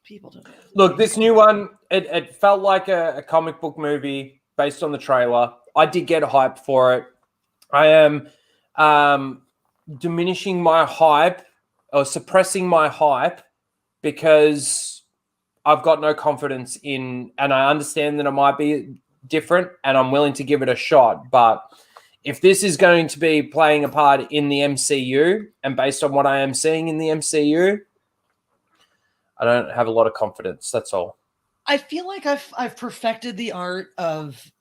people don't know. Look, this new one, it felt like a comic book movie. based on the trailer. I did get hype for it. I am diminishing my hype or suppressing my hype because I've got no confidence in, and I understand that it might be different and I'm willing to give it a shot. But if this is going to be playing a part in the MCU and based on what I am seeing in the MCU, I don't have a lot of confidence. That's all. I feel like I've perfected the art of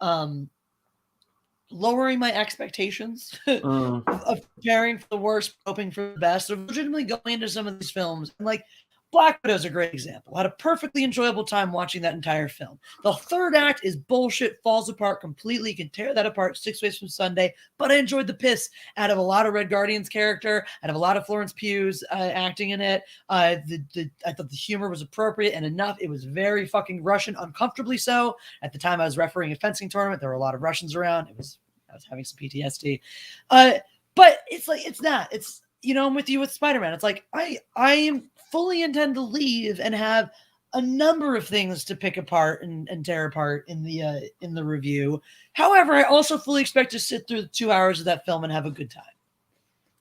lowering my expectations, of preparing for the worst, hoping for the best, of legitimately going into some of these films. And like Black Widow is a great example. I had a perfectly enjoyable time watching that entire film. The third act is bullshit, falls apart completely. You can tear that apart 6 ways from Sunday, but I enjoyed the piss out of a lot of Red Guardian's character, out of a lot of Florence Pugh's acting in it. I thought the humor was appropriate and enough. It was very fucking Russian, uncomfortably so. At the time I was refereeing a fencing tournament, there were a lot of Russians around. I was having some PTSD. But it's like, it's not. It's, I'm with you with Spider-Man. It's like, I fully intend to leave and have a number of things to pick apart and tear apart in the review. However, I also fully expect to sit through the 2 hours of that film and have a good time.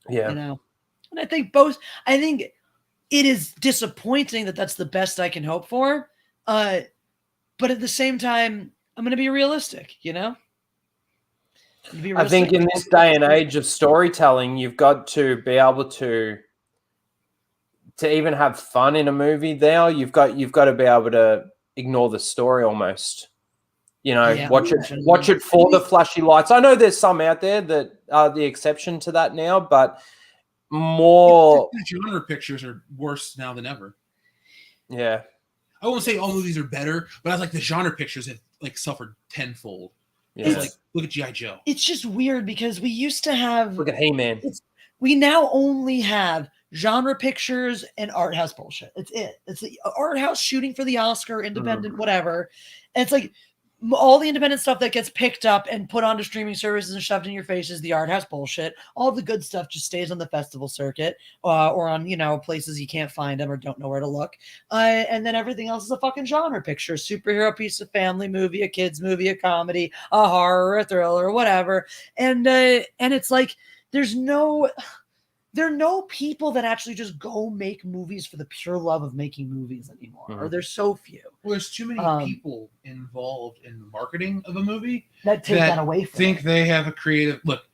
Yeah. And I think it is disappointing that that's the best I can hope for. But at the same time, I'm going to be realistic, I think in this day and age of storytelling, you've got to be able to even have fun in a movie. There, you've got to be able to ignore the story almost. Watch it for the flashy lights. I know there's some out there that are the exception to that now, but more genre pictures are worse now than ever. Yeah, I won't say all movies are better, but I was like the genre pictures have like suffered tenfold. Yeah. It's like, look at G.I. Joe. It's just weird because we used to have. Look at He-Man. We now only have genre pictures and art house bullshit. It's it. It's the art house shooting for the Oscar, independent, whatever. And it's like all the independent stuff that gets picked up and put onto streaming services and shoved in your face is the art house bullshit. All the good stuff just stays on the festival circuit or on, places you can't find them or don't know where to look. And then everything else is a fucking genre picture, superhero piece, a family movie, a kids movie, a comedy, a horror, a thriller, whatever. And it's like, there are no people that actually just go make movies for the pure love of making movies anymore, or there's so few. Well, there's too many people involved in the marketing of a movie that take that away from think they have a creative look.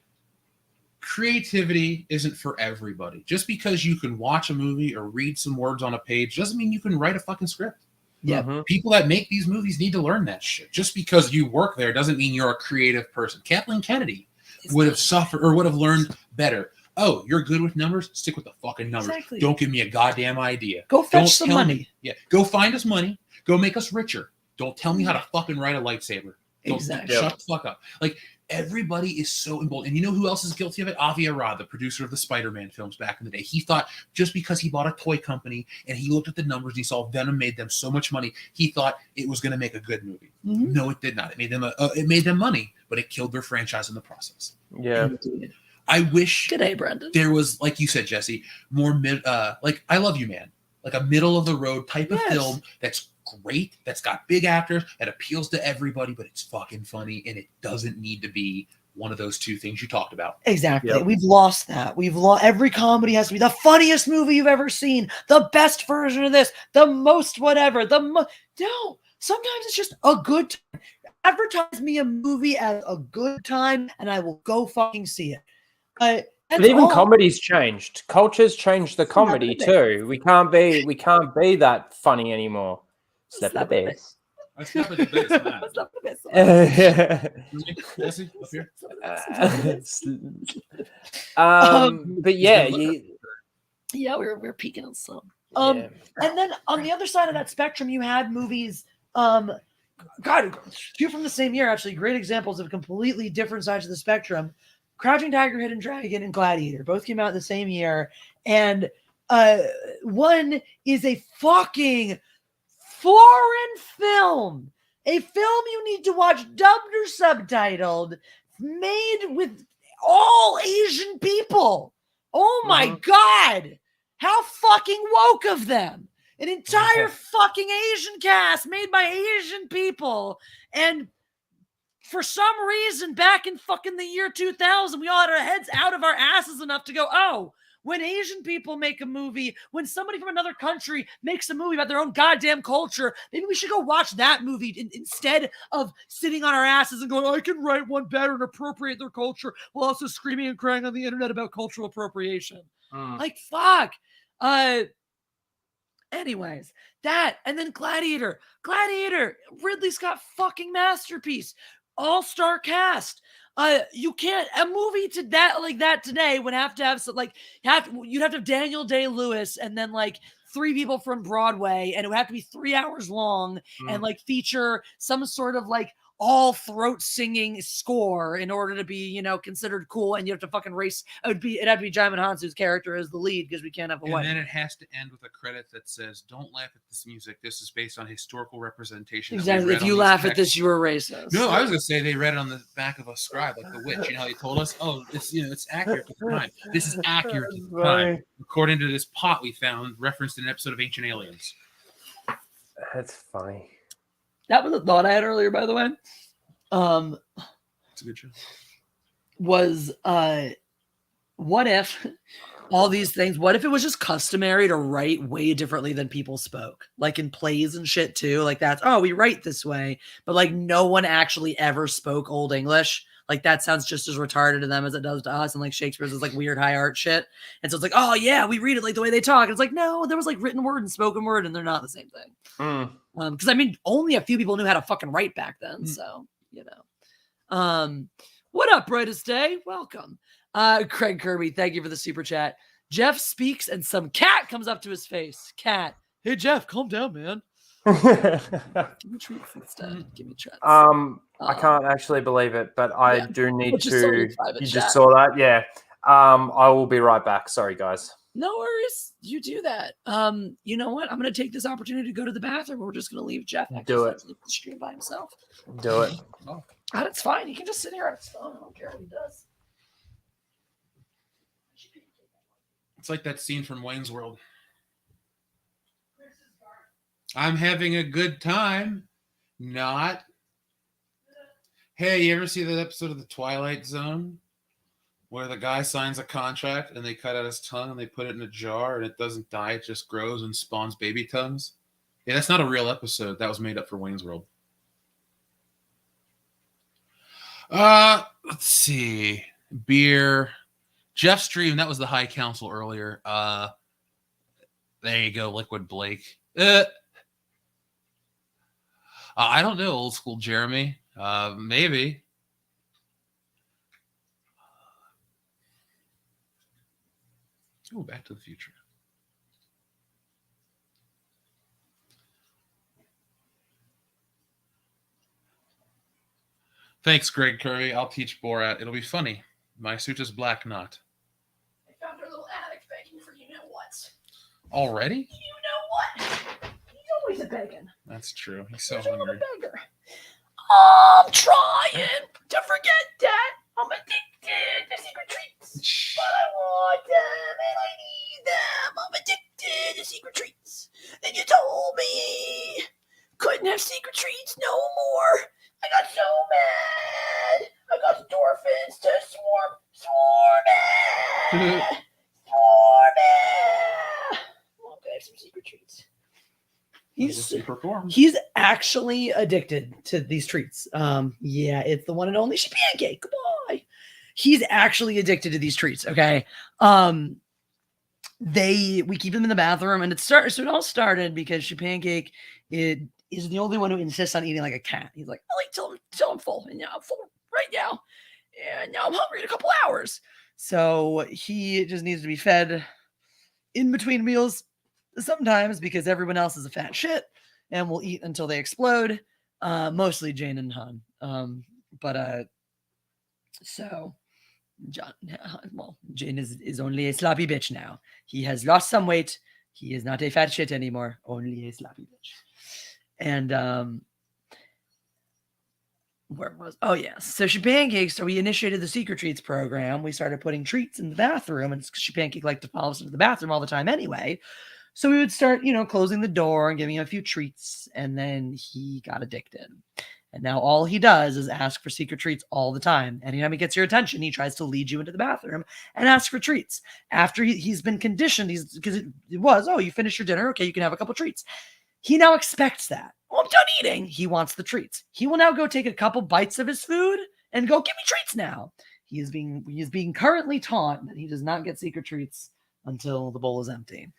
Creativity isn't for everybody. Just because you can watch a movie or read some words on a page doesn't mean you can write a fucking script. Yeah, people that make these movies need to learn that shit. Just because you work there doesn't mean you're a creative person. Kathleen Kennedy would have suffered or would have learned better. Oh, you're good with numbers? Stick with the fucking numbers. Exactly. Don't give me a goddamn idea. Go fetch some money. Go find us money. Go make us richer. Don't tell me how to fucking ride a lightsaber. Exactly. Shut the fuck up. Like, everybody is so involved. And you know who else is guilty of it? Avi Arad, the producer of the Spider-Man films back in the day. He thought just because he bought a toy company and he looked at the numbers and he saw Venom made them so much money, he thought it was going to make a good movie. No, it did not. It made them money, but it killed their franchise in the process. Yeah. I wish Good day, Brendan. There was, like you said, Jesse, more like I Love You, Man, like a middle of the road type of film that's great, that's got big actors, that appeals to everybody, but it's fucking funny and it doesn't need to be one of those two things you talked about. Exactly. Yep. We've lost that. Every comedy has to be the funniest movie you've ever seen, the best version of this, the most whatever. No, sometimes it's just a good time. Advertise me a movie as a good time, and I will go fucking see it. But even comedy's changed. Culture's changed the comedy too. We can't be that funny anymore. Slap the bass. I slap the bass, man. Slap the bass. Jesse, up here. But yeah, we're peaking on some. And then on the other side of that spectrum, you had movies. God, two from the same year, actually, great examples of completely different sides of the spectrum. Crouching Tiger, Hidden Dragon, and Gladiator both came out the same year. And one is a fucking foreign film, a film you need to watch dubbed or subtitled, made with all Asian people. Oh my God. How fucking woke of them. An entire fucking Asian cast made by Asian people. And for some reason, back in fucking the year 2000, we all had our heads out of our asses enough to go, oh, when Asian people make a movie, when somebody from another country makes a movie about their own goddamn culture, maybe we should go watch that movie instead of sitting on our asses and going, I can write one better and appropriate their culture while also screaming and crying on the internet about cultural appropriation. Like, fuck. Anyways, that, and then Gladiator, Ridley Scott fucking masterpiece, all-star cast. You can't, a movie to that like that today would have to have you'd have to have Daniel Day-Lewis and then like 3 people from Broadway, and it would have to be 3 hours long and like feature some sort of like all throat singing score in order to be, you know, considered cool. And you have to fucking race. It'd have to be Jaimin Hansu's character as the lead because we can't have a white. And then it has to end with a credit that says, "Don't laugh at this music. This is based on historical representation." Exactly. If you laugh at this, you are racist. No, I was gonna say they read it on the back of a scribe, like the witch. You know, they told us, "Oh, it's it's accurate to the time. This is accurate to the time, according to this pot we found referenced in an episode of Ancient Aliens." That's funny. That was a thought I had earlier, by the way. It's a good show. Was what if all these things? What if it was just customary to write way differently than people spoke, like in plays and shit too? Like that's we write this way, but like no one actually ever spoke Old English. Like that sounds just as retarded to them as it does to us. And like Shakespeare's is like weird high art shit. And so it's like, oh yeah, we read it like the way they talk. And it's like, no, there was like written word and spoken word, and they're not the same thing. Because I mean, only a few people knew how to fucking write back then. So you know, what up, brightest day? Welcome, Craig Kirby. Thank you for the super chat. Jeff speaks, and some cat comes up to his face. Cat, hey Jeff, calm down, man. Give me treats instead. Give me treats. I can't actually believe it, but I do need to. You chat. just saw that, yeah. I will be right back. Sorry, guys. No worries. You do that. You know what? I'm gonna take this opportunity to go to the bathroom. We're just gonna leave Jeff. Do it. The stream by himself. Do it. Oh, that's fine. He can just sit here on his phone. I don't care what he does. It's like that scene from Wayne's World. I'm having a good time. Not. Hey, you ever see that episode of The Twilight Zone where the guy signs a contract and they cut out his tongue and they put it in a jar and it doesn't die, it just grows and spawns baby tongues? Yeah, that's not a real episode. That was made up for Wayne's World. Let's see. Beer. Jeff Stream, that was the High Council earlier. There you go, Liquid Blake. I don't know, old school Jeremy. Maybe. Oh, Back to the Future. Thanks, Greg Curry. I'll teach Borat. It'll be funny. My suit is black, not. I found our little attic begging for you know what. Already? You know what? He's always a begging. That's true. He's so He's a little hungry. beggar. I'm trying to forget that I'm addicted to secret treats. But I want them and I need them. I'm addicted to secret treats. And you told me couldn't have secret treats no more. I got so mad. I got endorphins to swarm. Okay, I have some secret treats. He's actually addicted to these treats. Yeah, it's the one and only She Pancake. Goodbye. He's actually addicted to these treats. Okay. We keep him in the bathroom, and so it all started because She Pancake is the only one who insists on eating like a cat. He's like, I'll eat till I'm full, and now I'm full right now, and now I'm hungry in a couple hours. So he just needs to be fed in between meals sometimes because everyone else is a fat shit and will eat until they explode. Mostly Jane and Han. So John, well, Jane is only a sloppy bitch now. He has lost some weight. He is not a fat shit anymore. Only a sloppy bitch. And where was? Oh yes. So She Pancake. So we initiated the Secret Treats program. We started putting treats in the bathroom, and She Pancake liked to follow us into the bathroom all the time anyway. So we would start, closing the door and giving him a few treats, and then he got addicted. And now all he does is ask for secret treats all the time. Anytime he gets your attention, he tries to lead you into the bathroom and ask for treats. After he's been conditioned, because it was, oh, you finished your dinner. Okay, you can have a couple treats. He now expects that. Oh, I'm done eating. He wants the treats. He will now go take a couple bites of his food and go, give me treats now. He is being currently taught that he does not get secret treats until the bowl is empty.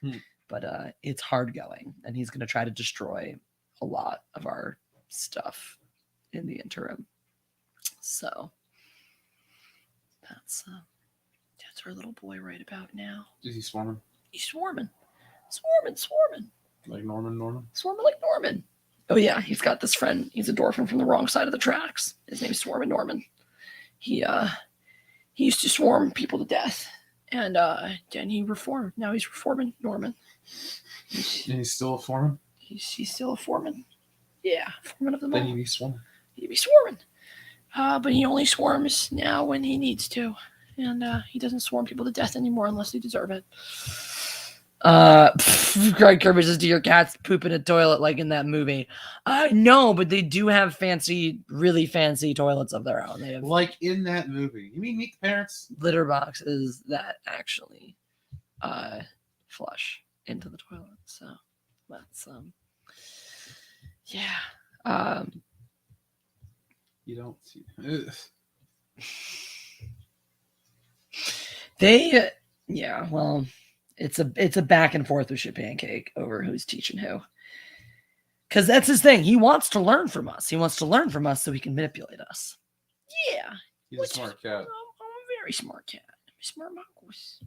But it's hard going, and he's going to try to destroy a lot of our stuff in the interim. So that's our little boy right about now. Is he swarming? He's swarming. Like Norman? Swarming like Norman. Oh yeah, he's got this friend. He's a Dorfin from the wrong side of the tracks. His name's Swarming Norman. He used to swarm people to death, and then he reformed. Now he's reforming Norman. And he's still a foreman? He's still a foreman. Yeah, foreman of the mall. Then he'd be swarming. He'd be swarming. But he only swarms now when he needs to. And he doesn't swarm people to death anymore unless they deserve it. Greg Kirby says, do your cats poop in a toilet like in that movie? No, but they do have really fancy toilets of their own. They have like in that movie. You mean Meet the Parents? Litter boxes that actually flush into the toilet. So that's yeah. You don't see. Well, it's a back and forth with Shit Pancake over who's teaching who. Because that's his thing. He wants to learn from us. He wants to learn from us so he can manipulate us. Yeah. He's a smart cat. I'm a very smart cat. I'm a smart mongoose.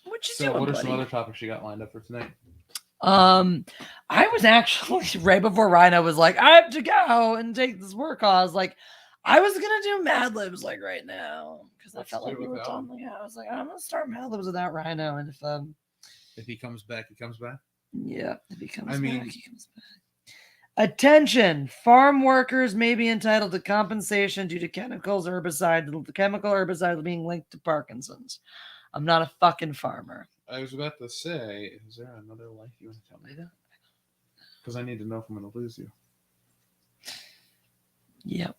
What you doing, what are buddy? some other topics you got lined up for tonight? I was actually right before Ryno was like, I have to go and take this work call. I was like, I was gonna do Mad Libs like right now because I felt like we were done. Yeah, I was like, I'm gonna start Mad Libs without Ryno, and if he comes back, he comes back. Yeah, if he comes back, he comes back. Attention! Farm workers may be entitled to compensation due to chemical herbicide being linked to Parkinson's. I'm not a fucking farmer. I was about to say, is there another life you want to tell me that? Because I need to know if I'm going to lose you. Yep.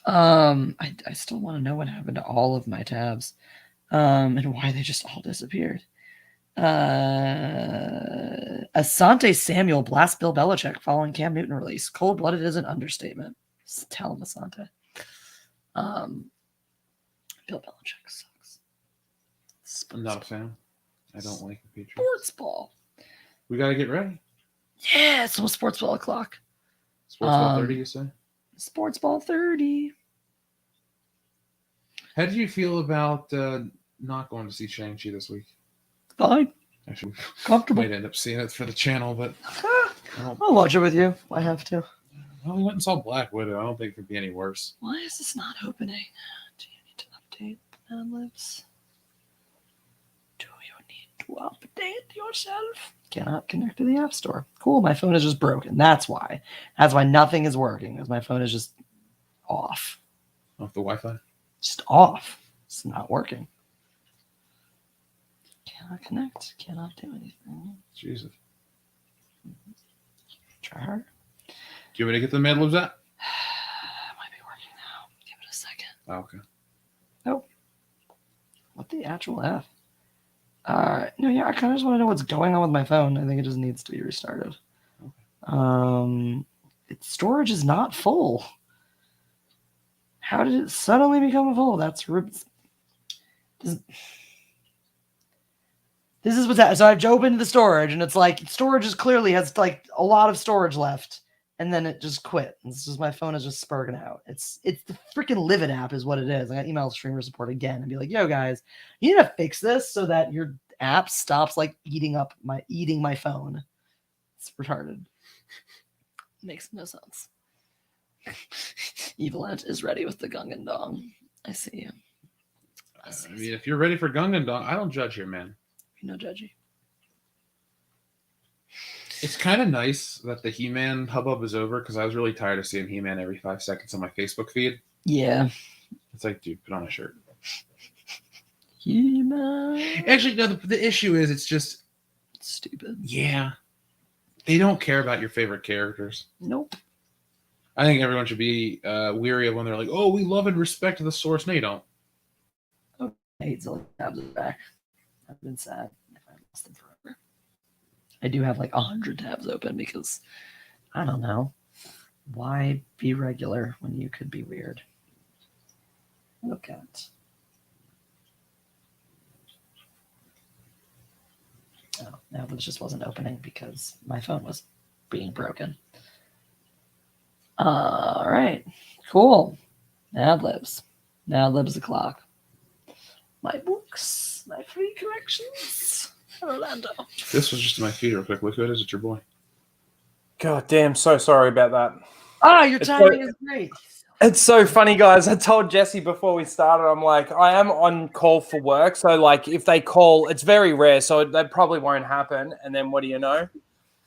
I still want to know what happened to all of my tabs, and why they just all disappeared. Asante Samuel blasts Bill Belichick following Cam Newton release. Cold-blooded is an understatement. Just tell him, Asante. Bill Belichick sucks. I'm not a fan. I don't like the Patriots. Sports ball. We got to get ready. Yeah, it's almost sports ball o'clock. Sports ball 30, you say? Sports ball 30. How did you feel about not going to see Shang-Chi this week? Fine. Actually, Comfortable. Might end up seeing it for the channel, but I'll watch it with you. I have to. Well, we went and saw Black Widow. I don't think it could be any worse. Why is this not opening? Do you need to update Mad Libs? Do you need to update yourself? Cannot connect to the App Store. Cool, my phone is just broken. That's why. That's why nothing is working, because my phone is just off. Off the Wi-Fi? Just off. It's not working. Cannot connect. Cannot do anything. Jesus. Try harder. Do you want me to get the Mad Libs out? Might be working now. Give it a second. Oh, okay. Oh. What the actual F? No, yeah, I kind of just want to know what's going on with my phone. I think it just needs to be restarted. Okay. Its storage is not full. How did it suddenly become full? That's this is what's happening. So I've opened the storage, and it's like storage is clearly has like a lot of storage left, and then it just quit. It's just my phone is just spurting out. It's the freaking Livid app is what it is. I got email streamer support again and be like, yo guys, you need to fix this so that your app stops like eating my phone. It's retarded. Makes no sense. Evilent is ready with the Gungan Dong. I see you. I mean, if you're ready for Gungan Dong, I don't judge here, man. You're no judgy. It's kind of nice that the He-Man hubbub is over because I was really tired of seeing He-Man every 5 seconds on my Facebook feed. Yeah. It's like, dude, put on a shirt. He-Man. Actually, no, the issue is it's just stupid. Yeah. They don't care about your favorite characters. Nope. I think everyone should be weary of when they're like, "Oh, we love and respect the source." No, you don't. Oh, I hate Zillion tabs back. I've been sad if I lost them forever. I do have like 100 tabs open because I don't know. Why be regular when you could be weird? Look at. Oh, no, this just wasn't opening because my phone was being broken. All right, cool. Mad Libs. Mad Libs o'clock. My books, my free collections. Orlando. This was just in my feed real quick. Look who it is. It's your boy. God damn, so sorry about that. Ah, your timing is great. It's so funny, guys. I told Jesse before we started, I'm like, I am on call for work. So, like, if they call, it's very rare. So that probably won't happen. And then what do you know?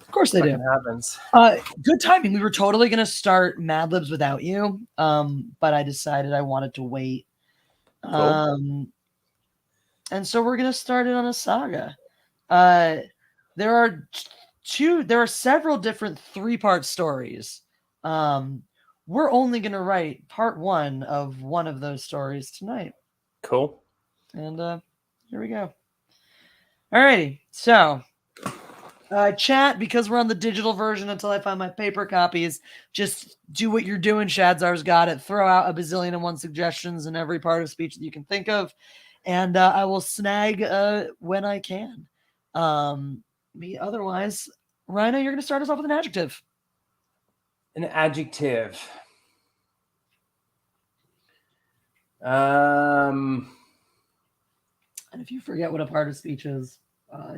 Of course they do. It happens. Good timing. We were totally going to start Mad Libs without you. But I decided I wanted to wait. Cool. And so we're going to start it on a saga. There are several different 3-part stories. We're only going to write part 1 of one of those stories tonight. Cool. And here we go. Alrighty. So, chat, because we're on the digital version until I find my paper copies, just do what you're doing. Shadzar's got it. Throw out a bazillion and one suggestions in every part of speech that you can think of. And I will snag when I can. Otherwise, Ryno, you're going to start us off with an adjective. An adjective. And if you forget what a part of speech is,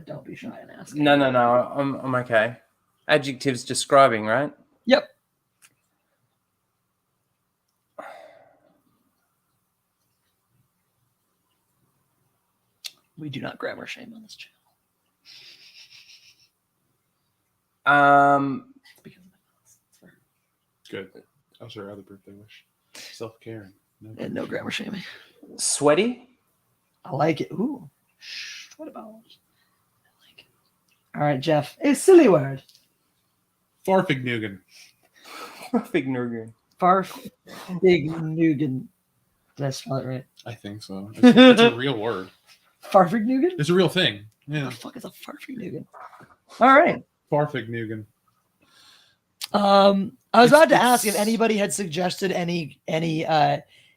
don't be shy and ask. No. I'm okay. Adjectives describing, right? Yep. We do not grammar shame on this channel. Good. That was her other birthday wish. Self-care. And no grammar shaming. Sweaty. I like it. Ooh. What about? I like it. All right, Jeff. A silly word. Farfignugan. Farfignugan. Farfignugan. Did I spell it right? I think so. It's a real word. Farfignugan? It's a real thing. Yeah. What the fuck is a farfignugan? All right. Farfignugan. I was about to ask if anybody had suggested any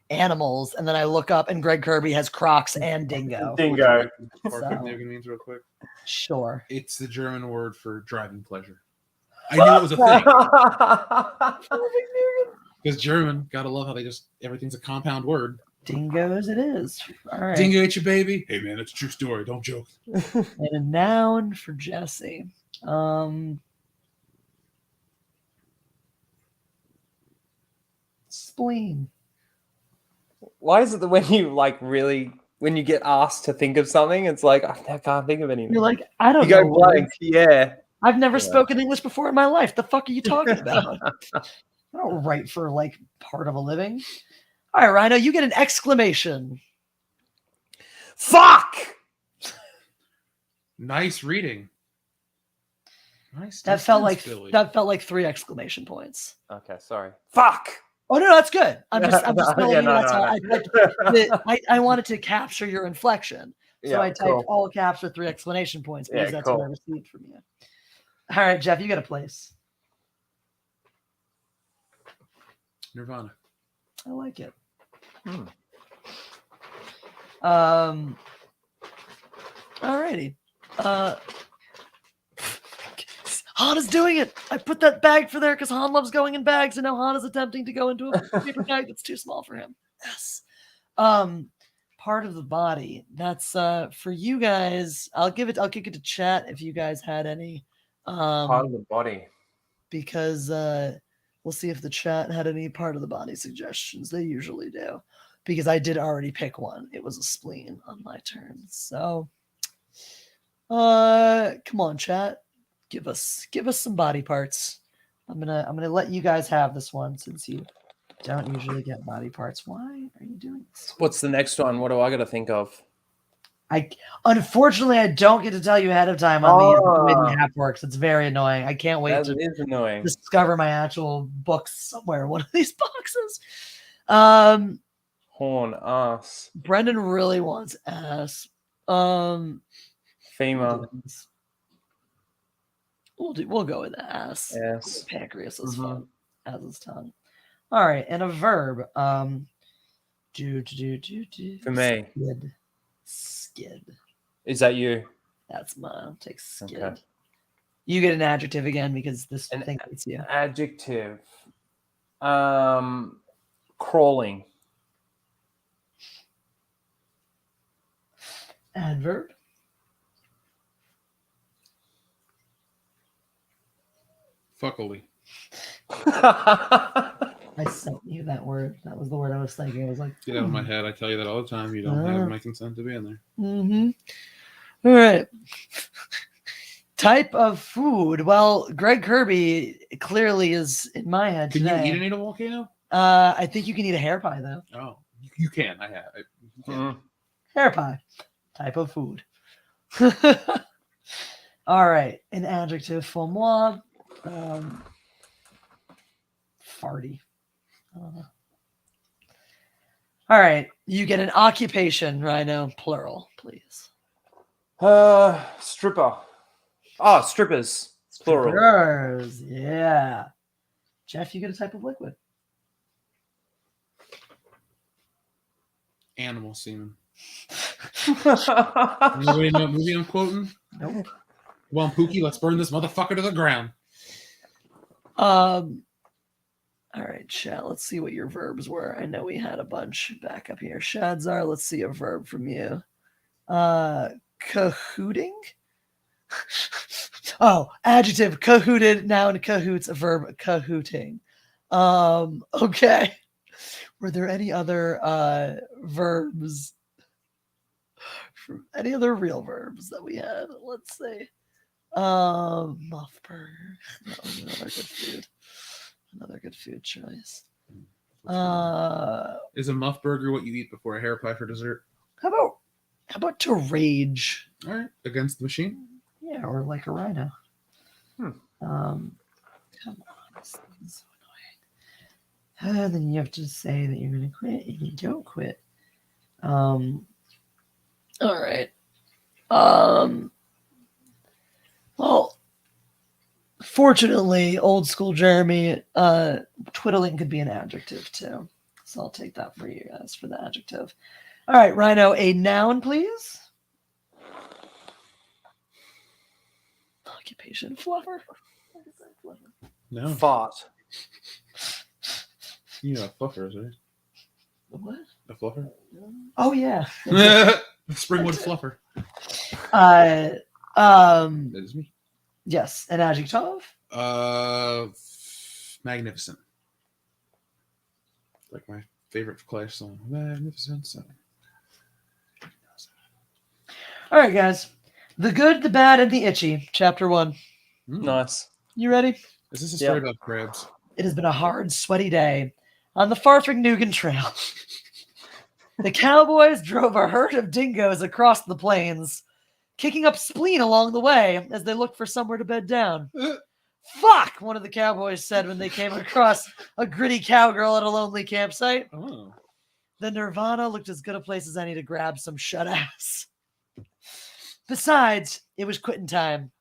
animals, and then I look up and Greg Kirby has Crocs and Dingo. Dingo. Farfignugan means real quick. Sure. It's the German word for driving pleasure. I knew it was a thing. Because German, gotta love how they just everything's a compound word. Dingoes it is. All right. Dingo ate your baby. Hey man, it's a true story. Don't joke. And a noun for Jesse. Spleen. Why is it that when you get asked to think of something, it's like I can't think of anything. You're like, I don't know. You go blank. Yeah. I've never spoken English before in my life. The fuck are you talking about? I don't write for like part of a living. All right, Ryno, you get an exclamation. Fuck! Nice reading. Nice. That felt like 3 exclamation points. Okay, sorry. Fuck! Oh no, that's good. I'm just telling you that's how I wanted to capture your inflection. So I typed all caps with 3 exclamation points because that's what I received from you. All right, Jeff, you got a place. Nirvana. I like it. Alrighty. Han is doing it. I put that bag for there because Han loves going in bags, and now Han is attempting to go into a paper bag that's too small for him. Yes. Part of the body. That's for you guys. I'll kick it to chat if you guys had any. Part of the body. Because we'll see if the chat had any part of the body suggestions. They usually do. Because I did already pick one. It was a spleen on my turn. So come on, chat. Give us some body parts. I'm gonna let you guys have this one since you don't usually get body parts. Why are you doing this? What's the next one? What do I got to think of? Unfortunately, I don't get to tell you ahead of time on the way the app works. It's very annoying. I can't wait to annoying. discover my actual books somewhere in one of these boxes. Horn, ass. Brendan really wants ass. Female. We'll go with ass. Yes. Pancreas is fun. As is tongue. All right, and a verb. Do. For me. Skid. Is that you? That's mine. I'll take skid. Okay. You get an adjective again because this thing hates you. Adjective. Crawling. Adverb. Fuckily. I sent you that word. That was the word I was thinking. I was like, Get out of my head. I tell you that all the time. You don't have my consent to be in there. Mm-hmm. All right. Type of food. Well, Greg Kirby clearly is in my head Can today. you eat an a volcano? I think you can eat a hair pie, though. Oh, you can. I have. You can. Hair pie. Type of food. All right. An adjective for moi. Farty. All right. You get an occupation, Ryno, plural, please. Stripper. Oh, strippers. Plural. Strippers. Yeah. Jeff, you get a type of liquid. Animal semen. Anybody know what movie I'm quoting? Nope. Come on, Pookie, let's burn this motherfucker to the ground. All right, chat. Let's see what your verbs were. I know we had a bunch back up here. Shadzar, let's see a verb from you. Cahooting? Oh, adjective, cahooted, noun, cahoots, a verb, cahooting. Okay. Were there any other verbs? Any other real verbs that we had? Let's see. Muff burger. That was another good food. Another good food choice. Is a muff burger what you eat before a hair pie for dessert? How about to rage? All right, against the machine. Yeah, or like a rhino. Come on, this thing's so annoying. Then you have to say that you're gonna quit, and you don't quit. All right. Well, fortunately, old school Jeremy, twiddling could be an adjective too. So I'll take that for you guys for the adjective. All right, Ryno, a noun, please. Occupation fluffer. What is that fluffer? No. Fart. You know what fluffer is, right? What? A fluffer? Oh yeah. Springwood fluffer. That is me. Yes, an adjective. Magnificent. Like my favorite Clash song. Magnificent. All right, guys. The Good, the Bad, and the Itchy, Chapter 1. Nice. You ready? Is this a story about crabs? It has been a hard, sweaty day on the Farthing-Nugan Trail. The cowboys drove a herd of dingoes across the plains, kicking up spleen along the way as they looked for somewhere to bed down. Fuck, one of the cowboys said when they came across a gritty cowgirl at a lonely campsite. Oh. The Nirvana looked as good a place as any to grab some shut-ass. Besides, it was quitting time.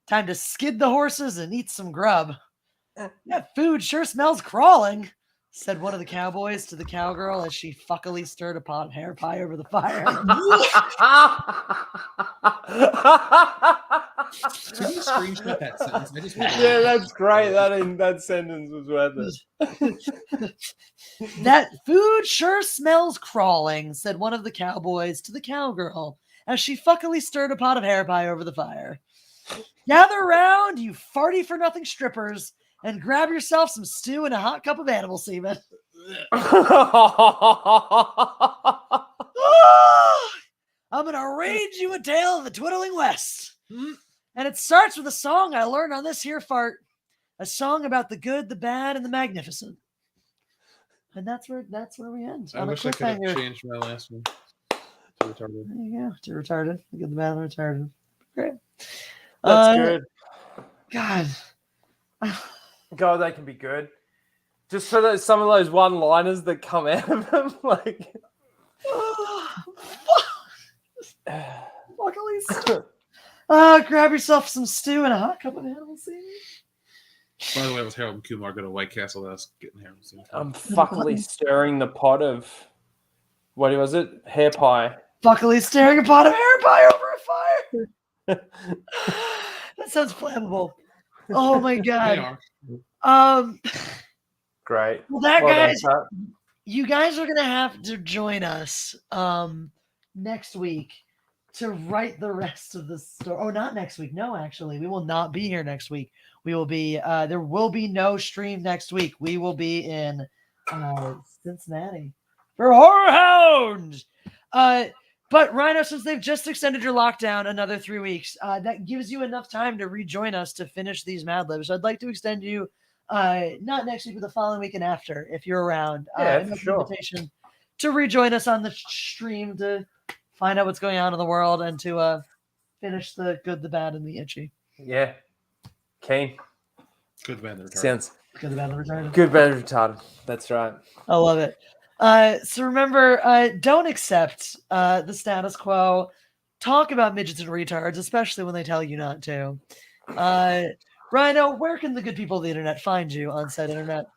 Time to skid the horses and eat some grub. That food sure smells crawling, said one of the cowboys to the cowgirl as she fuckily stirred a pot of hair pie over the fire. Can you screenshot that sentence? I just Yeah, that's great. That sentence was worth it. That food sure smells crawling, said one of the cowboys to the cowgirl as she fuckily stirred a pot of hair pie over the fire. Gather round, you farty for nothing strippers, and grab yourself some stew and a hot cup of animal semen. I'm gonna read you a tale of the Twiddling West. And it starts with a song I learned on this here fart. A song about the good, the bad, and the magnificent. And that's where we end. I wish I could have changed my last one. retarded. There you go. Too retarded. We get the bad and retarded. Great. That's good. God. God, they can be good. Just for those, some of those one-liners that come out of them, like. Fuck, Elise. Grab yourself some stew and a hot cup of animal seed. By the way, it was Harold and Kumar go to White Castle. That's getting Harold seed. I'm fuckily stirring the pot of. What was it? Hair pie. Fuckily stirring a pot of hair pie over a fire. That sounds flammable. Oh my god. Great. Well, guys, you guys are gonna have to join us next week to write the rest of the story. Oh, not next week. No, actually, we will not be here next week. We will be there will be no stream next week. We will be in Cincinnati for Horror Hound. But Ryno, since they've just extended your lockdown another 3 weeks, that gives you enough time to rejoin us to finish these Mad Libs. So I'd like to extend you not next week, but the following week and after, if you're around. For sure. Invitation to rejoin us on the stream to find out what's going on in the world and to finish the good, the bad, and the itchy. Yeah. Keen. Good, bad, and retarded. Sounds good, the bad, and retarded. Good, bad, and retarded. That's right. I love it. So remember, don't accept the status quo. Talk about midgets and retards, especially when they tell you not to. Ryno, where can the good people of the internet find you on said internet?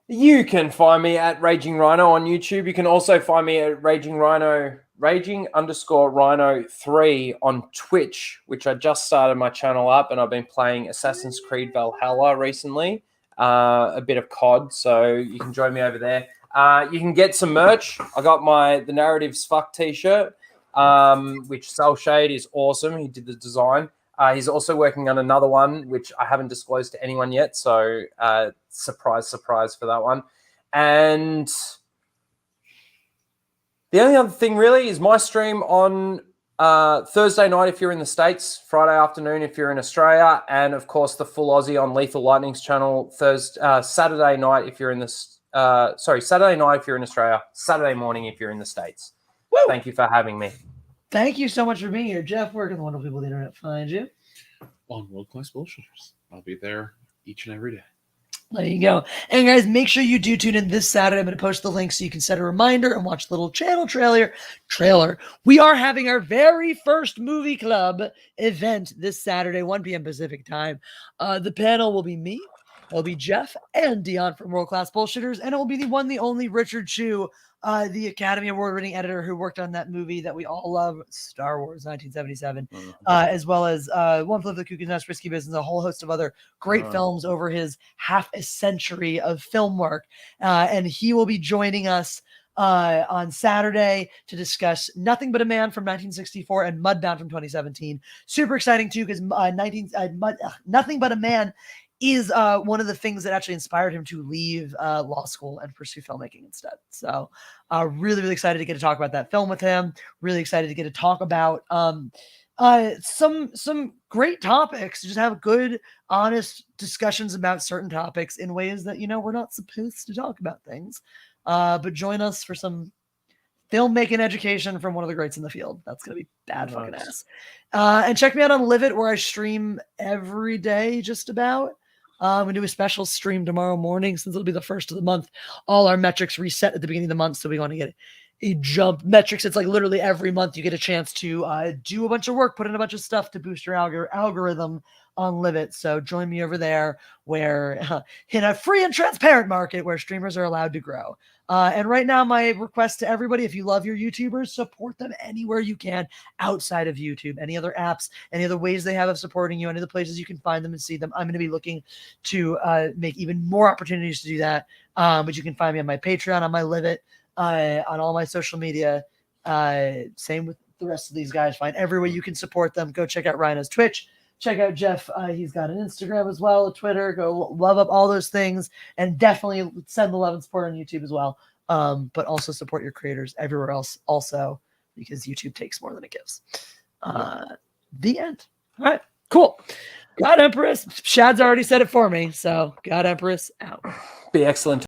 You can find me at Raging Ryno on YouTube. You can also find me at Raging_Ryno3 on Twitch, which I just started my channel up, and I've been playing Assassin's Creed Valhalla recently. A bit of COD, so you can join me over there. You can get some merch. I got the Narratives Fuck t-shirt, which Cell Shade is awesome. He did the design. He's also working on another one, which I haven't disclosed to anyone yet. So surprise for that one. And the only other thing really is my stream on Thursday night if you're in the States, Friday afternoon if you're in Australia, and of course the full Aussie on Lethal Lightning's channel Saturday night if you're in Saturday night if you're in Australia, Saturday morning if you're in the States. Woo! Thank you for having me. Thank you so much for being here. Jeff, where can the wonderful people of the internet find you? On World Class Bullshitters. I'll be there each and every day. There you go. And guys, make sure you do tune in this Saturday. I'm going to post the link so you can set a reminder and watch the little channel trailer. We are having our very first movie club event this Saturday, 1 p.m. Pacific time. The panel will be me. It'll be Jeff and Dion from World Class Bullshitters, and it will be the one, the only Richard Chu, the Academy Award-winning editor who worked on that movie that we all love, Star Wars 1977, as well as One Flew Over the Cuckoo's Nest, Risky Business, a whole host of other great films over his half a century of film work. And he will be joining us on Saturday to discuss Nothing But a Man from 1964 and Mudbound from 2017. Super exciting too, because Nothing But a Man is one of the things that actually inspired him to leave law school and pursue filmmaking instead. So really, really excited to get to talk about that film with him. Really excited to get to talk about some great topics, just have good, honest discussions about certain topics in ways that, we're not supposed to talk about things. But join us for some filmmaking education from one of the greats in the field. That's going to be bad fucking ass. And check me out on Live It, where I stream every day, just about. We do a special stream tomorrow morning, since it'll be the first of the month. All our metrics reset at the beginning of the month, so we want to get a jump. Metrics, it's like literally every month you get a chance to do a bunch of work, put in a bunch of stuff to boost your algorithm on Live It. So join me over there, where in a free and transparent market where streamers are allowed to grow. And right now, my request to everybody, if you love your YouTubers, support them anywhere you can outside of YouTube. Any other apps, any other ways they have of supporting you, any other places you can find them and see them. I'm going to be looking to make even more opportunities to do that. But you can find me on my Patreon, on my Live It, on all my social media. Same with the rest of these guys. Find every way you can support them. Go check out Ryno's Twitch. Check out Jeff. He's got an Instagram as well, a Twitter. Go love up all those things, and definitely send the love and support on YouTube as well. But also support your creators everywhere else also, because YouTube takes more than it gives. The end. All right, cool. God Empress. Shad's already said it for me, so God Empress out. Be excellent.